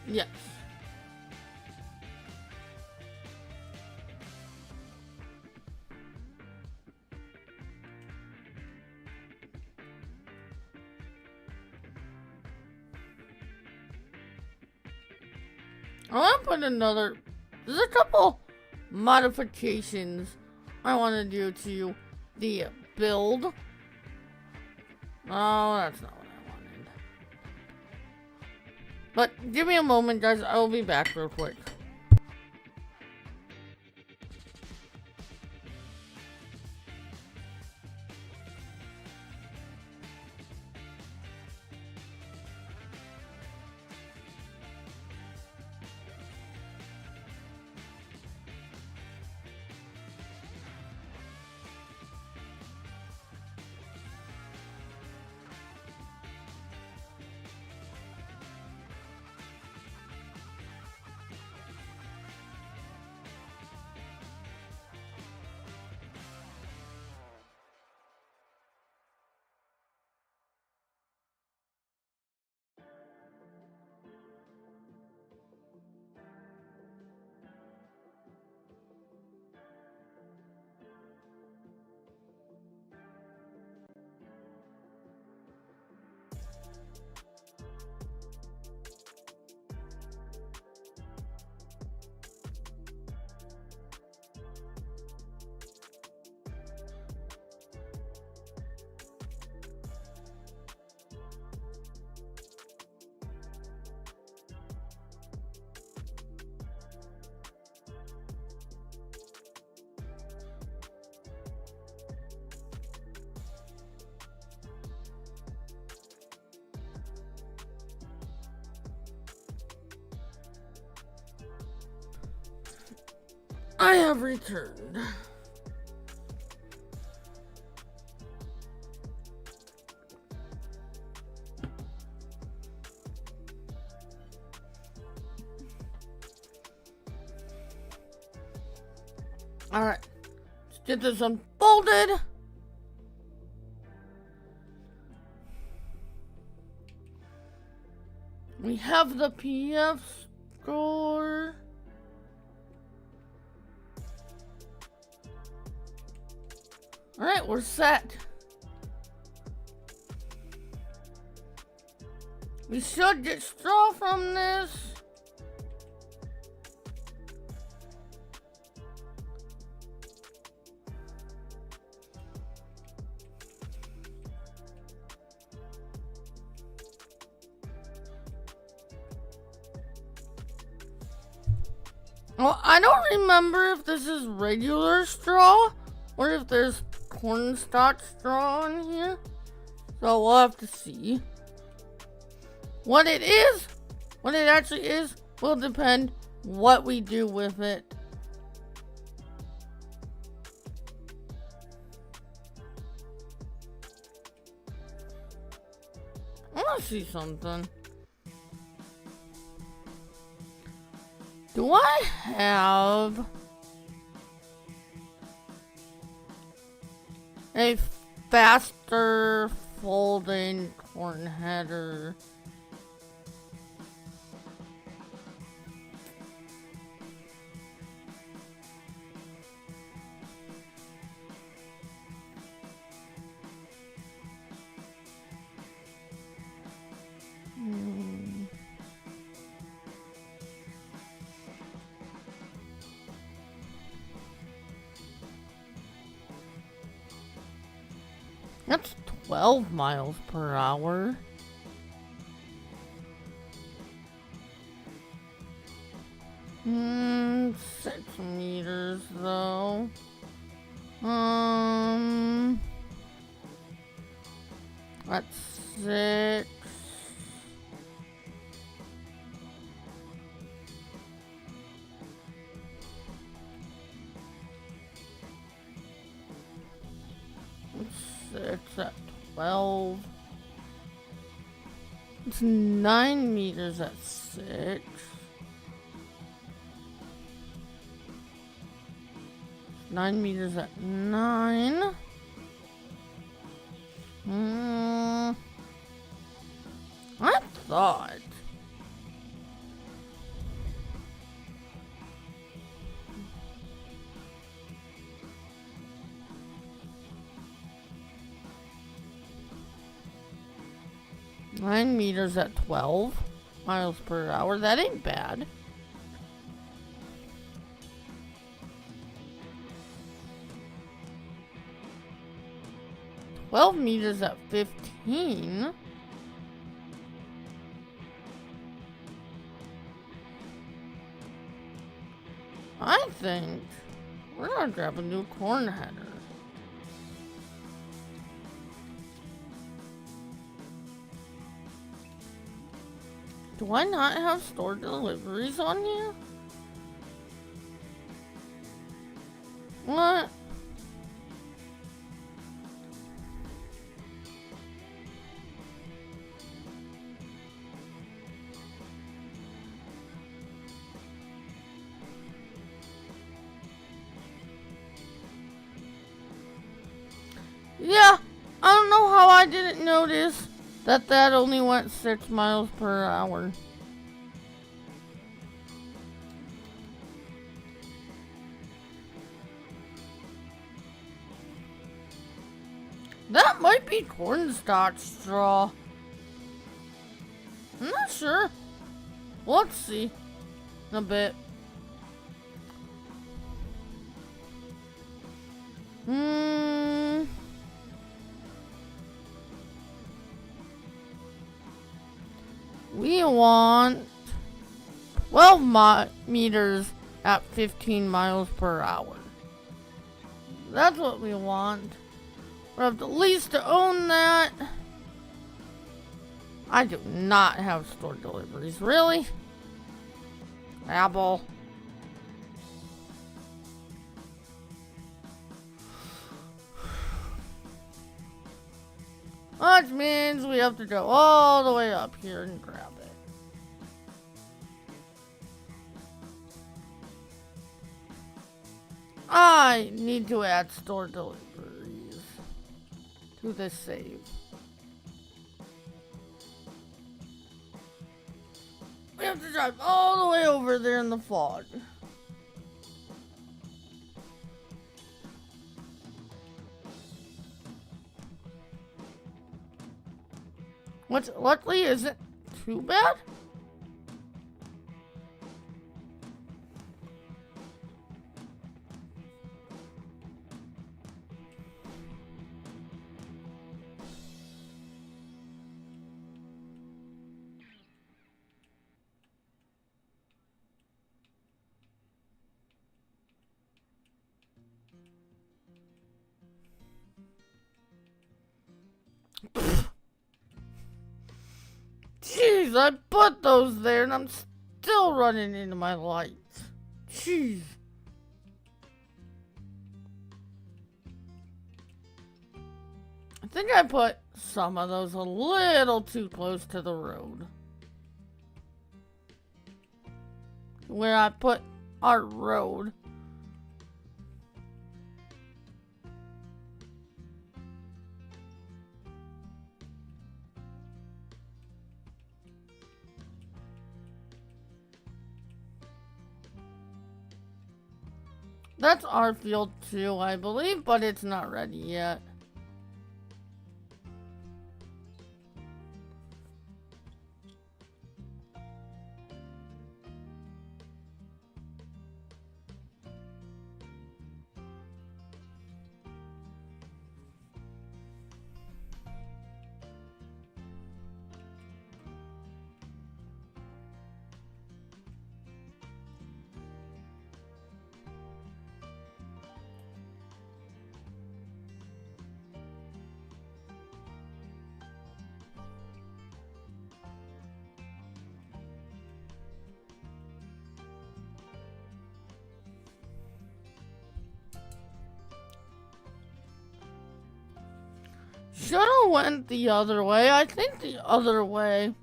Yes. I want to put another. There's a couple modifications I want to do to the build. Oh, that's not what I wanted. But give me a moment, guys. I will be back real quick. I have returned. Alright, let's get this unfolded. We have the PF score. Alright, we're set. We should get straw from this. Well, I don't remember if this is regular straw or if there's cornstarch straw in here. So we'll have to see. What it actually is, will depend what we do with it. I want to see something. Do I have a faster folding corn header? That's 12 miles per hour. Hmm, 6 meters though. That's 6. It's at 12. It's 9 meters at 6. 9 meters at 9. I thought. Nine meters at 12 miles per hour. That ain't bad. $12 meters at 15. I think we're gonna grab a new corn header. Do I not have store deliveries on here? What? Yeah, I don't know how I didn't notice that only went 6 miles per hour. That might be cornstarch straw. I'm not sure. Let's see in a bit. We want 12 meters at 15 miles per hour. That's what we want. We have the lease to own that. I do not have store deliveries. Really? Apple. Which means we have to go all the way up here and grab it. I need to add store deliveries to this save. We have to drive all the way over there in the fog. Which luckily isn't too bad. Jeez, I put those there and I'm still running into my lights. Jeez. I think I put some of those a little too close to the road. Where I put our road. That's our field too, I believe, but it's not ready yet. Should've went the other way. I think the other way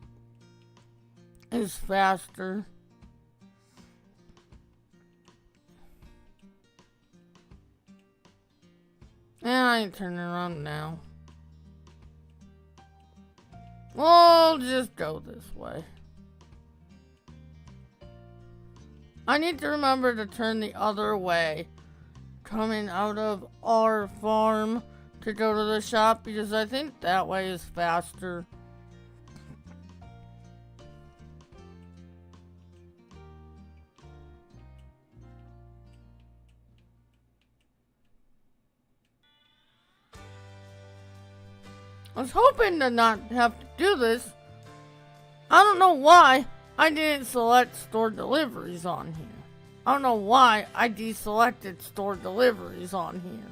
is faster. And I ain't turning around now. We'll just go this way. I need to remember to turn the other way. Coming out of our farm to go to the shop because I think that way is faster. I was hoping to not have to do this. I don't know why I didn't select store deliveries on here. I don't know why I deselected store deliveries on here.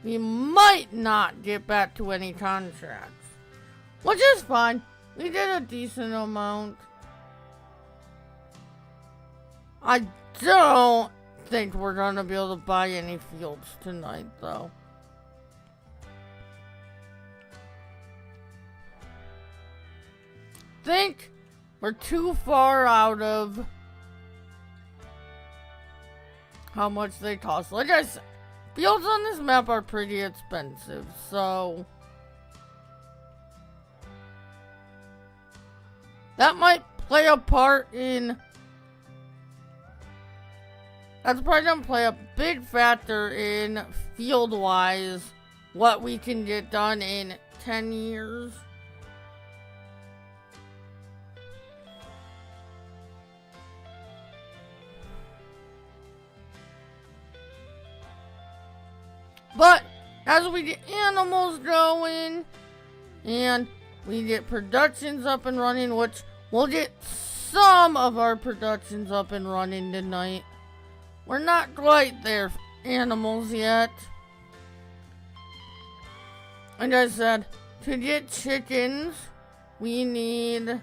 We might not get back to any contracts, which is fine. We did a decent amount. I don't think we're gonna be able to buy any fields tonight, though. Think we're too far out of how much they cost. Like I said, fields on this map are pretty expensive, so that might play a part in. That's probably gonna play a big factor in field-wise what we can get done in 10 years. But as we get animals going and we get productions up and running, which we'll get some of our productions up and running tonight. We're not quite there, animals, yet. Like I said, to get chickens, we need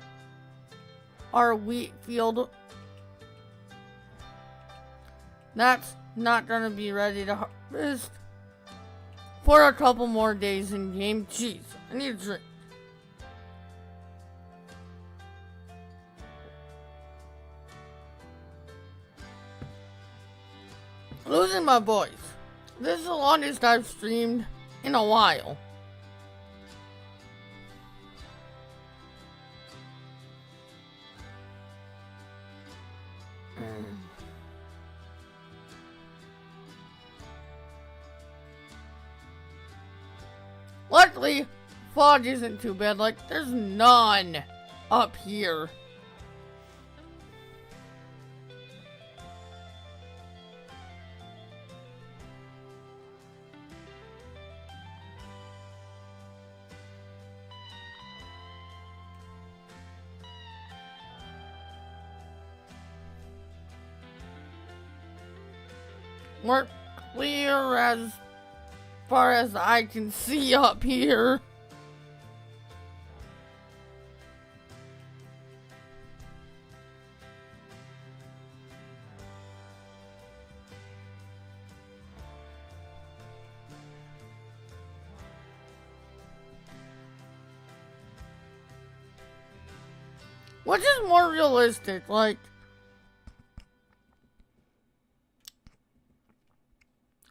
our wheat field. That's not gonna be ready to harvest for a couple more days in game. Jeez, I need a drink. Losing my voice. This is the longest I've streamed in a while. Luckily, fog isn't too bad. Like, there's none up here. We're clear as far as I can see up here. Which is more realistic, like,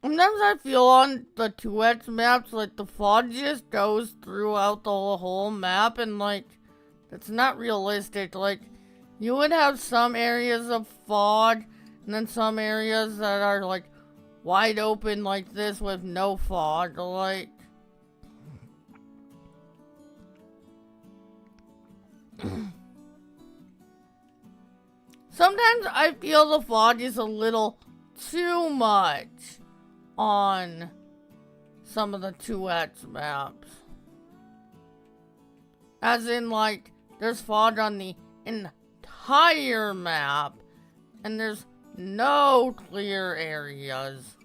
sometimes I feel on the 2X maps, like, the fog just goes throughout the whole map, and, like, that's not realistic. Like, you would have some areas of fog, and then some areas that are, like, wide open like this with no fog, like. Sometimes I feel the fog is a little too much on some of the 2X maps. As in, like, there's fog on the entire map, and there's no clear areas.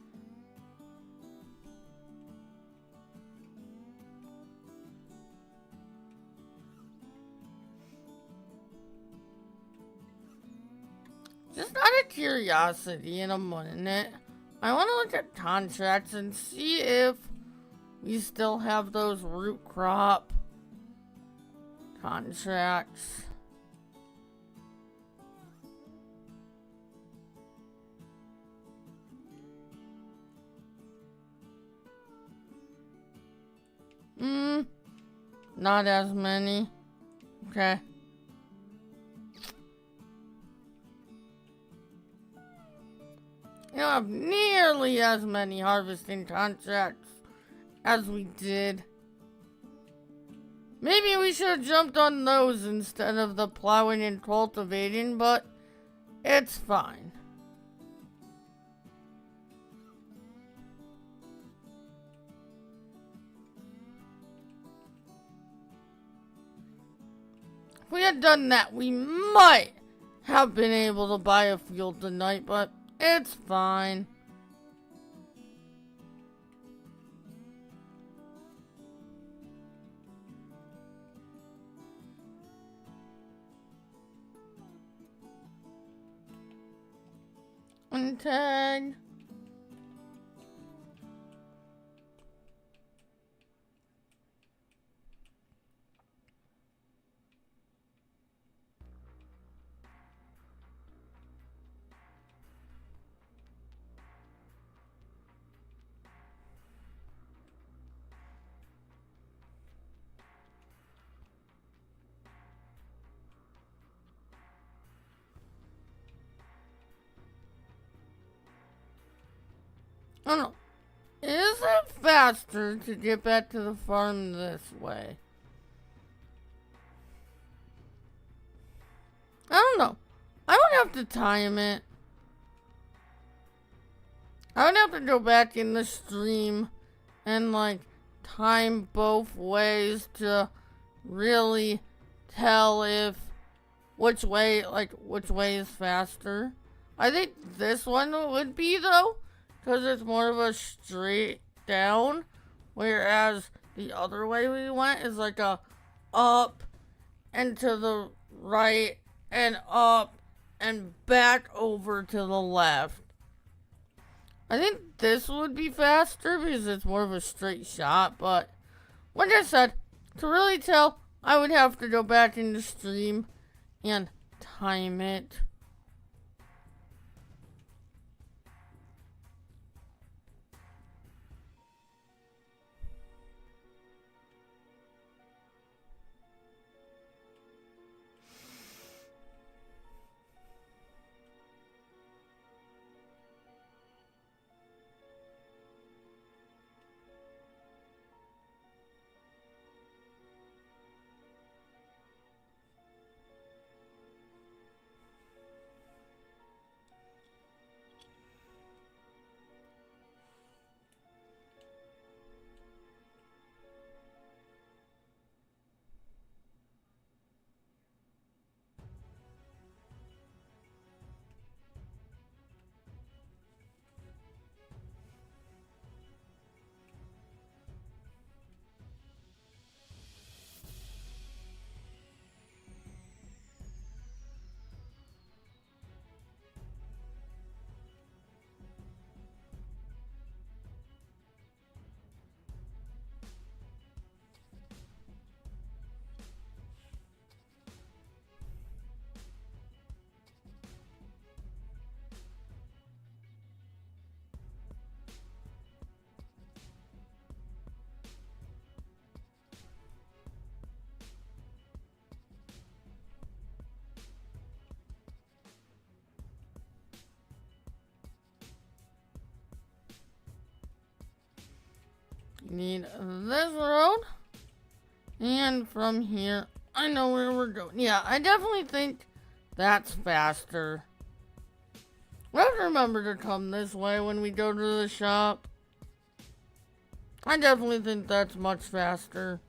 Just out of curiosity, in a minute, I want to look at contracts and see if we still have those root crop contracts. Not as many. Okay. You don't have nearly as many harvesting contracts as we did. Maybe we should have jumped on those instead of the plowing and cultivating, but it's fine. If we had done that, we might have been able to buy a field tonight, but it's fine. Untag. I don't know. Is it faster to get back to the farm this way? I don't know. I would have to time it. I would have to go back in the stream and, like, time both ways to really tell if which way is faster. I think this one would be, though, because it's more of a straight down, whereas the other way we went is like a up and to the right and up and back over to the left. I think this would be faster because it's more of a straight shot, but like I said, to really tell, I would have to go back in the stream and time it. Need this road. And from here, I know where we're going. Yeah, I definitely think that's faster. Let's remember to come this way when we go to the shop. I definitely think that's much faster.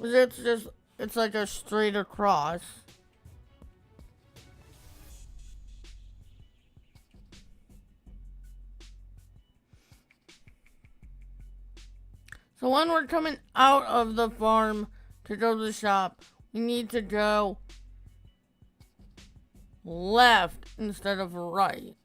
It's like a straight across. So when we're coming out of the farm to go to the shop, we need to go left instead of right.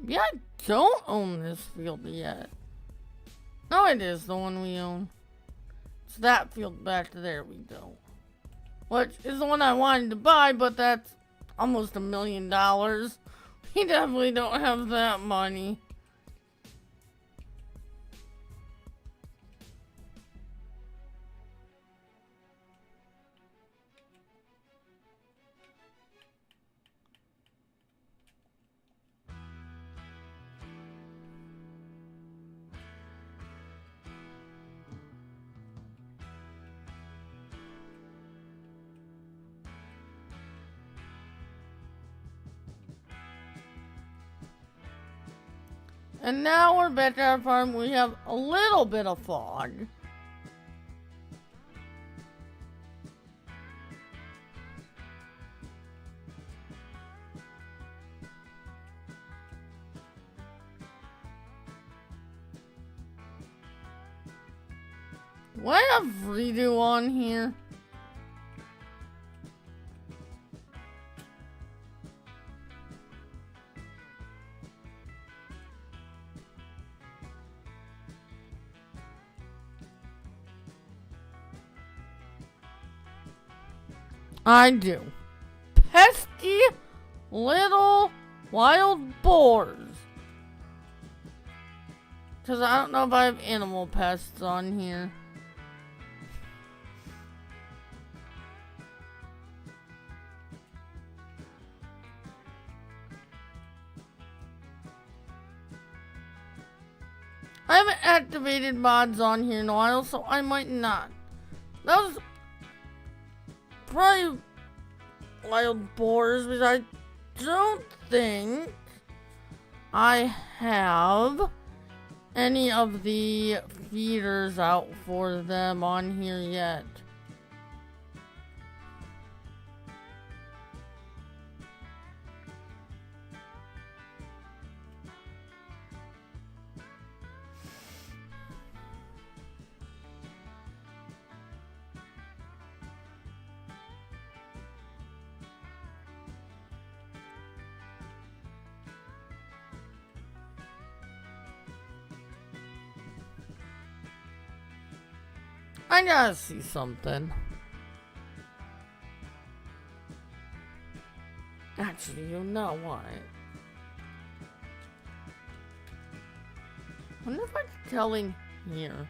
Yeah, I don't own this field yet. No, it is the one we own. It's that field back there we go. Which is the one I wanted to buy, but that's almost $1 million. We definitely don't have that money. And now we're back at our farm. We have a little bit of fog. Do I have redo on here? I do. Pesky little wild boars. Because I don't know if I have animal pests on here. I haven't activated mods on here in a while, so I might not. That was probably wild boars, but I don't think I have any of the feeders out for them on here yet. I gotta see something. Actually, you know what? I wonder if I can tell in here.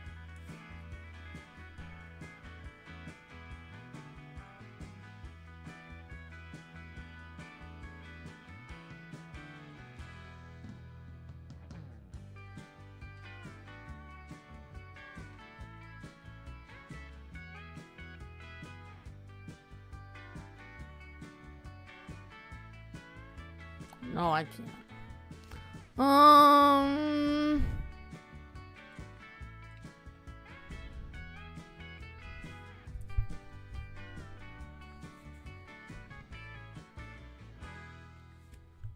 No, I can't.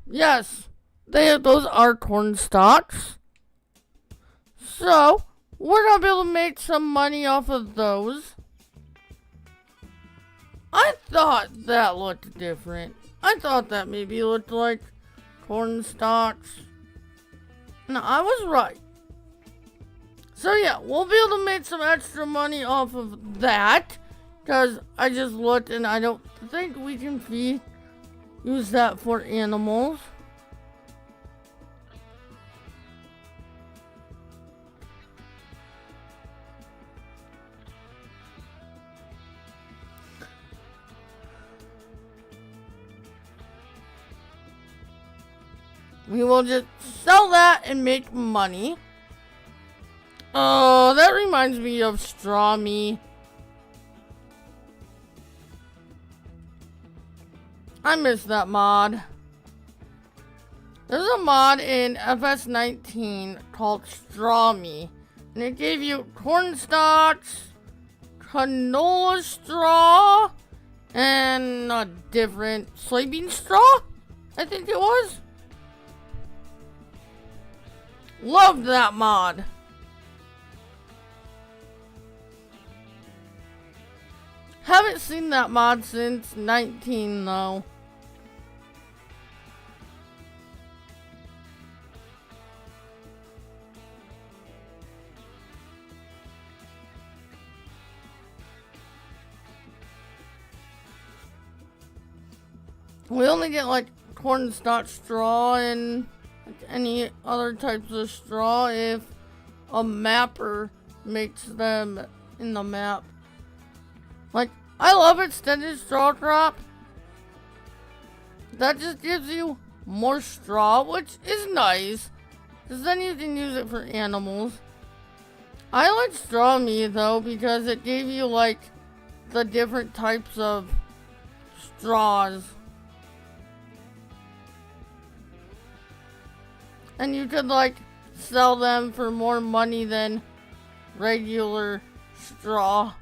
Yes, those are corn stalks. So, we're gonna be able to make some money off of those. I thought that looked different. I thought that maybe looked like corn stalks. No, I was right. So yeah, we'll be able to make some extra money off of that. Because I just looked and I don't think we can use that for animals. We will just sell that and make money. Oh, that reminds me of Straw Me. I miss that mod. There's a mod in FS19 called Straw Me. And it gave you cornstarch, canola straw, and a different soybean straw, I think it was. Loved that mod. Haven't seen that mod since 19 though. We only get like cornstarch straw and any other types of straw if a mapper makes them in the map. Like, I love extended straw crop. That just gives you more straw, which is nice, because then you can use it for animals. I like Straw Me though, because it gave you like the different types of straws. And you could like sell them for more money than regular straw.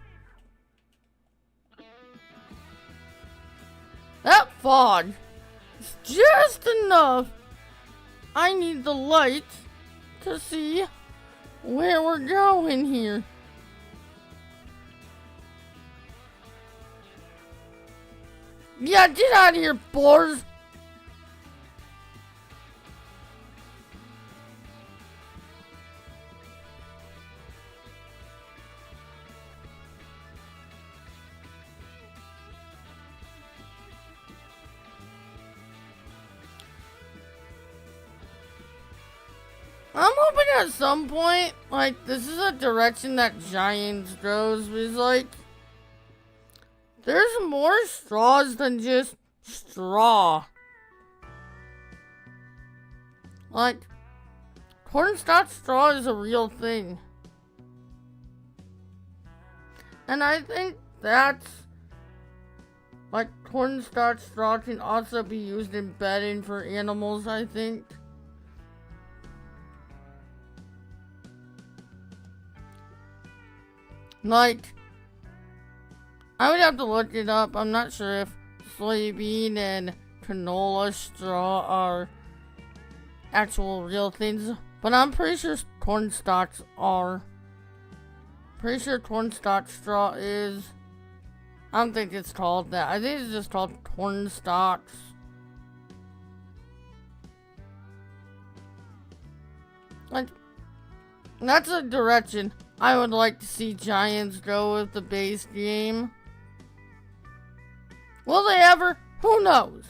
That fog is just enough. I need the light to see where we're going here. Yeah, get out of here, boars. I'm hoping at some point, like, this is a direction that Giants goes, because, like, there's more straws than just straw. Like, cornstarch straw is a real thing. And I think that's, like, cornstarch straw can also be used in bedding for animals, I think. Like, I would have to look it up. I'm not sure if soybean and canola straw are actual real things, but I'm pretty sure cornstarch are. Pretty sure cornstarch straw is. I don't think it's called that. I think it's just called cornstarch. Like, that's a direction I would like to see Giants go with the base game. Will they ever? Who knows?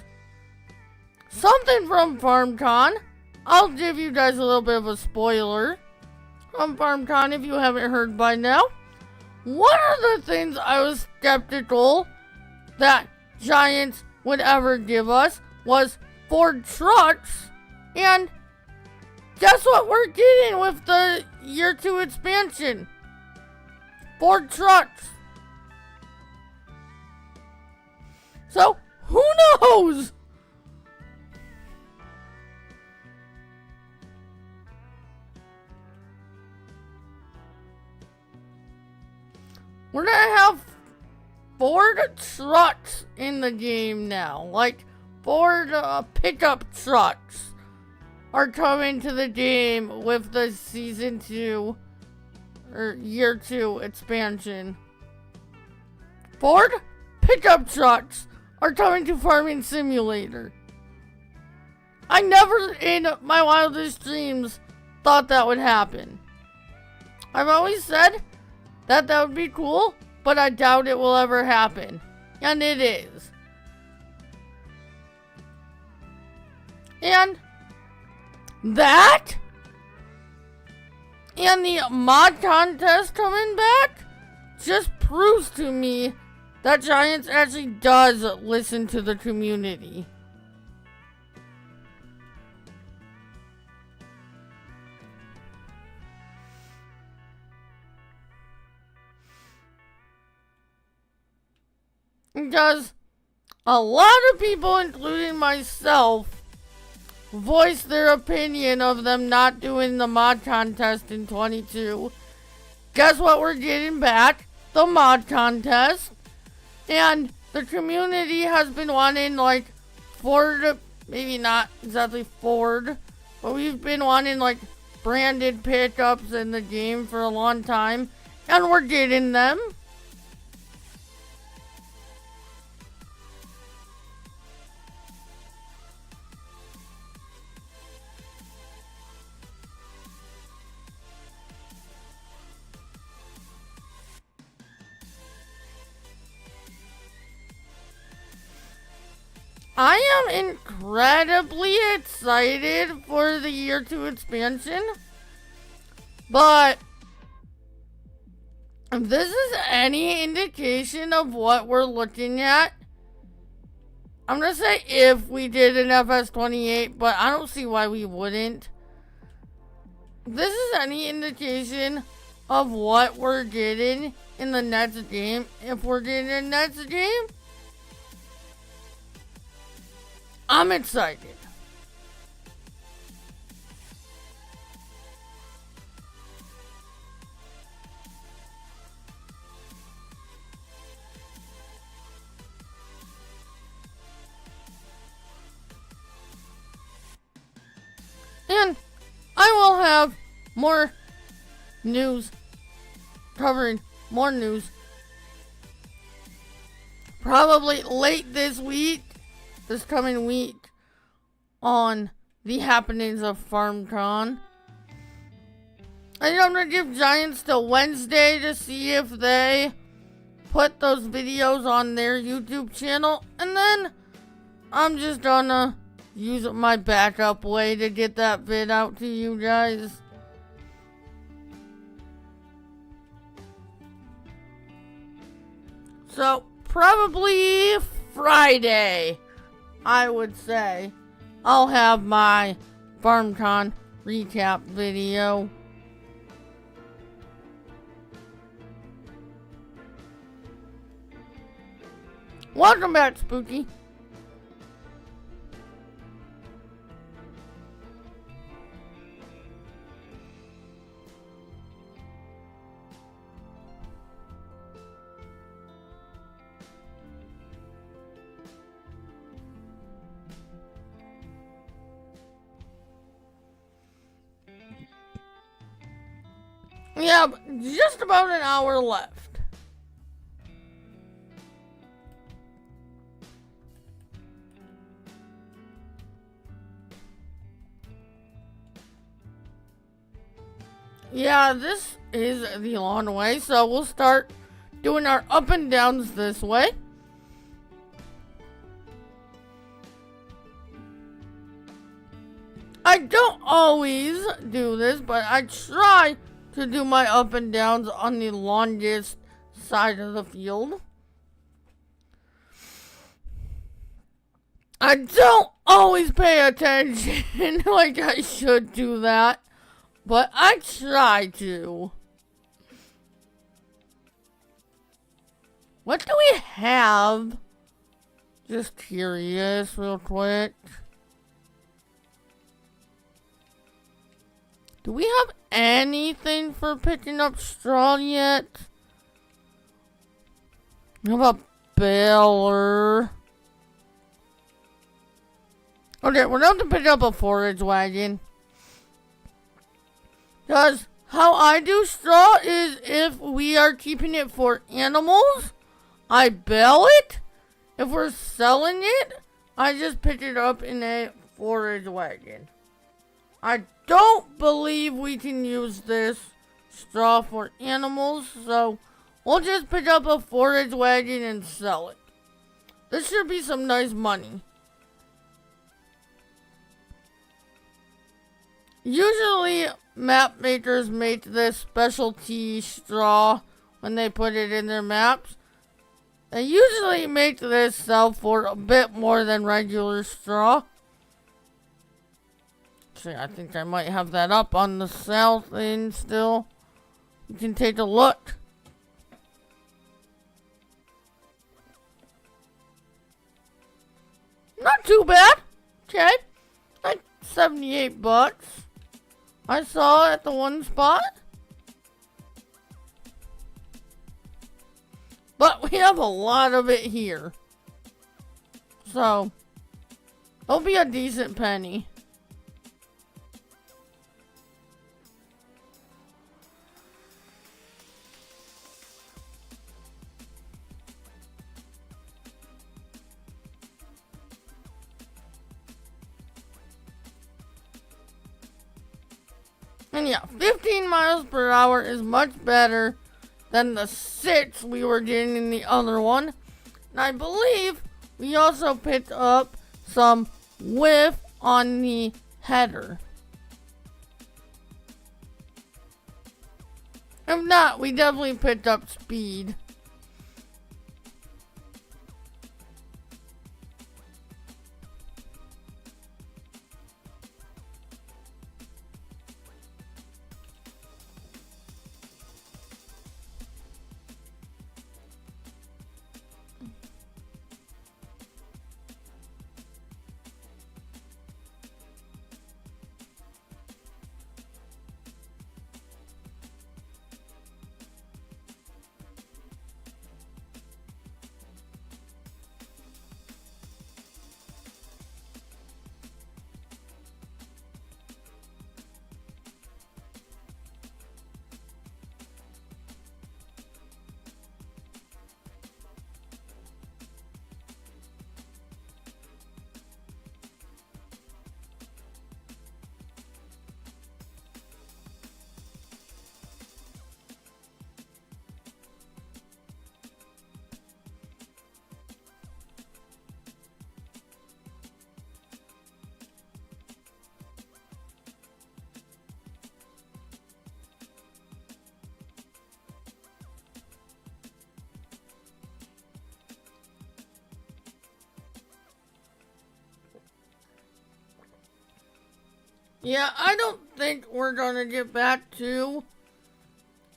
Something from FarmCon. I'll give you guys a little bit of a spoiler from FarmCon if you haven't heard by now. One of the things I was skeptical that Giants would ever give us was Ford trucks, and guess what we're getting with the Year 2 expansion? Ford trucks. So, who knows? We're gonna have Ford trucks in the game now. Like, Ford pickup trucks are coming to the game with the Season 2 or Year 2 expansion. Ford pickup trucks are coming to Farming Simulator. I never in my wildest dreams thought that would happen. I've always said that that would be cool, but I doubt it will ever happen. And it is. And that and the mod contest coming back just proves to me that Giants actually does listen to the community. Because a lot of people, including myself, voiced their opinion of them not doing the mod contest in 22. Guess what we're getting back? The mod contest. And the community has been wanting, like, Ford, maybe not exactly Ford, but we've been wanting, like, branded pickups in the game for a long time. And we're getting them. I am incredibly excited for the Year 2 expansion, but if this is any indication of what we're looking at, I'm going to say if we did an FS28, but I don't see why we wouldn't. If this is any indication of what we're getting in the next game, if we're getting a next game, I'm excited. And I will have more news, covering more news, probably late this week. This coming week on the happenings of FarmCon. I'm gonna give Giants till Wednesday to see if they put those videos on their YouTube channel, and then I'm just gonna use my backup way to get that vid out to you guys. So probably Friday, I would say, I'll have my FarmCon recap video. Welcome back, Spooky. Yeah, just about an hour left. Yeah, this is the long way, so we'll start doing our up and downs this way. I don't always do this, but I try to do my up and downs on the longest side of the field. I don't always pay attention like I should do that, but I try to. What do we have? Just curious, real quick. Do we have anything for picking up straw yet? How about baler? Okay, we're going to pick up a forage wagon. Because how I do straw is if we are keeping it for animals, I bale it. If we're selling it, I just pick it up in a forage wagon. I don't believe we can use this straw for animals, so we'll just pick up a forage wagon and sell it. This should be some nice money. Usually, map makers make this specialty straw when they put it in their maps. They usually make this sell for a bit more than regular straw. Actually, I think I might have that up on the sale thing still. You can take a look. Not too bad. Okay. Like 78 bucks. I saw at the one spot. But we have a lot of it here. So, it'll be a decent penny. And yeah, 15 miles per hour is much better than the 6 we were getting in the other one. And I believe we also picked up some whiff on the header. If not, we definitely picked up speed. Yeah, I don't think we're gonna get back to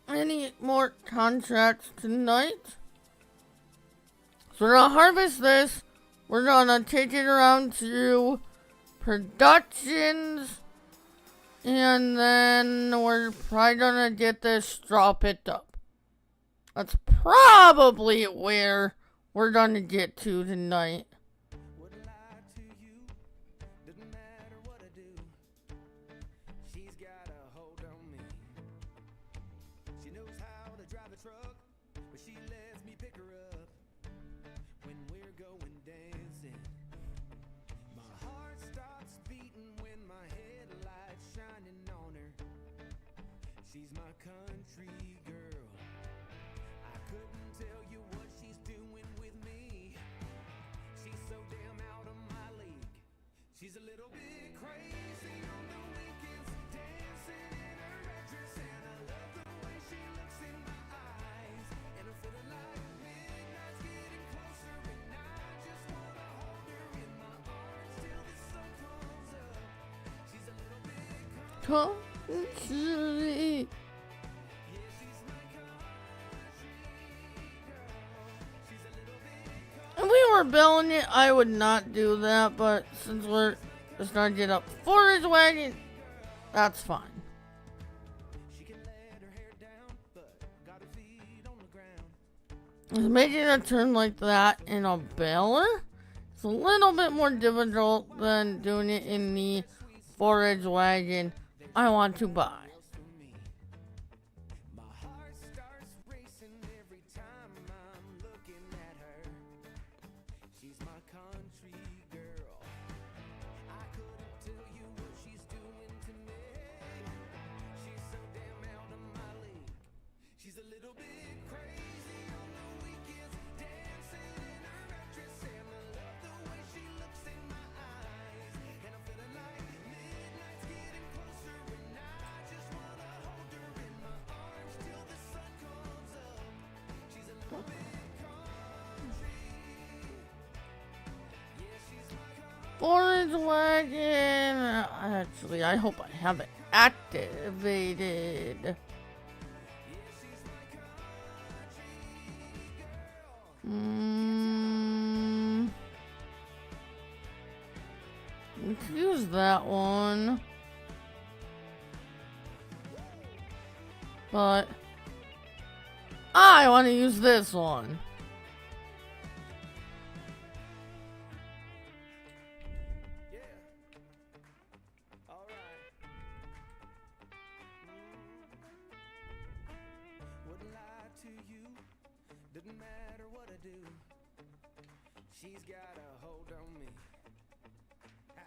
any more contracts tonight. So we're gonna harvest this. We're gonna take it around to productions. And then we're probably gonna get this straw picked up. That's probably where we're gonna get to tonight. Wouldn't lie to you, doesn't matter what I do. She's got a hold on me. She knows how to drive a truck, but she lets me pick her up when we're going dancing. My heart starts beating when my headlights shining on her. She's my country girl. I couldn't tell you what she's doing with me. She's so damn out of my league. She's a little bit crazy on the weekends, dancing in her red dress, and I love the way she looks in my eyes. And I'm feeling like midnight's getting closer, and I just wanna hold her in my arms till the sun comes up. She's a little bit Come to yeah, she's my country girl. She's a little bit If we were billing it, I would not do that, but since we're just gonna get up forage wagon, that's fine. she can let her hair down, but got her feet on the ground. Making a turn like that in a baler is a little bit more difficult than doing it in the forage wagon I want to buy. For me, my heart starts racing every time I'm looking at her. She's my country girl. I couldn't tell you what she's doing to me. She's so damn out of my league. forage wagon. Actually, I hope I have it activated. Let's use that one. But I want to use this one. Yeah. All right. Wouldn't lie to you. Didn't matter what I do. She's got a hold on me. Ha.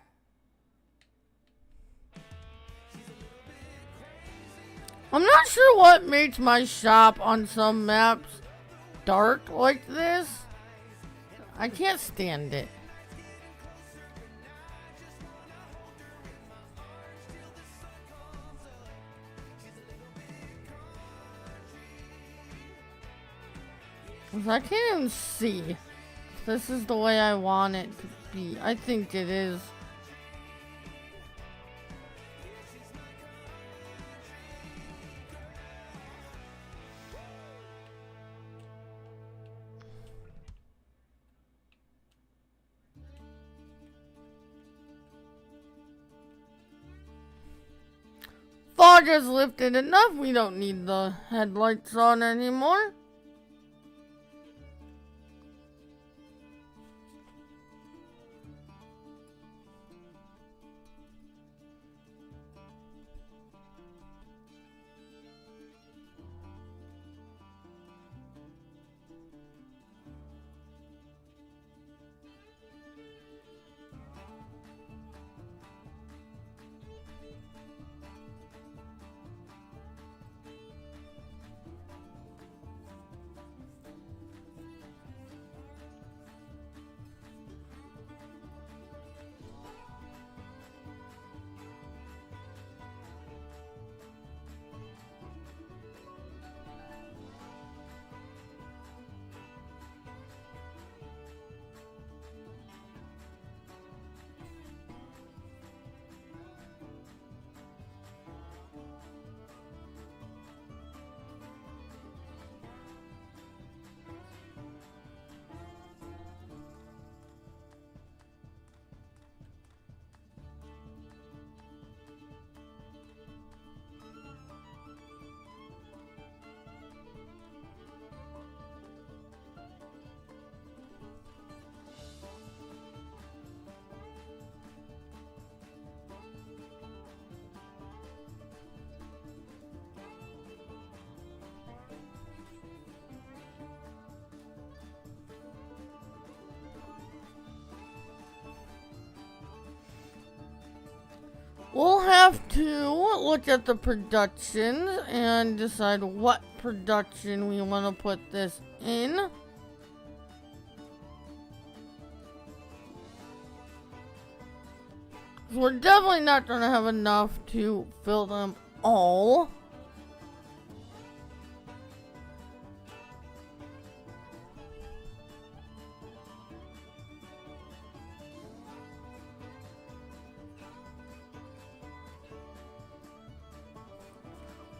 She's a little bit crazy. I'm not sure what makes my shop on some maps dark like this. I can't stand it. I can't even see if this is the way I want it to be. I think it is. Fog has lifted enough. We don't need the headlights on anymore. We'll have to look at the production and decide what production we want to put this in. We're definitely not going to have enough to fill them all.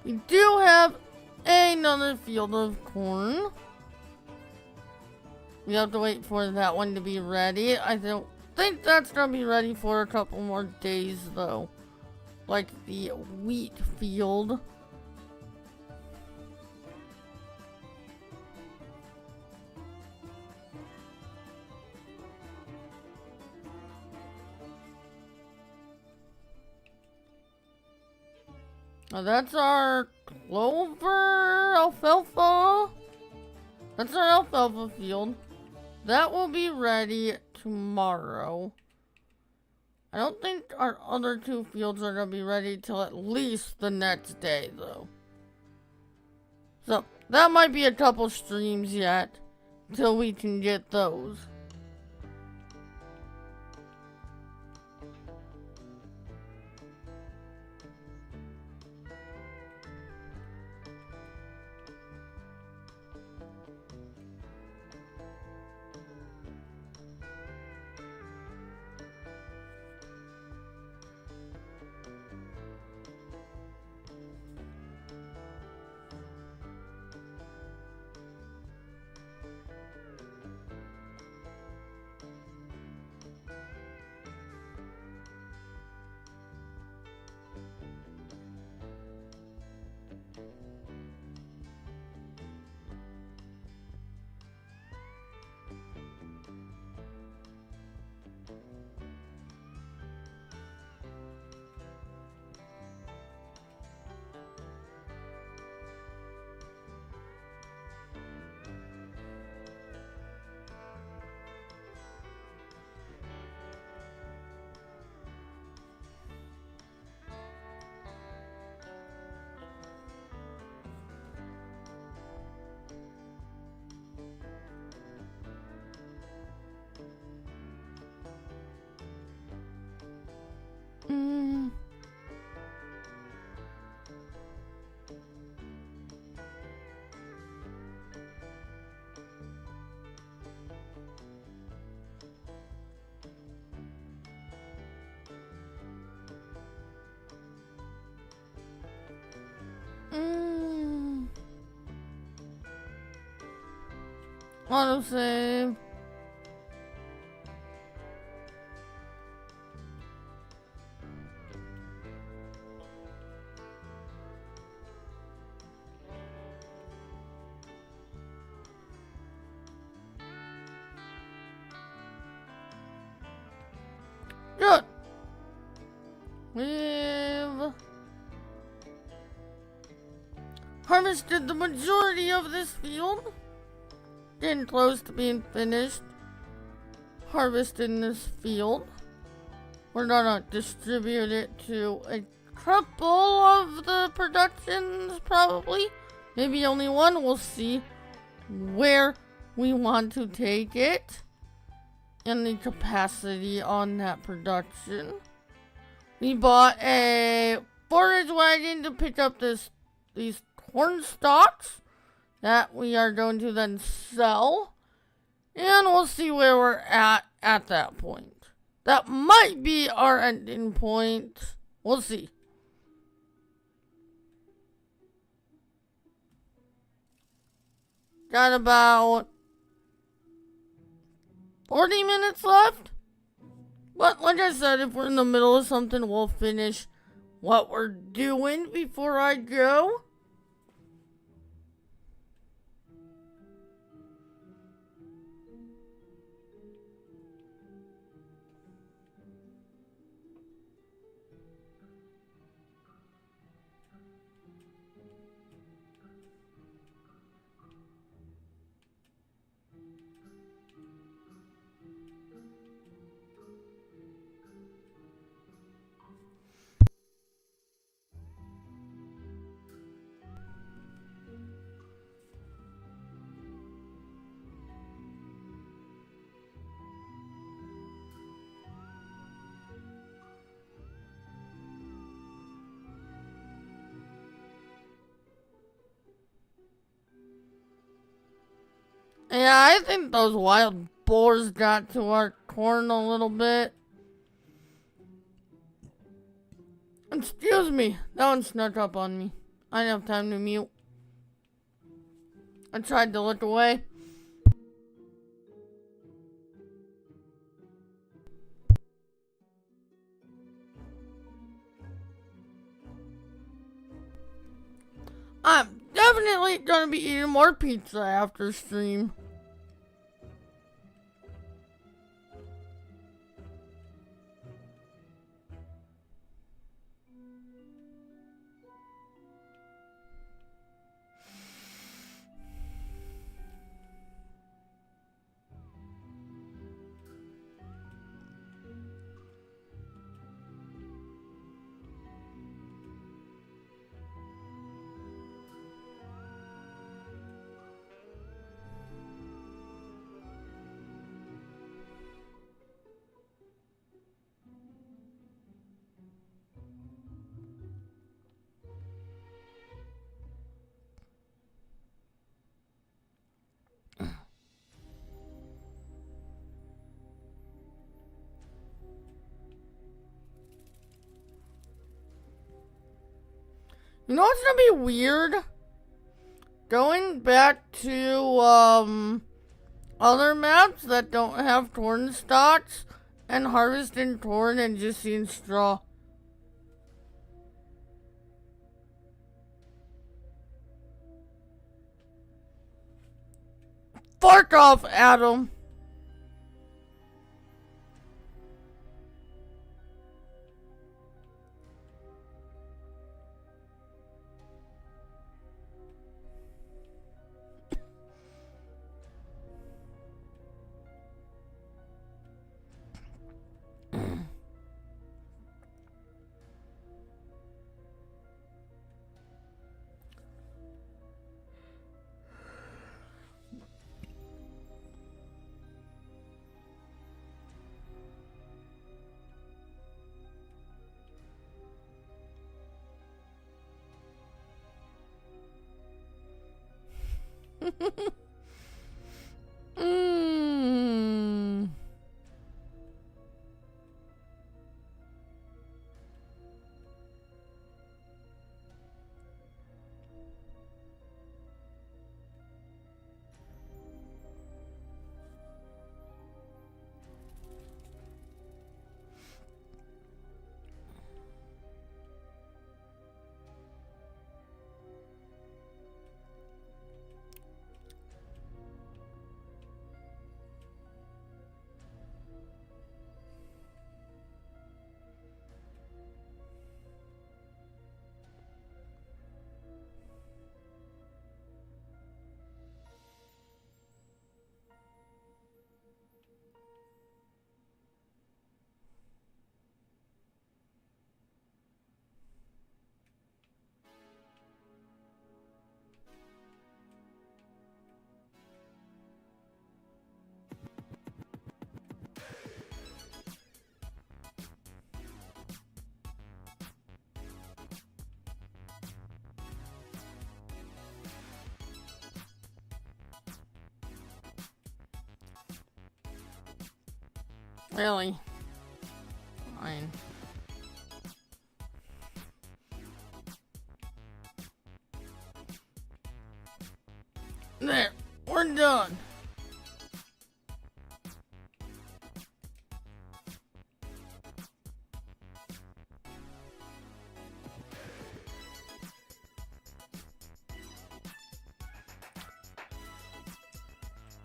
We do have another field of corn. We have to wait for that one to be ready. I don't think that's gonna be ready for a couple more days though. Like the wheat field. Now that's our clover, alfalfa. That's our alfalfa field. That will be ready tomorrow. I don't think our other two fields are going to be ready till at least the next day though. So that might be a couple streams yet till we can get those. Autosave. Good. We've harvested the majority of this field. Getting close to being finished harvesting this field. We're gonna distribute it to a couple of the productions, probably. Maybe only one. We'll see where we want to take it and the capacity on that production. We bought a forage wagon to pick up these corn stalks that we are going to then sell, and we'll see where we're at that point. That might be our ending point. We'll see. Got about 40 minutes left. But like I said, if we're in the middle of something, we'll finish what we're doing before I go. Yeah, I think those wild boars got to our corn a little bit. Excuse me, that one snuck up on me. I didn't have time to mute. I tried to look away. I'm definitely gonna be eating more pizza after stream. You know what's gonna be weird? Going back to other maps that don't have corn stalks and harvesting corn and just seeing straw. Fuck off, Adam. mm. Really? Fine. There, we're done.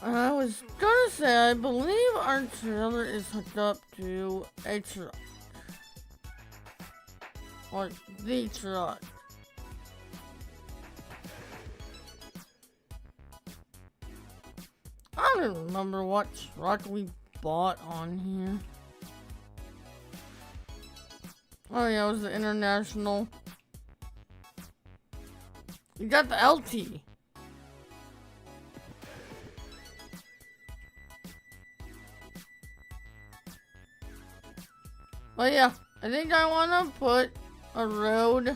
I was gonna say, I believe our trailer is hooked up to a truck. Or the truck. I don't remember what truck we bought on here. Oh yeah, it was the International. You got the LT. But yeah, I think I want to put a road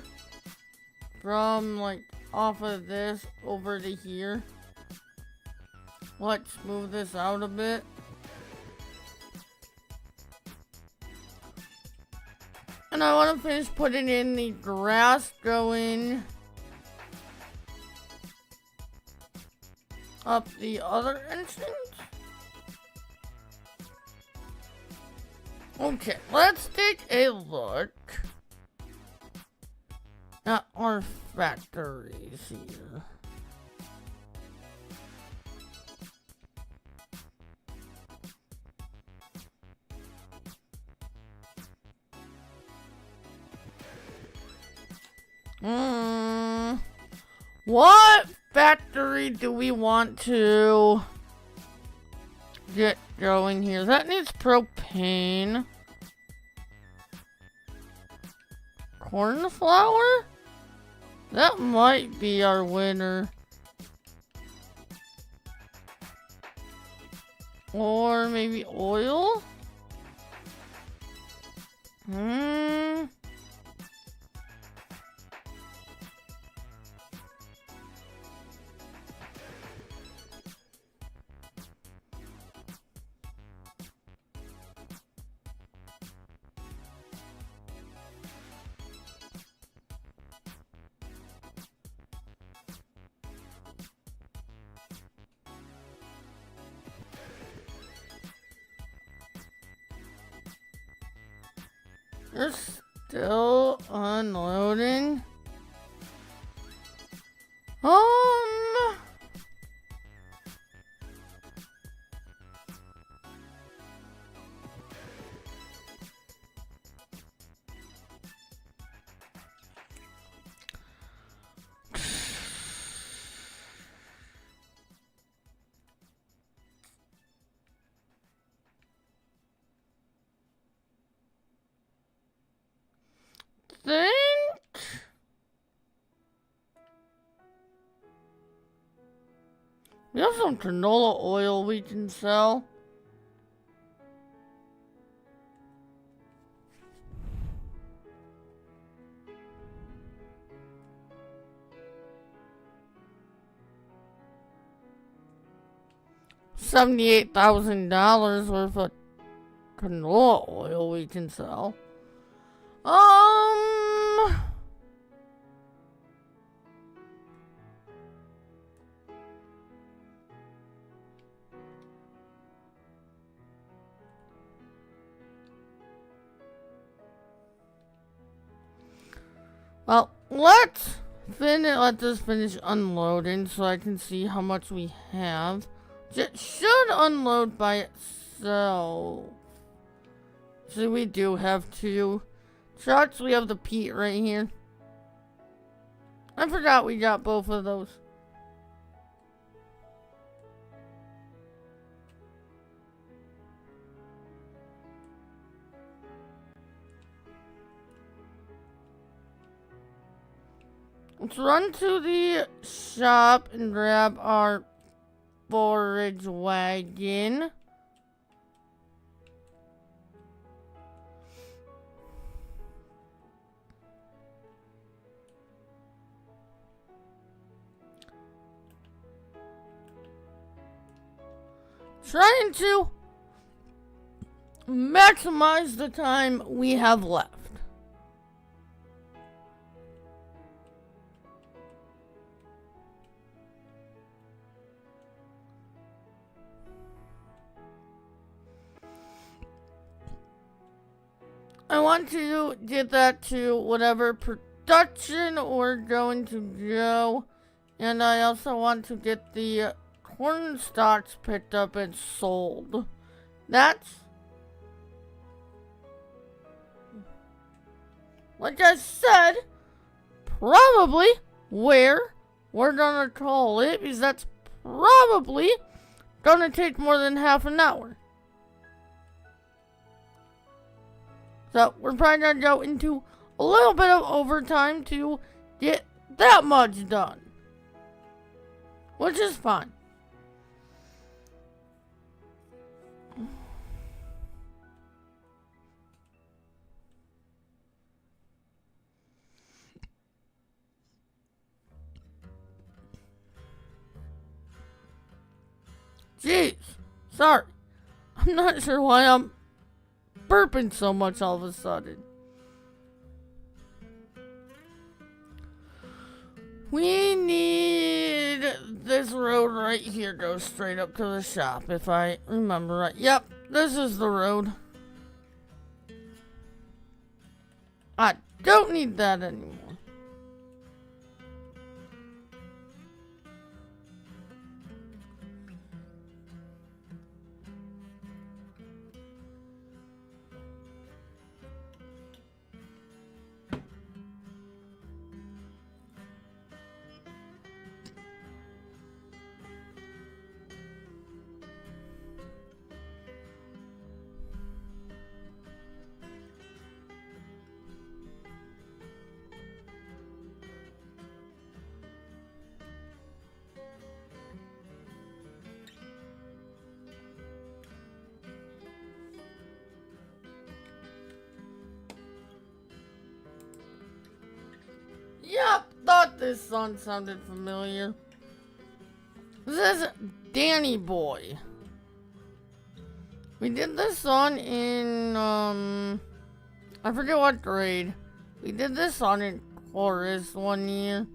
from like off of this over to here. Let's move this out a bit. And I want to finish putting in the grass going up the other entrance. Okay, let's take a look at our factories here. What factory do we want to get going here? That needs propane. Cornflower? That might be our winner. Or maybe oil? They're still unloading. Think we have some canola oil we can sell. $78,000 worth of canola oil we can sell. Well, let this finish unloading so I can see how much we have. It should unload by itself. So we do have 2 trucks. We have the Pete right here. I forgot we got both of those. Let's run to the shop and grab our forage wagon. Trying to maximize the time we have left. I want to get that to whatever production we're going to do. And I also want to get the corn stalks picked up and sold. That's, like I said, probably where we're gonna call it, because that's probably gonna take more than half an hour. So we're probably gonna go into a little bit of overtime to get that much done, which is fine. Jeez, sorry. I'm not sure why I'm burping so much all of a sudden. We need this road right here goes straight up to the shop, if I remember right. Yep, this is the road. I don't need that anymore. Yep, thought this song sounded familiar. This is Danny Boy. We did this song in, I forget what grade. We did this song in chorus one year.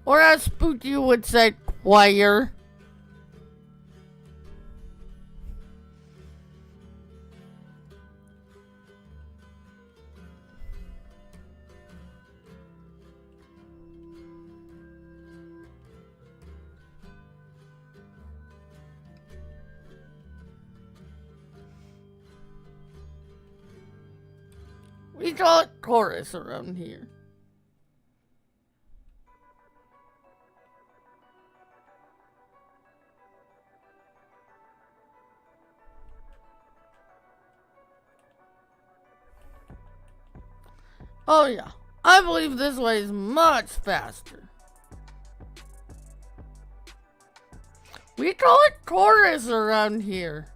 Or as Spooky would say, choir. We call it chorus around here. Oh yeah, I believe this way is much faster. We call it chorus around here.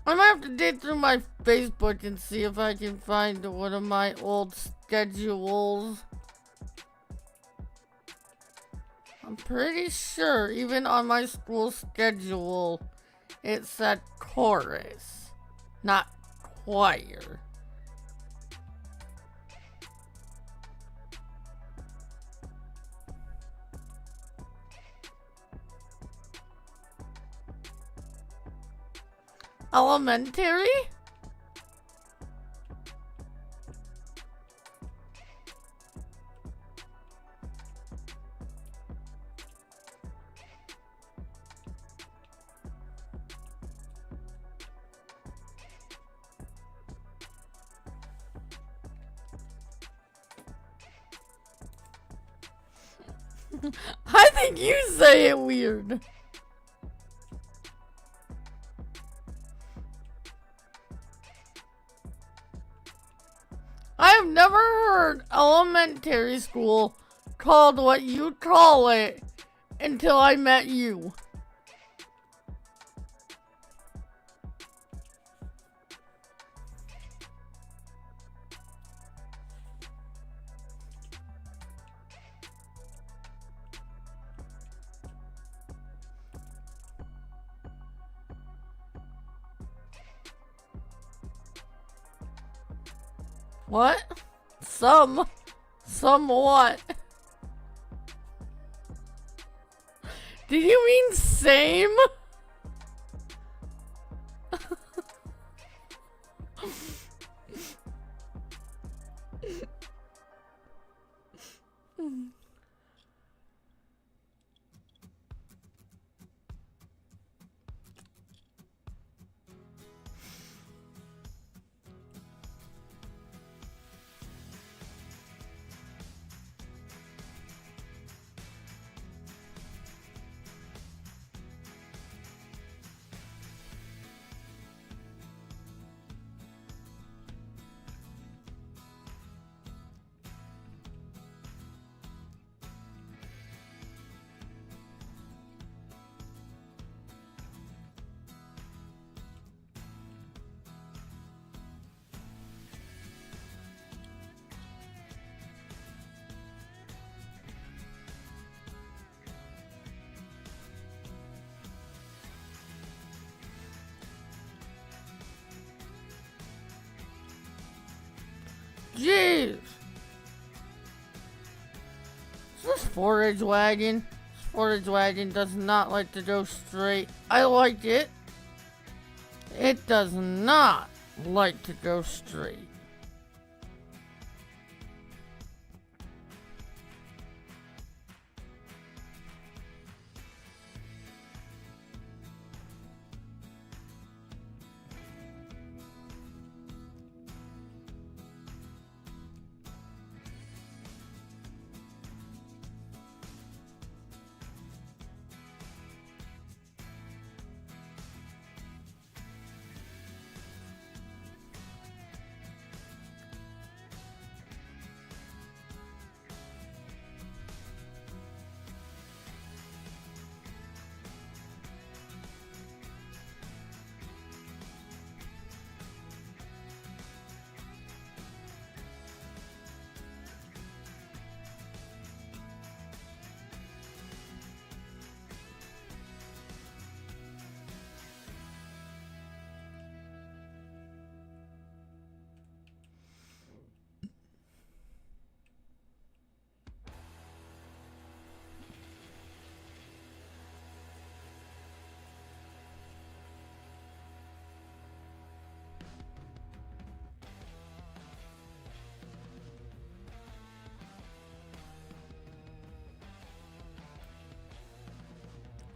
I might have to dig through my Facebook and see if I can find one of my old schedules. I'm pretty sure even on my school schedule it said chorus, not choir. Elementary? I think you say it weird. heard elementary school called what you call it until I met you. What? Some what? Did you mean same? Jeez! This forage wagon. This forage wagon does not like to go straight. I like it. It does not like to go straight.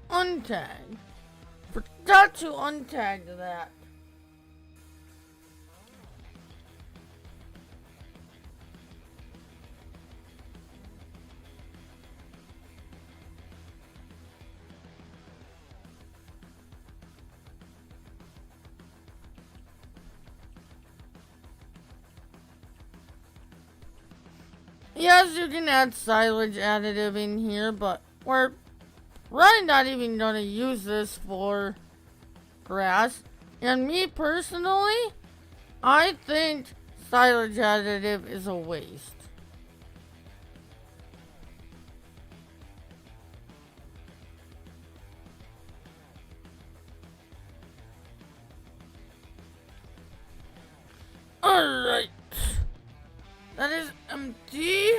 Untag. Forgot to untag that. Yes, you can add silage additive in here, but we're probably not even gonna use this for grass. And me personally, I think silage additive is a waste. Alright. That is empty.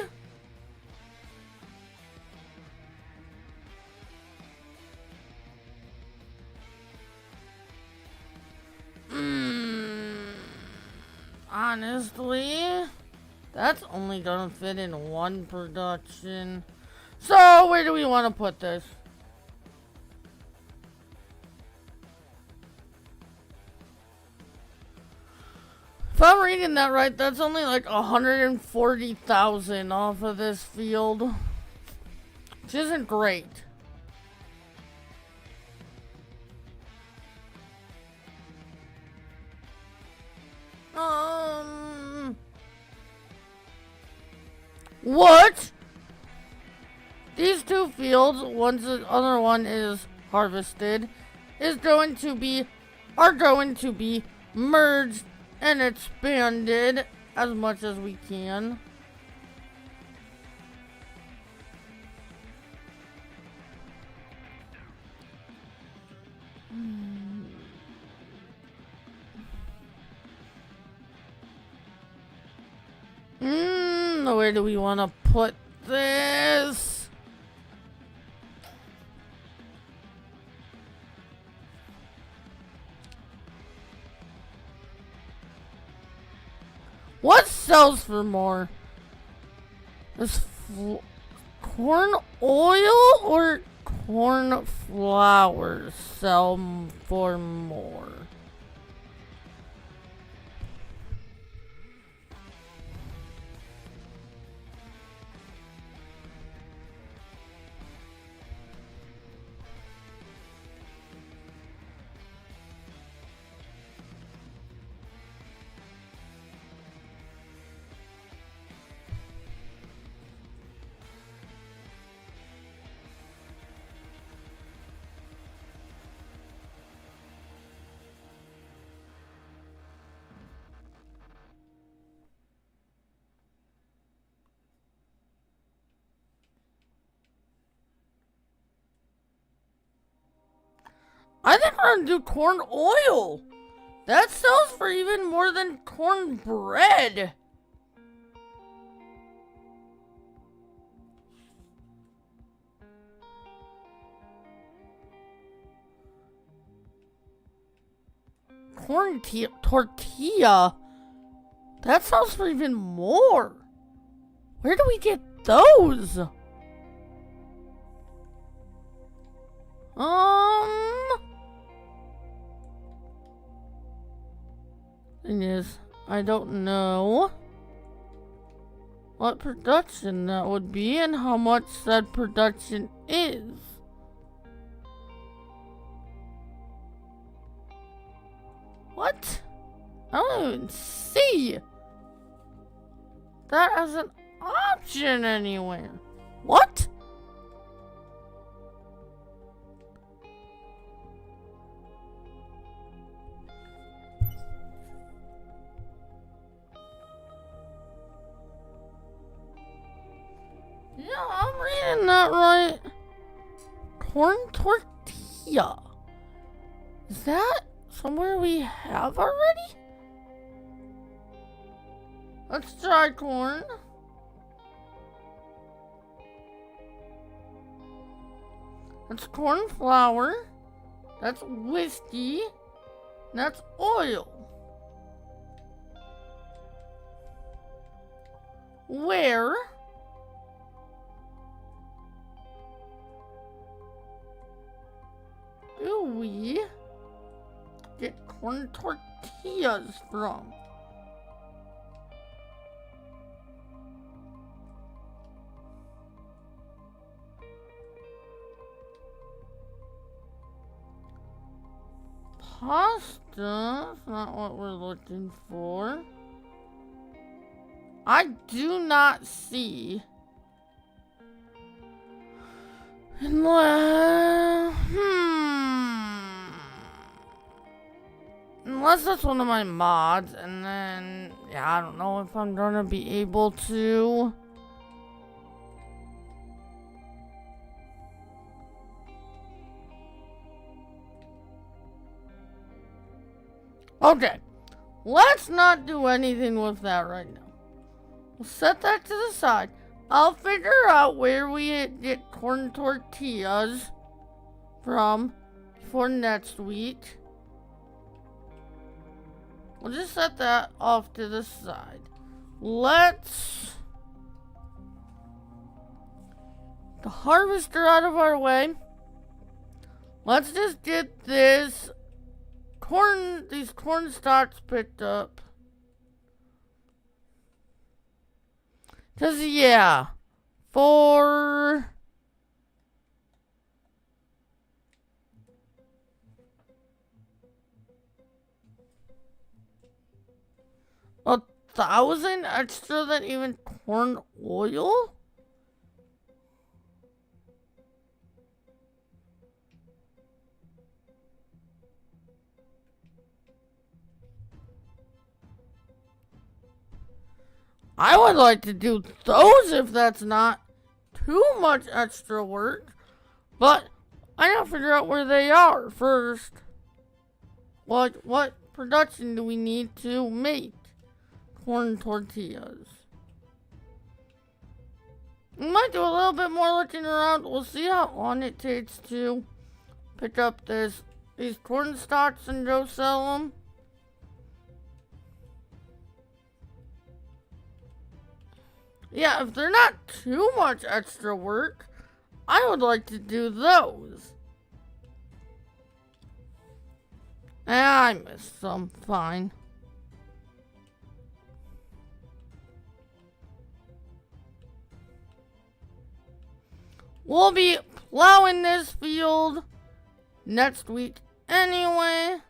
Honestly, that's only gonna fit in one production. So, where do we want to put this? If I'm reading that right, that's only like 140,000 off of this field, which isn't great. What? These two fields, once the other one is harvested, are going to be merged and expanded as much as we can. Where do we want to put this? What sells for more? Is corn oil or corn flour sell for more? I think we're gonna do corn oil. That sells for even more than corn bread. Corn tortilla. That sells for even more. Where do we get those? Thing is, I don't know what production that would be and how much that production is. What? I don't even see that as an option anywhere. What? Yeah, I'm reading that right. Corn tortilla. Is that somewhere we have already? Let's try corn. That's corn flour. That's whiskey. That's oil. Where do we get corn tortillas from? Pasta is not what we're looking for. I do not see. Unless that's one of my mods, and then, yeah, I don't know if I'm gonna be able to. Okay, let's not do anything with that right now. We'll set that to the side. I'll figure out where we get corn tortillas from for next week. We'll just set that off to the side. Let's get the harvester out of our way. Let's just get these corn stalks picked up. 'Cause yeah, for $1,000 extra than even corn oil? I would like to do those if that's not too much extra work. But I gotta figure out where they are first. What production do we need to make corn tortillas? We might do a little bit more looking around. We'll see how long it takes to pick up these corn stalks and go sell them. Yeah, if they're not too much extra work, I would like to do those. I missed some. Fine. We'll be plowing this field next week anyway.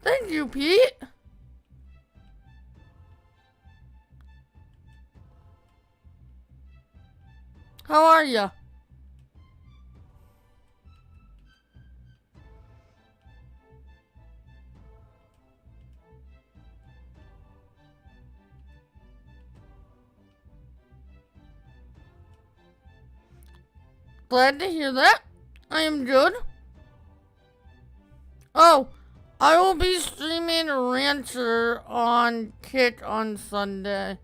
Thank you, Pete. How are ya? Glad to hear that. I am good. Oh, I will be streaming Rancher on Kick on Sunday.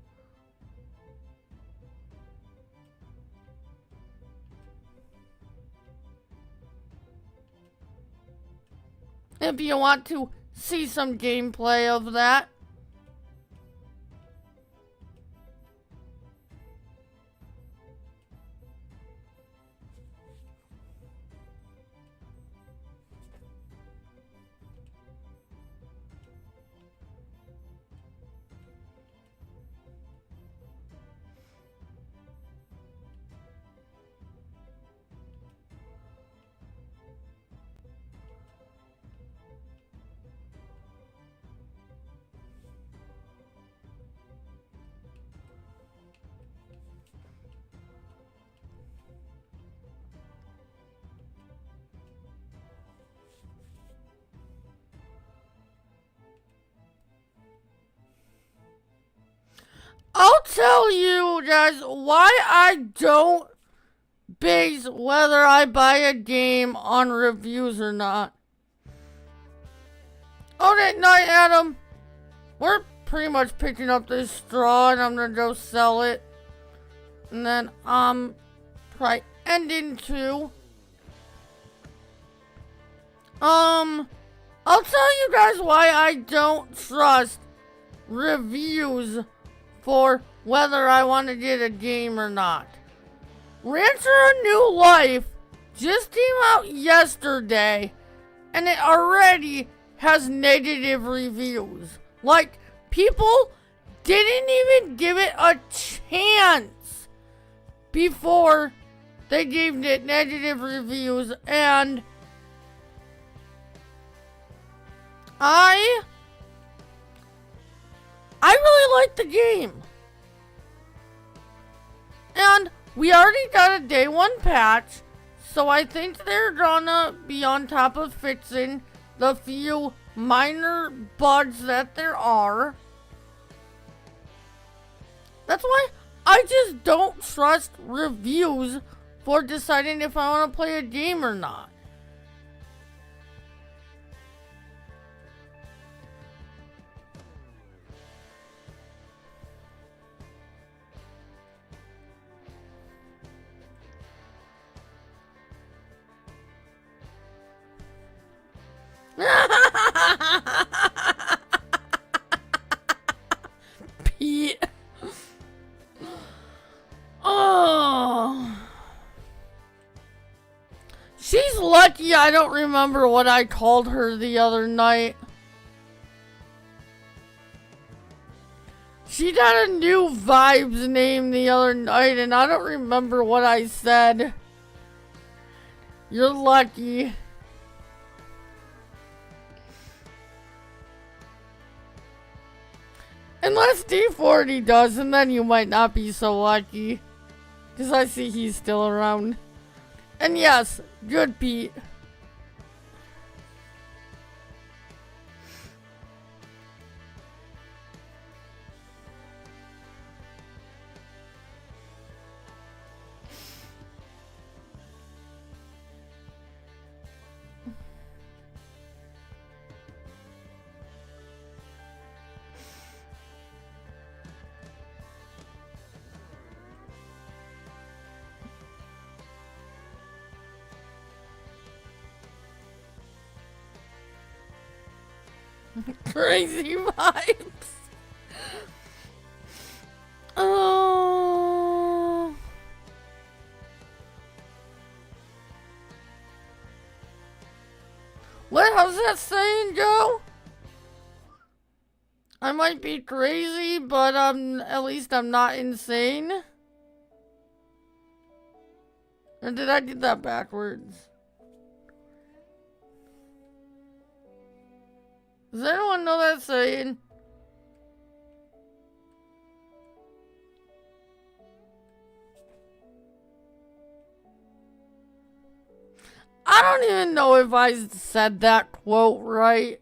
If you want to see some gameplay of that. I'll tell you guys why I don't base whether I buy a game on reviews or not. Okay, night, Adam. We're pretty much picking up this straw and I'm gonna go sell it. And then probably ending too. I'll tell you guys why I don't trust reviews for whether I want to get a game or not. Rancher A New Life just came out yesterday and it already has negative reviews. Like, people didn't even give it a chance before they gave it negative reviews, and I really like the game. And we already got a day one patch, so I think they're gonna be on top of fixing the few minor bugs that there are. That's why I just don't trust reviews for deciding if I want to play a game or not. Pete. Oh. She I don't remember what I called her the other night. She got a new Vibes name the other night, and I don't remember what I said. You're lucky. Unless D40 does, and then you might not be so lucky. Because I see he's still around. And yes, good Pete. Crazy vibes. Oh. What? How's that saying, Joe? I might be crazy, but at least I'm not insane. Or did I do that backwards? Does anyone know that saying? I don't even know if I said that quote right.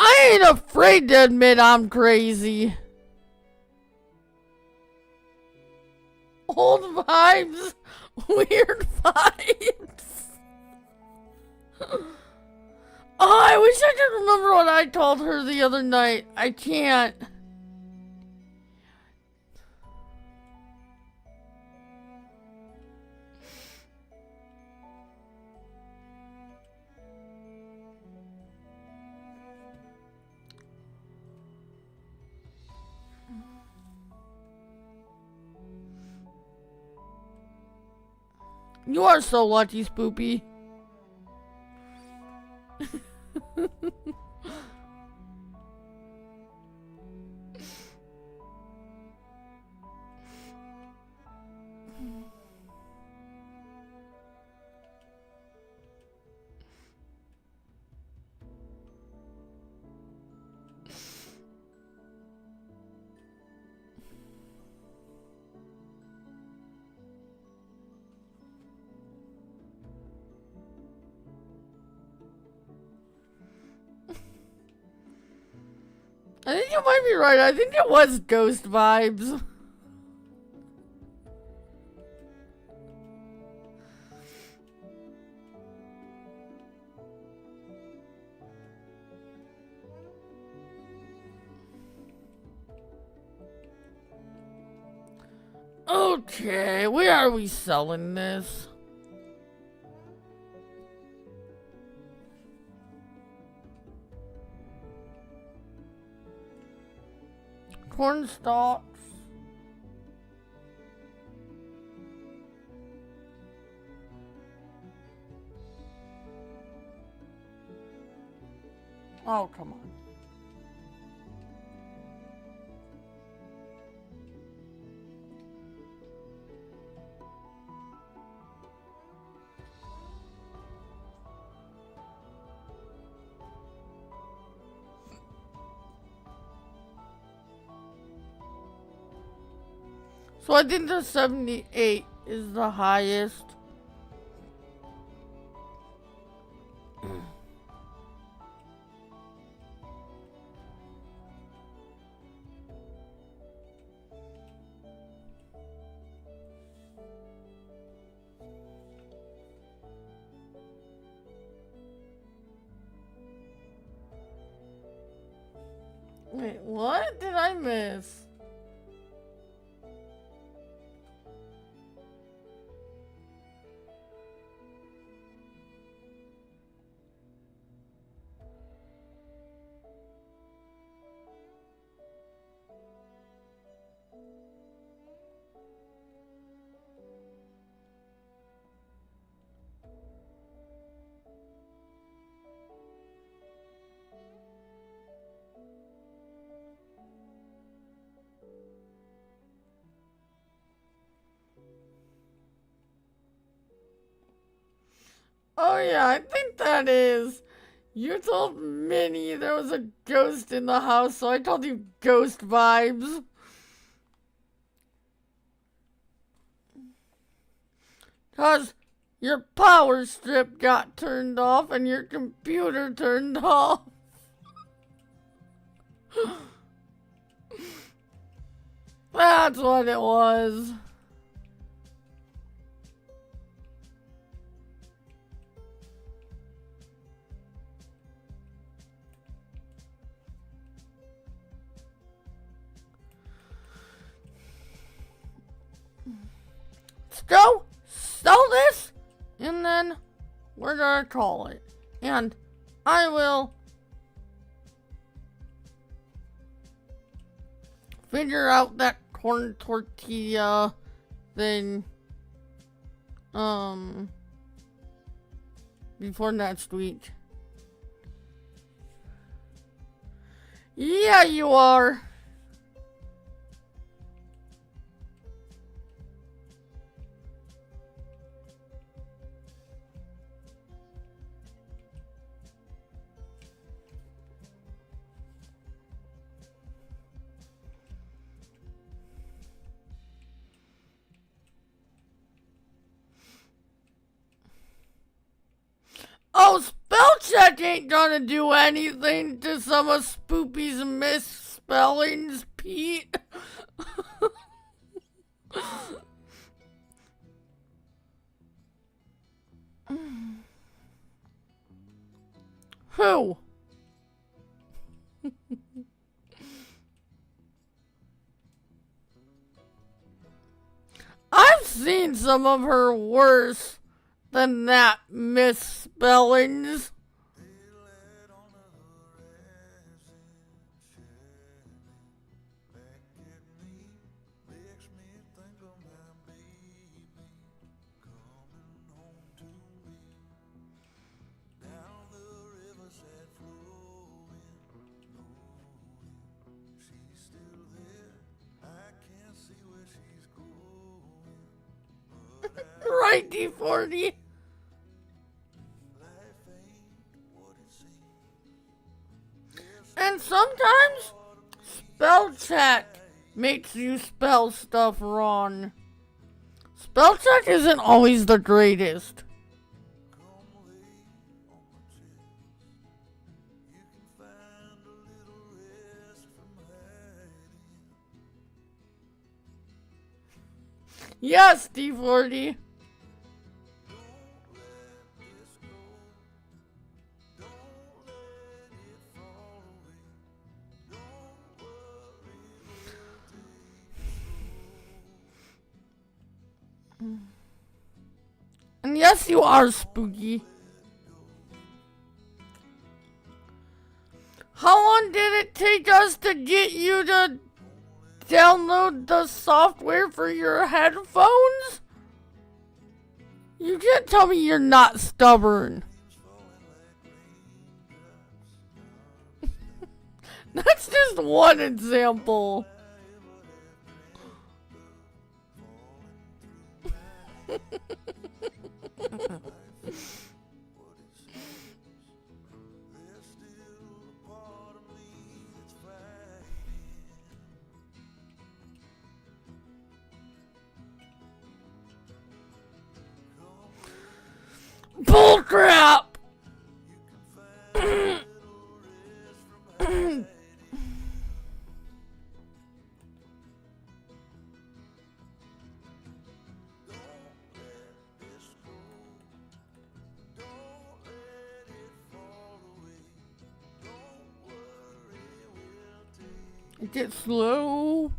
I ain't afraid to admit I'm crazy. Old vibes, weird vibes. Oh, I wish I could remember what I told her the other night. I can't. You are so lucky, Spoopy. I think you might be right. I think it was ghost vibes. Okay, where are we selling this? Corn stalks. Oh, come on. So I think the 78 is the highest. Wait, what did I miss? yeah, I think that is. You told Minnie there was a ghost in the house, so I told you ghost vibes. Cause your power strip got turned off and your computer turned off. That's what it was. Let's go sell this, and then we're gonna call it. And I will figure out that corn tortilla thing before next week. Yeah, you are. Oh, spell check ain't gonna do anything to some of Spoopy's misspellings, Pete. Who? I've seen some of her worse than that misspellings. Right, D40. And sometimes spell check makes you spell stuff wrong. Spell check isn't always the greatest. Yes, D40. And yes, you are spooky. How long did it take us to get you to download the software for your headphones? You can't tell me you're not stubborn. That's just one example. Bullcrap! Get slow.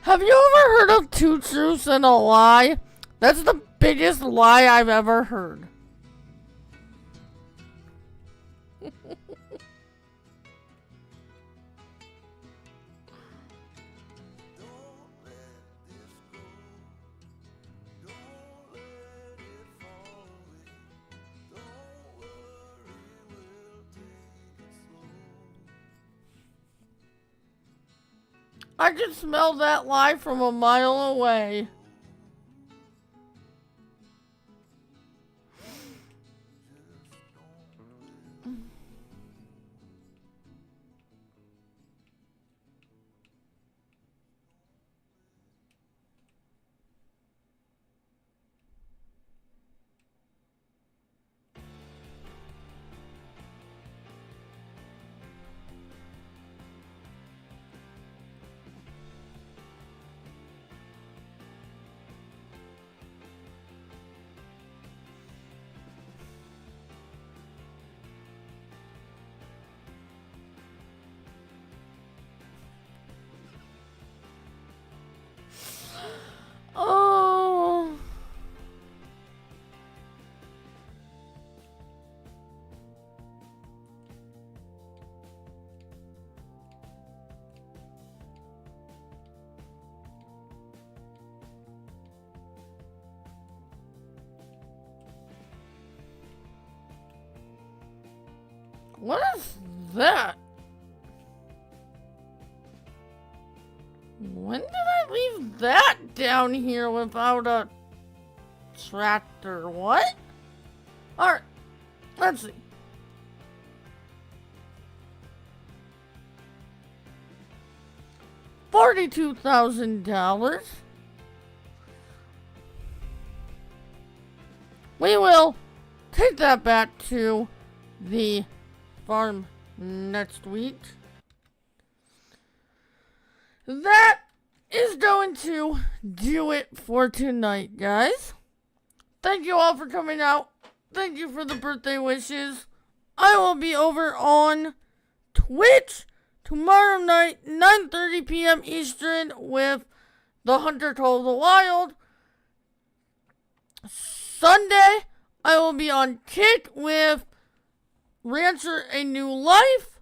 Have you ever heard of Two Truths and a Lie? That's the biggest lie I've ever heard. I can smell that lie from a mile away. Oh. What is that? When did I leave that down here without a tractor? What? Alright, let's see. $42,000. We will take that back to the farm next week. That is going to do it for tonight, guys. Thank you all for coming out. Thank you for the birthday wishes. I will be over on Twitch tomorrow night, 9:30 p.m. Eastern, with The Hunter Told the Wild. Sunday, I will be on Kick with Rancher A New Life.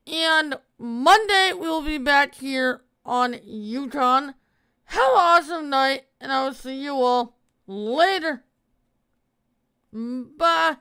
And Monday, we will be back here on Yukon. Have an awesome night, and I will see you all later. Bye.